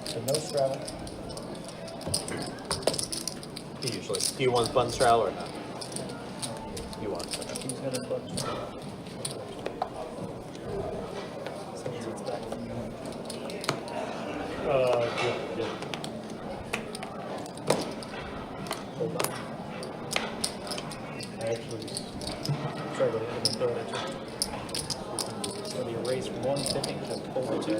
So no straddle. He usually. Do you want button straddle or not? You want. He's gonna button straddle. Yeah. Hold on. I actually, sorry, but I didn't throw it at you. It's gonna be a raise from 1, tipping to fold 2.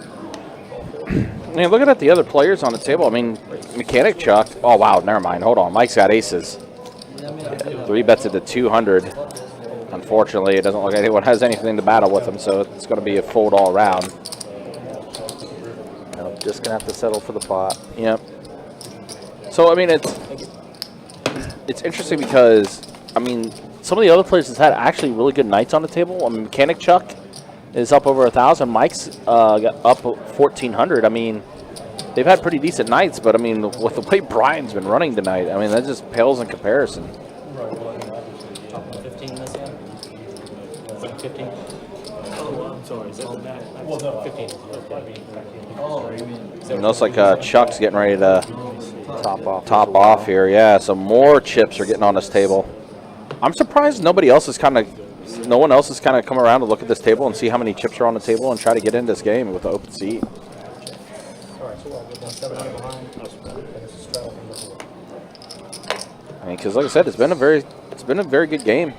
I mean, looking at the other players on the table, I mean, Mechanic Chuck. Oh, wow, never mind. Hold on. Mike's got aces. Yeah, 3 bets at the 200. Unfortunately, it doesn't look like anyone has anything to battle with him, so it's going to be a fold all around. No, just gonna have to settle for the pot. Yep. So, I mean, it's interesting because, I mean, some of the other players has had actually really good nights on the table. I mean, Mechanic Chuck is up over 1,000. Mike's got up 1,400. I mean, they've had pretty decent nights, but I mean, with the way Brian's been running tonight, I mean, that just pales in comparison. Top 15 this year? 15? Oh, I'm sorry. Is that the back? Well, no, 15. Oh, you mean? It looks like Chuck's getting ready to Top off. top off here. Yeah, some more chips are getting on this table. I'm surprised no one else has kind of come around to look at this table and see how many chips are on the table and try to get into this game with the open seat. All right, so we're going 700 behind. And this is straddle from the floor. I mean, because like I said, it's been a very good game.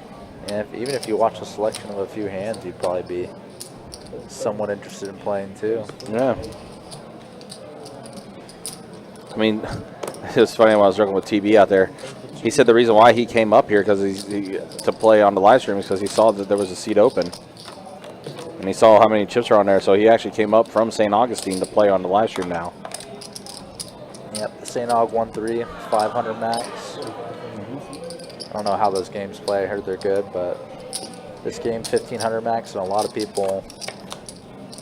And even if you watch a selection of a few hands, you'd probably be somewhat interested in playing too. Yeah. I mean, it was funny when I was working with TB out there. He said the reason why he came up here to play on the live stream is because he saw that there was a seat open. And he saw how many chips are on there, so he actually came up from St. Augustine to play on the live stream now. Yep, the St. Aug 1-3, 500 max. I don't know how those games play. I heard they're good, but this game 1,500 max, and a lot of people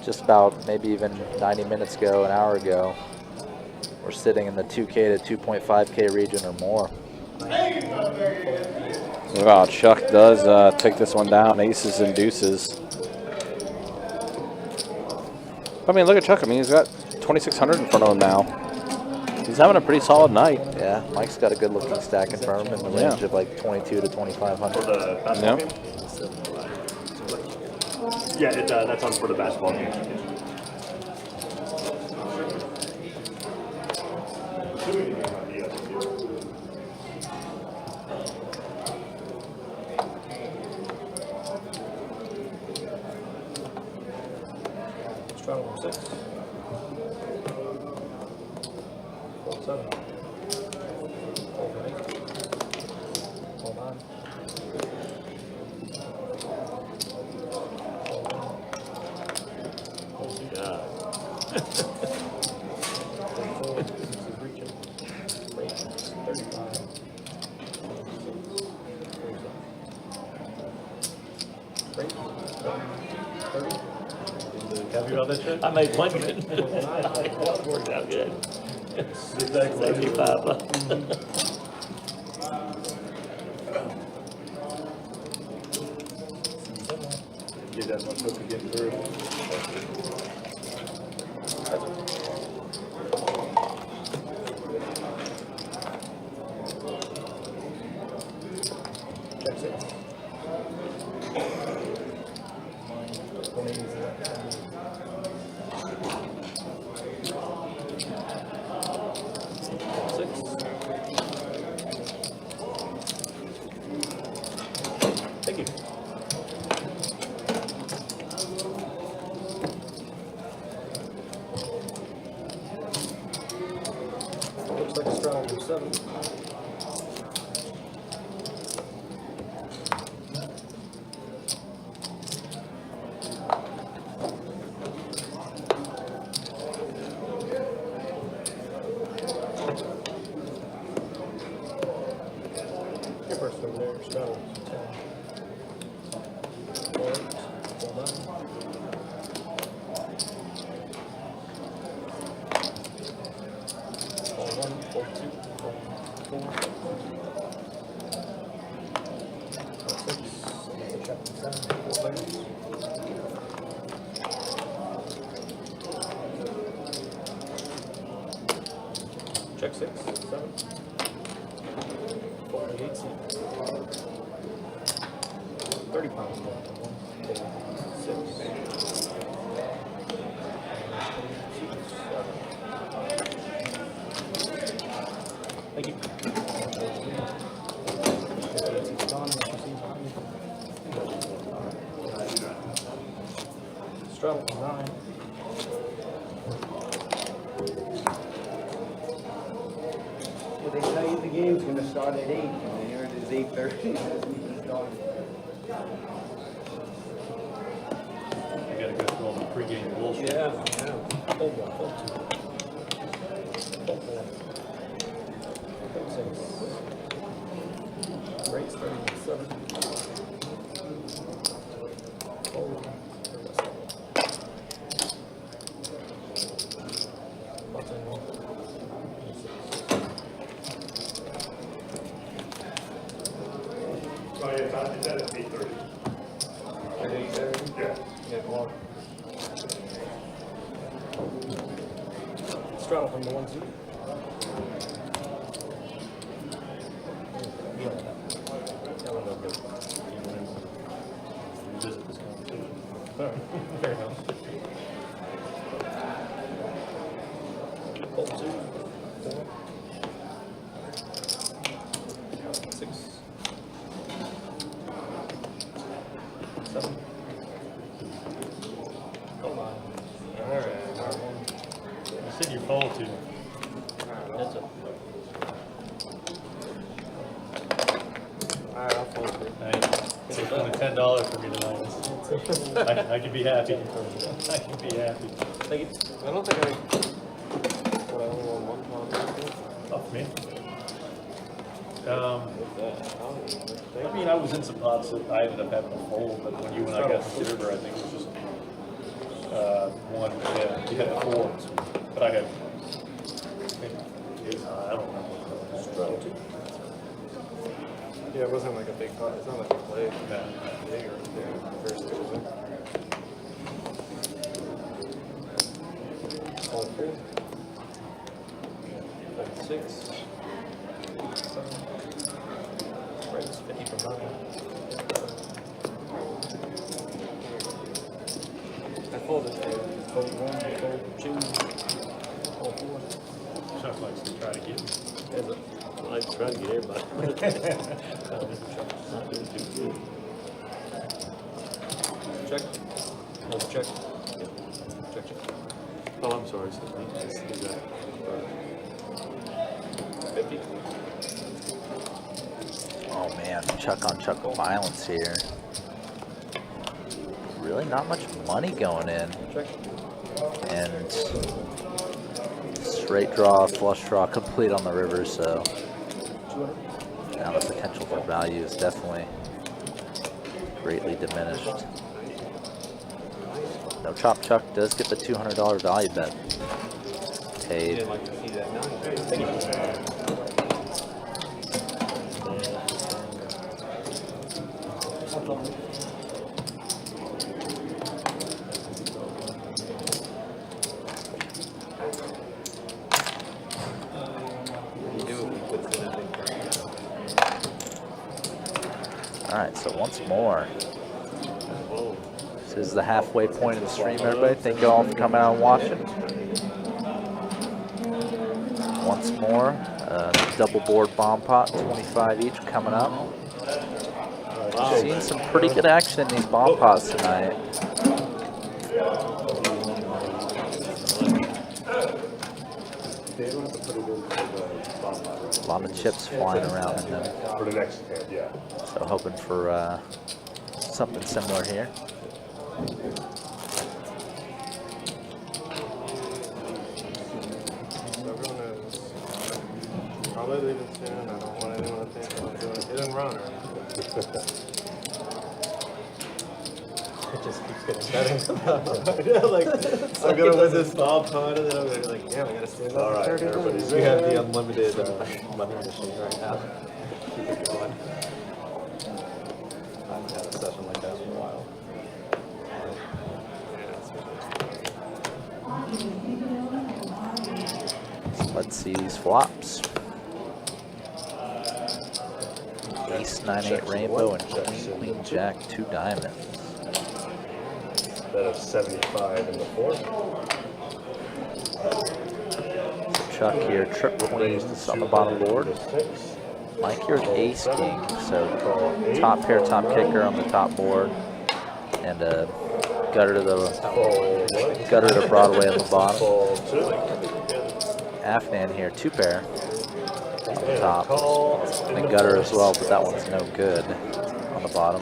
just about maybe even 90 minutes ago, an hour ago, were sitting in the 2K to 2.5K region or more. Wow, Chuck does take this one down, aces and deuces. I mean, look at Chuck. I mean, he's got 2,600 in front of him now. He's having a pretty solid night. Yeah, Mike's got a good looking stack in front of him in the range of like 22 to 2,500. The basketball Yep. game? Yeah, that's on for the basketball game. Straddle 6. Fold 7. Fold 8. Fold 9. Yeah. Happy about that shit? I made plenty. That worked out good. Exactly. 75 bucks. Get that much hook to get through. Check 6. Thank you. Looks like a strong 7. Your first over there, straddle 10. 4, 8, 4, 9. Fold 1, fold 2, fold 4. Fold 6, check 7, 4 players. Check 6, 7. 48, 30 pounds more. 1, 6. Thank you. Straddle 9. Well, they tell you the game's gonna start at 8, and here it is 8:30, it hasn't even started. You gotta go through all the pregame bullshit. Yeah. Hold 1, hold 2. Hold 4. Hold 6. Rates 37. Hold. Button 1. Oh, yeah, Todd did that at 8:30. At 8:30? Yeah. Yeah, come on. Straddle from the 1 2. Revisit this conversation. Alright, fair enough. Hold 2, 4, 6, 7. Hold on. Alright, you said you fold 2. That's it. Alright, I'll fold it. It's only $10 for me tonight. I can be happy. I can be happy. Thank you. I don't think I only won 1 pound. Oh, for me? I I mean, I was in some pots that I ended up having to fold, but when you and I got to the river, I think it was just one. Yeah, you had 4, but I had. I don't remember. Yeah, it wasn't like a big pot. It's not like a play. No. Big or first two. All 4. 6. 7. Rates 50 from 9. I folded two. Fold 1, fold 2, fold 4. Chuck likes to try to get me. I try to get everybody. Not doing too good. Check. No, check. Check, check. Oh, I'm sorry. So is that 50? Oh man, Chuck on Chuck violence here. Really not much money going in. Check. And straight draw, flush draw, complete on the river, so now the potential for value is definitely greatly diminished. No Chop Chuck does get the $200 value bet. Paid. Didn't like to see that. No, All right, so once more. This is the halfway point of the stream, everybody. Thank you all for coming out and watching. Once more, double board bomb pot, 25 each coming up. Seen some pretty good action in these bomb pots tonight. A lot of chips flying around in them. For the next hand, yeah. So hoping for something similar here. Everyone is probably leaving soon. I don't want anyone to think I'm doing hit and run or anything. It just keeps getting better. Yeah, like, I'm gonna win this ball putt, and then I'm gonna be like, damn, I gotta stand up. All right, everybody's We have in. the unlimited money machine right now. Keep it going. I haven't had a session like that in a while. Let's see these flops. Ace, 9-8 rainbow, and queen, jack, 2 diamonds. Bet of 75 in the 4. Chuck here, trip queens on the bottom board. Mike here with ace king, so top pair, top kicker on the top board, and gutter to Broadway on the bottom. Afnan here, 2 pair on the top, and a gutter as well, but that one's no good on the bottom.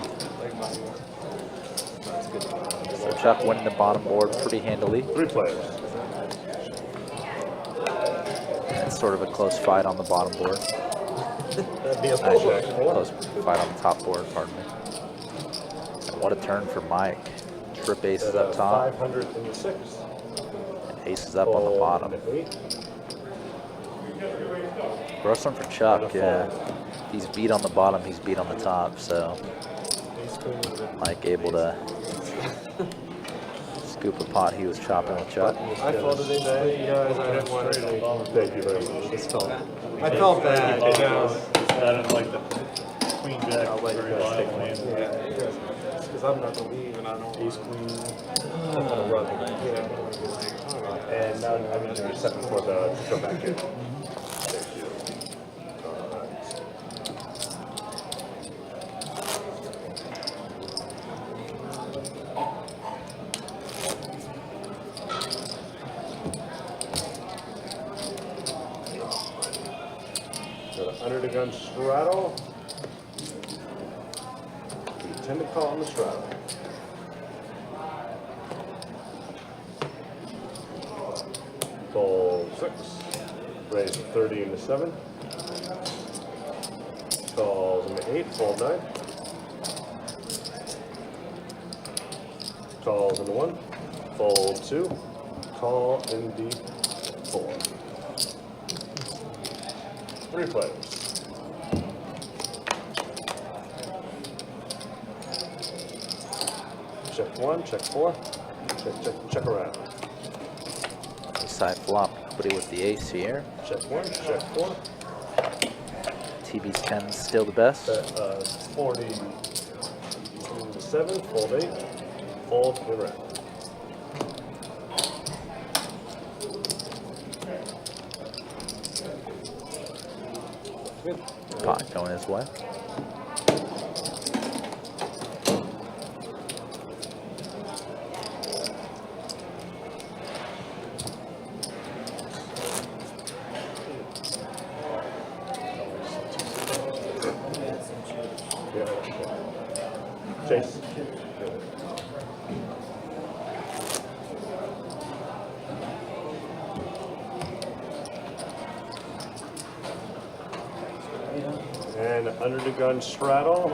So Chuck winning the bottom board pretty handily. 3 players. And sort of a close fight on the bottom board. That'd be a Actually, close fight on the top board, pardon me. And what a turn for Mike. Trip aces up top, 500 in the 6. and aces up on the bottom. 8. Gross one for Chuck, yeah. He's beat on the bottom, he's beat on the top, so Mike able to scoop a pot he was chopping with Chuck. I folded it today, you guys. I didn't want to. Thank you very much. I felt bad, you know. I didn't like the queen jack I'll let you very guys take lively. one. Yeah, you guys. Because I'm not gonna leave, and I don't. Ace queen. I'm gonna run. Yeah. And now I'm going to do 7 for the come back in. Thank you. Got an under the gun straddle. We tend to call on the straddle. Fold 6. Raise 30 into 7. Calls into 8. Fold 9. Calls into 1. Fold 2. Call into 4. 3 players. Check 1, check 4. Check around. Side flop, put it with the ace here. Check 1, check 4. TB's 10 still the best. 40 7, fold 8, fold and around. Pot going his way. Chase. And under the gun straddle.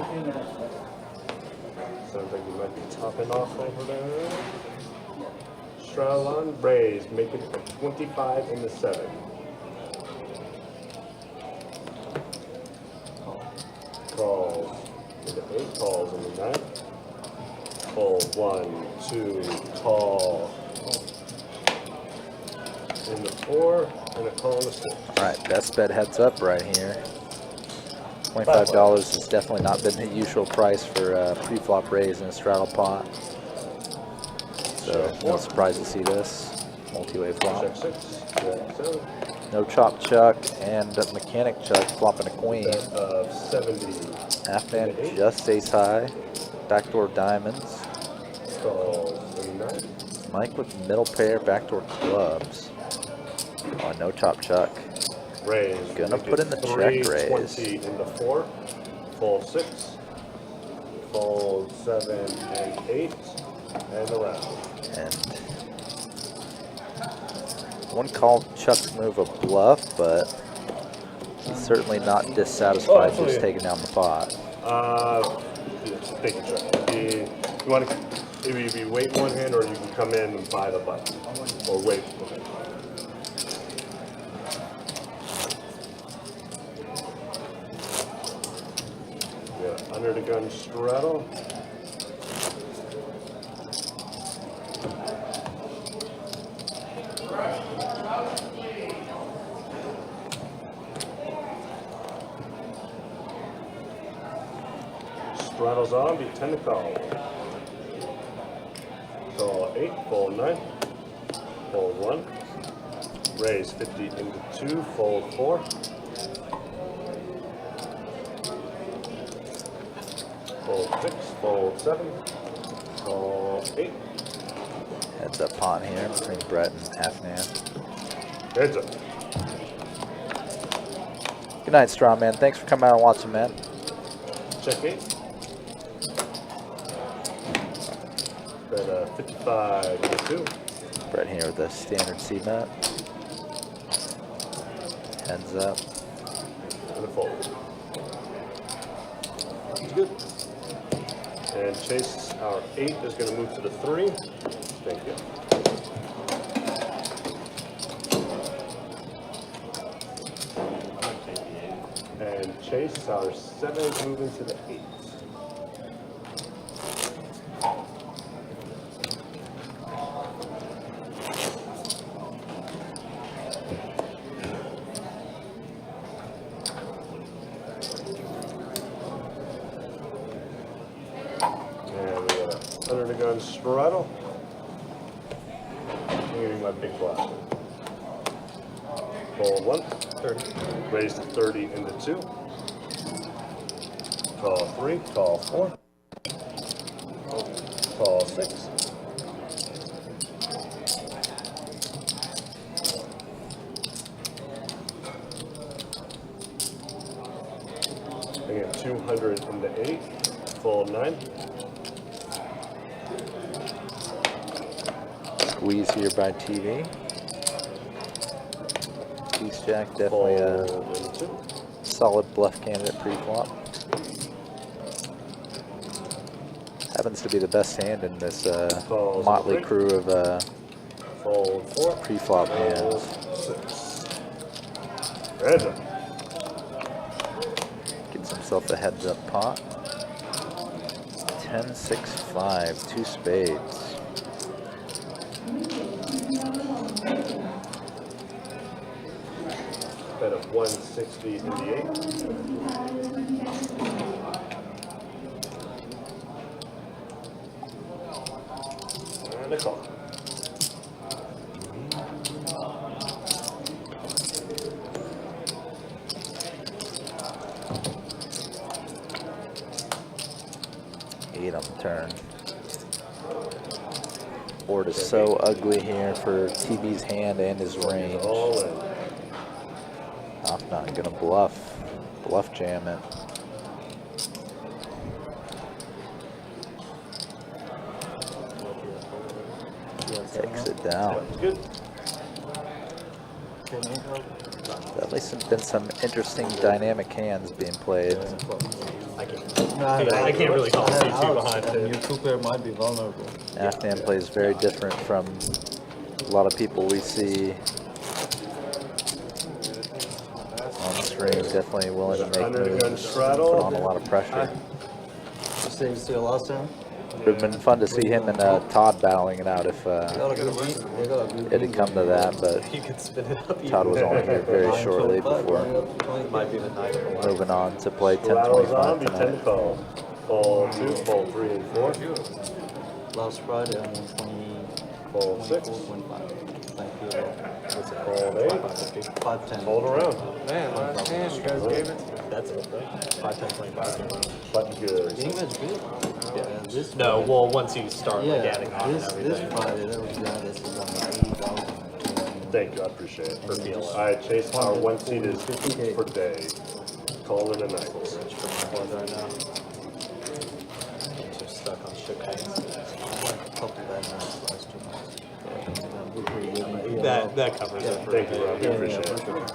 Sounds like you might be topping off over there. Straddle on, raise, make it a 25 in the 7. Calls in the 8, calls in the 9. Call 1, 2, call in the 4, and a call in the 6. All right, best bet heads up right here. $25 has definitely not been the usual price for a pre-flop raise in a straddle pot. So no surprise to see this multi-way flop. Check 6, check 7. No chop chuck and mechanic chuck flopping a queen. Bet of 70. Half man just ace high. Backdoor diamonds. Calls in the 9. Mike with middle pair backdoor clubs. Oh, no chop chuck. Raise. Gonna make put it in the check raise. 320 in the 4. Fold 6. Fold 7 and 8. And around. And one call Chuck's move a bluff, but he's certainly not dissatisfied just taking down the pot. Take a check. You want to either you wait one hand or you can come in and buy the button. Or wait. Okay. Yeah, under the gun straddle. Straddles on, be 10 to call. Call 8, fold 9, fold 1. Raise 50 into 2, fold 4. Fold 6, fold 7, call 8. Heads up pot here between Brett and Afnan. Heads up. Good night, Strawman. Thanks for coming out and watching, man. Check 8. Bet 55 to 2. Brett here with the standard C-bet. Heads up. And a fold. It's good. And Chase, our 8 is going to move to the 3. Thank you. And Chase, our 7 is moving to the 8. Under the gun straddle. I'm getting my big blaster. Fold 1, 30. Raise to 30 into 2. Call 3, call 4. Call 6. Again, 200 into 8. Fold 9. Squeeze here by TV. Ace Jack, definitely a solid bluff candidate pre-flop. Happens to be the best hand in this motley crew of pre-flop hands. 6. Heads up. Gets himself a heads up pot. 10, 6, 5, 2 spades. Bet of 160 in the 8. And a call. turn. Board is so ugly here for TB's hand and his range. All in. I'm not gonna bluff jam it. Takes it down. Good. Definitely been some interesting dynamic hands being played. I can't really call C2 behind and it. your two player might be vulnerable. Afghan plays very different from a lot of people we see on the screen. Definitely willing to make Under the gun moves, straddle. put on a lot of pressure. Saves to your last turn. It would have been fun to see him and Todd battling it out if They got a good beat. They got a good it had come to that, but You can spin it up. Todd was on here very shortly before Might be the night of the line. moving on to play Straddles on, 10-25 be 10 to tonight. call. Fold 2, fold 3 and 4. last Friday on 20. Fold 6. 25. Thank you. Fold 8. 5-10. Hold around. Man, last hand, you guys gave it. That's it, right? 5, 10, 25. Button good. Game is good. Yeah, this No, Friday- well, once you start like yeah, adding on and this everything. Friday, that was yeah, this is on 80,000. Thank you, I appreciate it. For PLO. I chase our one seated per day. Call it a night. Rich for my board right now. I'm just stuck on shit coins. Couple bad nights last 2 months. Yeah, we're pretty good. That covers it for Thank me. you, Rob. I Yeah, appreciate for it. sure.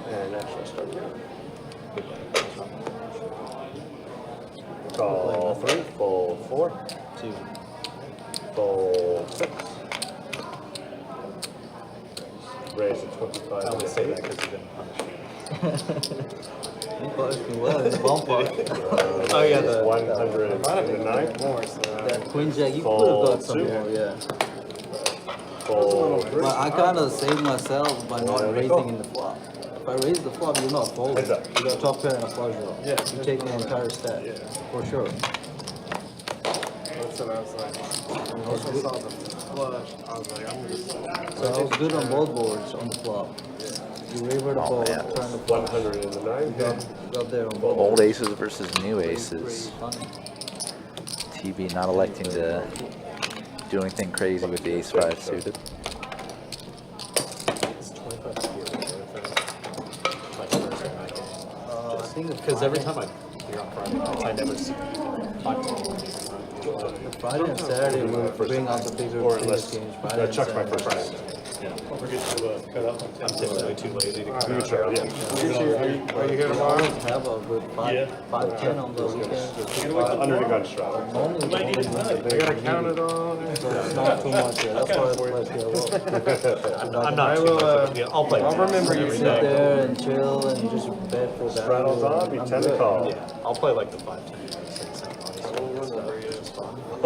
And actually start here. Call 3, fold 4, 2. fold 6. Raise to 25. I only say that because you didn't punish me. He punished me well in the bump part. Oh, yeah, the 109. More, so. That Queen Jack, you could have got some more, yeah. Fold 3. But I kind of saved myself by not raising in the flop. If I raise the flop, you're not folding. Heads up. You got top pair and a flush draw. Yeah. You take the entire stack, for sure. That's what I was like. I also saw the flush. I was like, I'm just. So I was good on both boards on the flop. You river the Oh, ball, man. turn the flop. 109. Got there on both. Old aces versus new Pretty aces. funny. TB not electing to do anything crazy with the ace-5 suited. It's 25 here. My first in my game. I think the Because every Friday- time you're on Friday nights, I never see you talk to me. the Friday and Saturday will bring out the bigger Or biggest unless games. Friday and Chuck's my Saturday. first time. Don't forget to cut up on I'm typically too lazy to You come can out. try, yeah. Are you here We tomorrow? always have a good Yeah. 5-10 on the weekends. or 2-5. Under the gun straddle. Normally, the only ones that I they gotta need. count it on. So it's not too much. Yeah, that's why I play PLO. I'm not I too will, much of a deal. I'll play. I'll remember you every Sit day. there and chill and just bet for value. Straddles on, be I'm 10 to good. call. Yeah, I'll play like the 5, 10, 6, 7,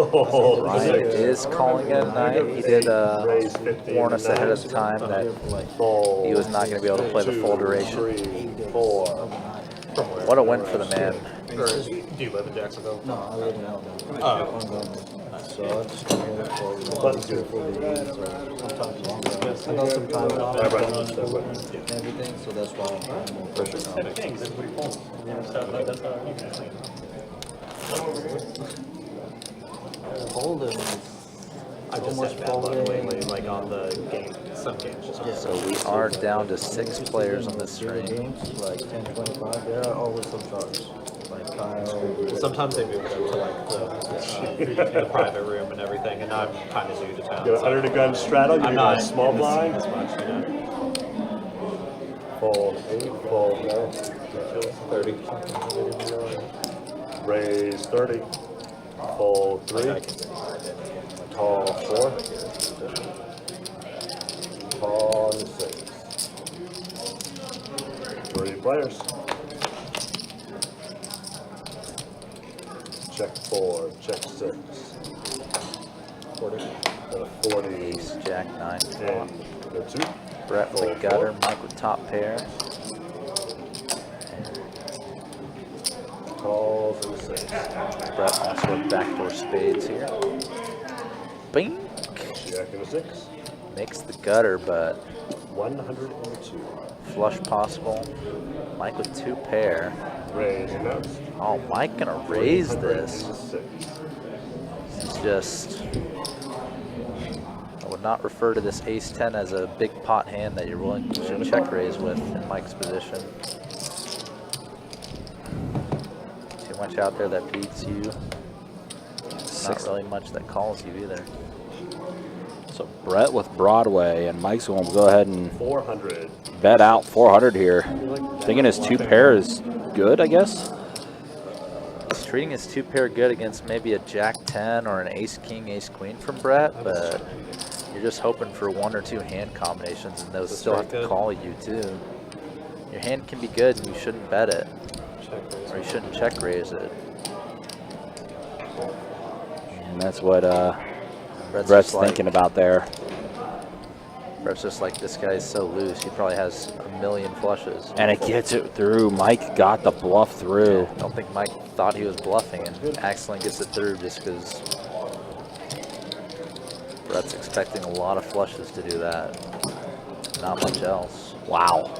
Oh, Ryan is calling it a night. He did Raise 50 warn us ahead of nine. time that Fold he was not going to be able to play the full duration. 3, 4. What a win for the man. Or do you live in Jacksonville? No, I live in Alabama. Oh. So I just come here for Button's good. 4 days or sometimes longer. I got some time off and everything, so that's why I'm more pressure now. Kings, everybody folds. That's how Folding is I so just much had bad luck lately, folding. like on the game, some games just. Yeah. So we are down to 6 players on this Bigger stream. games, like 10, 25, there are always some sharks. Like Kyle. Sometimes they move them to like the private room and everything, and I'm kind of new to town. Get an so under the gun straddle, you I'm got not a small in the scene blind. as much, you know. Fold 8, fold 9. 30. Raise 30. Fold 3. Call 4. Call 6. 3 players. Check 4, check 6. 40. And a 40. Ace, Jack, 9. And the 2. Brett with the gutter, Mike with top pair. Calls and 6. Brett also with backdoor spades here. Bing! Jack and a 6. Makes the gutter, but 102. flush possible. Mike with 2 pair. Raise nuts. Oh, Mike gonna raise this. 306. This is just, I would not refer to this ace-10 as a big pot hand that you're willing to check raise with in Mike's position. Too much out there that beats you. Not really much that calls you either. So Brett with Broadway, and Mike's going to go ahead and 400. bet out 400 here. Thinking his 2 pair is good, I guess. He's treating his 2 pair good against maybe a Jack-10 or an Ace-King, Ace-Queen from Brett, but you're just hoping for 1 or 2 hand combinations, and those still have to call you too. Your hand can be good, and you shouldn't bet it, or you shouldn't check raise it. And that's what Brett's just like, thinking about there. Brett's just like, this guy's so loose, he probably has a million flushes. And it gets it through. Mike got the bluff through. I don't think Mike thought he was bluffing and accidentally gets it through just because Brett's expecting a lot of flushes to do that. Not much else. Wow.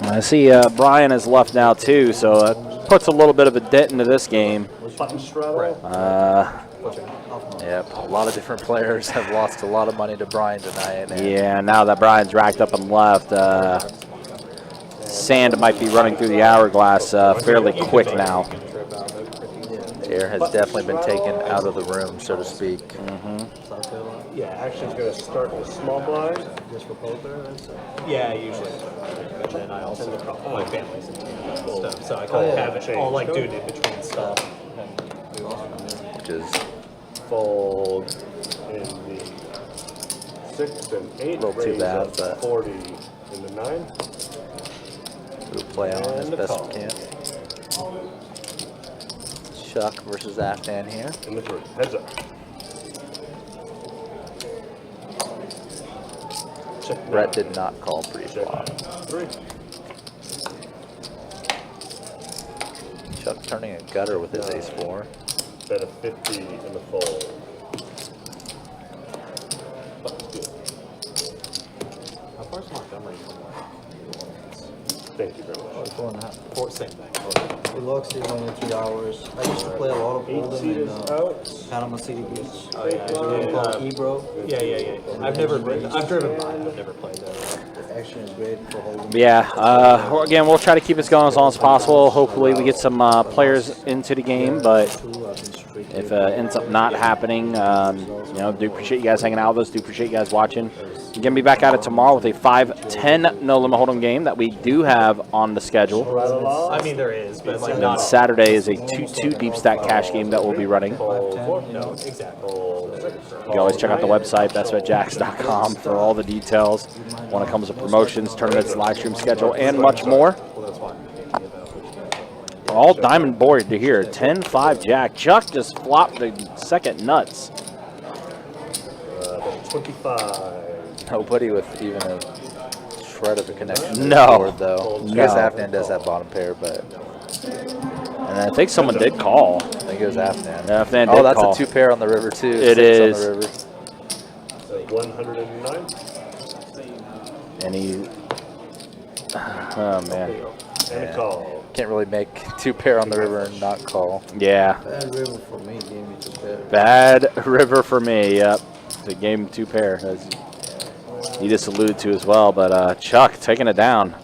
I see Brian is left now too, so that puts a little bit of a dent into this game. Yep, a lot of different players have lost a lot of money to Brian tonight. Yeah, now that Brian's racked up and left, sand might be running through the hourglass fairly quick now. Air has definitely been taken out of the room, so to speak. Yeah, action's going to start with small blind. Just for poker. Yeah, usually. And then I also call my family's and stuff, so I kind of have it all like doing in between stuff. Which is Fold in the 6 and 8. a little too bad, but 40 in the 9. we'll play on as And the best call. we can. Chuck versus Afghan here. In the 3. Heads up. Check Brett 9. did not call pre-flop. Check 3. Chuck turning a gutter with his ace-4. Bet a 50 in the fold. How far's Montgomery from Thank you very much. 4.5. Same thing. Biloxi is only 3 hours. I used to play a lot of 8 Oldham seat in is out. Panama City Beach. Oh yeah, There's a room called Ebro. yeah. I've driven by. I've never played that. The action is great for holding. Yeah, again, we'll try to keep this going as long as possible. Hopefully we get some players into the game, but if it ends up not happening, you know, do appreciate you guys hanging out with us. Do appreciate you guys watching. We're going to be back at it tomorrow with a 5-10 no limit hold'em game that we do have on the schedule. I mean, there is, but like And then not. Saturday is a 2-2 deep stack cash game that we'll be running. No, exactly. You can always check out the website, bestbetjacks.com, for all the details when it comes to promotions, tournaments, live stream schedule, and much more. All diamond board to here. 10-5 jack. Chuck just flopped the second nuts. 25. Nobody with even a shred of a connection to No. the board, though. I guess No. Afghan does that bottom pair, but And I think someone did call. I think it was Afghan. Afghan Oh, did that's call. a 2 pair on the river, too. It 6 is. on the river. 109. And he... Oh, man. And a call. Can't really make 2 pair on the river and not call. Yeah. Bad river for me, gave me 2 pair. Bad river for me, yep. The game 2 pair, as you just alluded to as well. But Chuck taking it down.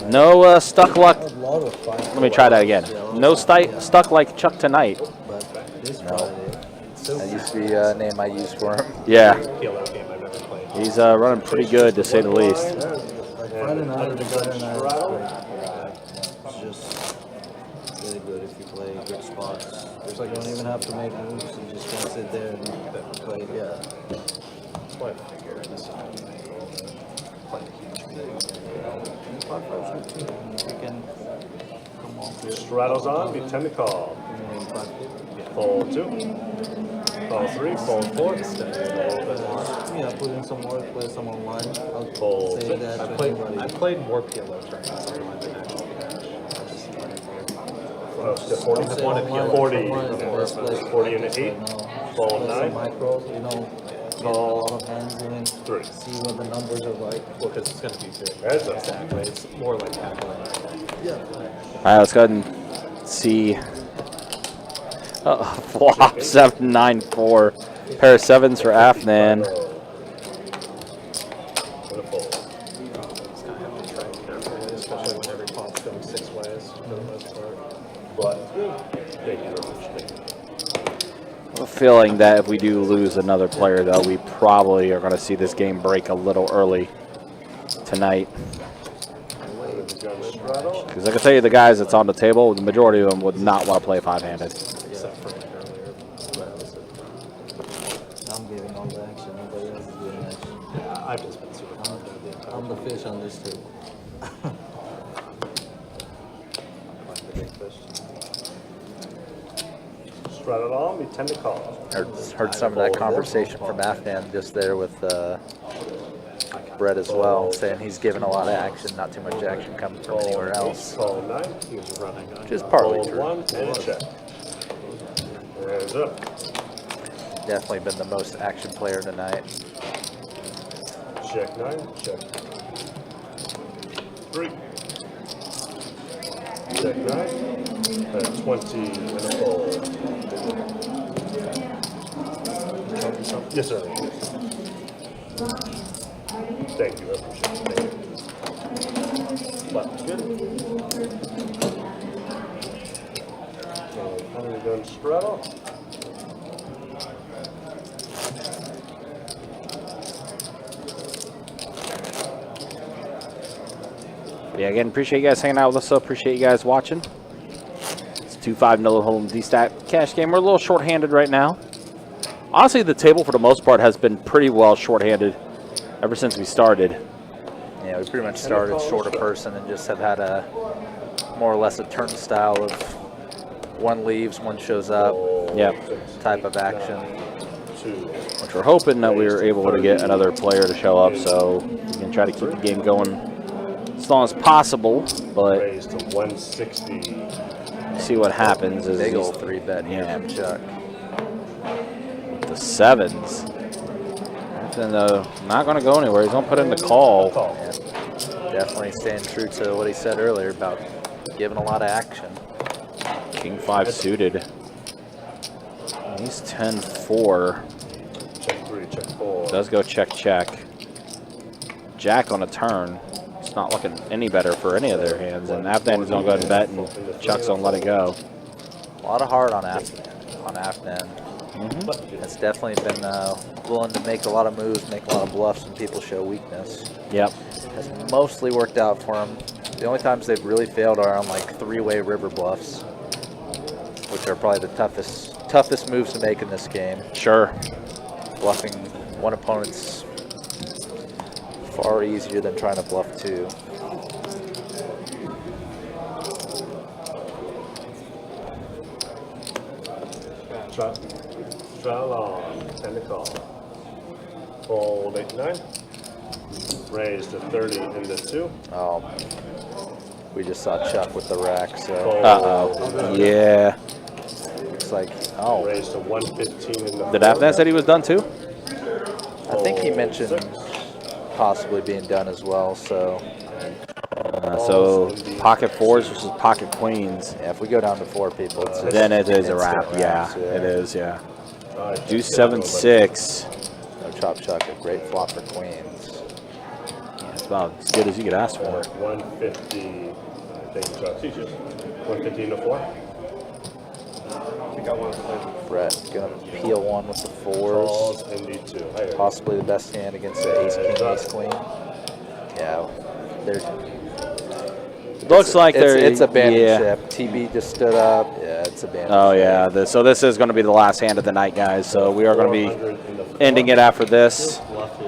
No stuck luck. A lot of fun. Let me try that again. No stuck like Chuck tonight. But this No. Friday, That used to be a name I used for him. Yeah. PLO game I've ever played. He's running pretty good, to say the least. like Friday night or Saturday night is great. It's just really good if you play good spots. It's like you don't even have to make moves. You just can sit there and play. Yeah. That's why I figure this play a huge game. 5-5's good too. If you can come off your Straddles on, be 10 to call. 5. Fold 2. Call 3. Fold 4. Yeah, put in some work, play some online. I'll Fold. say that I to played anybody. more PLO tournaments online than actual To 40. Say one online, 40. online is the best place to 40 and practice 8. right now. Fold Play some 9. micro, you know, call a lot of hands and then 3. see what the numbers are like. Well, because it's going to be big. Heads up. Exactly. It's more like tackling. Yeah. All right, let's go ahead and see. Flop 7, 9, 4. Pair of sevens for Afnan. And a fold. It's kind of have to try carefully, especially when every pot's going 6 ways for the most part. But thank you very much. Thank you. I have a feeling that if we do lose another player, though, we probably are going to see this game break a little early tonight. Because I can tell you the guys that's on the table, the majority of them would not want to play five-handed. Except for like earlier. I'm giving all the action. Nobody else is giving action. Yeah, I've just been super confident the entire I'm the fish on this table. like the big fish. Straddle on, we tend to call. Heard some of that conversation from Afnan just there with Brett as well, saying he's given a lot of action, not too much action coming from anywhere else. Call 9. He was running on Which is partly Fold true. 1 and a check. Hands up. Definitely been the most action player tonight. Check 9. Check. 3. Check 9. 20 and a fold. Yes, sir. Thank you. I appreciate it. Thank you. But good. So, under the gun straddle. Yeah, again, appreciate you guys hanging out with us. So appreciate you guys watching. It's 2-5 no home D-stack cash game. We're a little short-handed right now. Honestly, the table for the most part has been pretty well short-handed ever since we started. Yeah, we pretty much started short a person and just have had a more or less a turnstile of one leaves, one shows up type of action. Which we're hoping that we were able to get another player to show up, so we can try to keep the game going as long as possible. But Raised to 160. see what happens is Big these- old 3-bet here from Chuck. the sevens. And not going to go anywhere. He's going to put in the call. Yeah, definitely staying true to what he said earlier about giving a lot of action. King 5 suited. He's 10-4. Check 3, check 4. Does go check, check. Jack on a turn. It's not looking any better for any of their hands. And Afnan is going to go ahead and bet, and Chuck's going to let it go. A lot of heart on Afnan. It's definitely been willing to make a lot of moves, make a lot of bluffs when people show weakness. Yep. Has mostly worked out for him. The only times they've really failed are on like 3-way river bluffs, which are probably the toughest moves to make in this game. Sure. Bluffing one opponent's far easier than trying to bluff two. Straddle on, 10 to call. Fold 8, 9. Raised to 30 into 2. Oh, we just saw Chuck with the rack, so Uh-oh. Yeah. looks like, oh. Raised to 115 in the Did Afnan said he was done too? I think he mentioned possibly being done as well, so So pocket fours versus pocket queens. yeah, if we go down to 4 people, it's just Then it is a instant wrap. Yeah, wraps, it is. Yeah. Alright, Deuce 7-6. No chop chuck, a great flop for queens. Yeah, it's about as good as you could ask for. 150. Thank you, Chuck. 150 into 4. Brett gonna peel one with the Calls fours. into 2. Possibly the best hand against the ace king, ace queen. Yeah, there's. Looks like they're. It's abandoned yeah. ship. TB just stood up. Yeah, it's abandoned. Oh ship. yeah. So this is going to be the last hand of the night, guys. So we are going to be 400 into 4. ending it after this. Lucky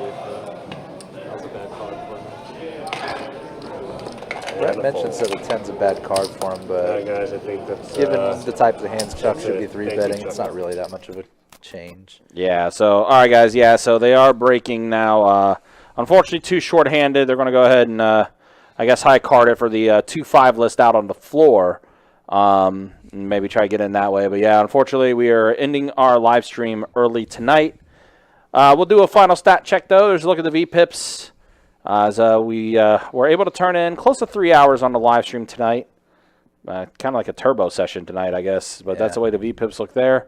that was a bad card for him. Brett mentioned that the 10's a bad card for him, Alright, but guys, I think that's. given the types of hands Chuck should be it. 3 Thank you, betting, Chuck. it's not really that much of a change. Yeah. So all right, guys. Yeah. So they are breaking now. Unfortunately, too short-handed. They're going to go ahead and I guess high card it for the 2-5 list out on the floor. Maybe try to get in that way. But yeah, unfortunately, we are ending our live stream early tonight. We'll do a final stat check, though. There's a look at the VPIPs. As we were able to turn in close to 3 hours on the live stream tonight. Kind of like a turbo session tonight, I guess. But that's the way the VPIPs look there.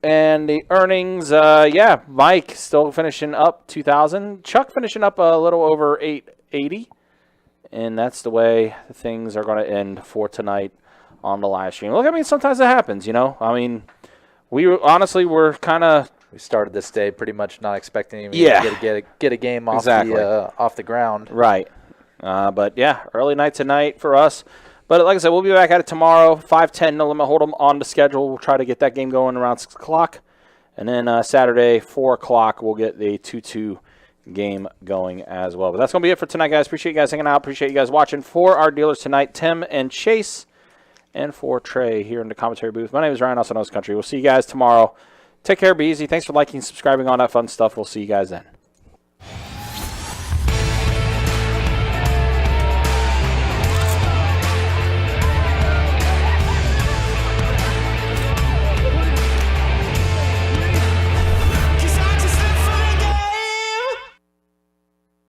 And the earnings, Mike still finishing up 2,000. Chuck finishing up a little over 880. And that's the way things are going to end for tonight on the live stream. Look, I mean, sometimes it happens, you know. I mean, we kind of... We started this day pretty much not expecting even to get a game off off the ground. Right. But, yeah, early night tonight for us. But like I said, we'll be back at it tomorrow, 5:10, no limit hold'em on the schedule. We'll try to get that game going around 6 o'clock. And then Saturday, 4 o'clock, we'll get the 2-2 game going as well. But that's going to be it for tonight, guys. Appreciate you guys hanging out. Appreciate you guys watching. For our dealers tonight, Tim and Chase, and for Trey here in the commentary booth. My name is Ryan, also known as Country. We'll see you guys tomorrow. Take care, be easy. Thanks for liking, subscribing, all that fun stuff. We'll see you guys then.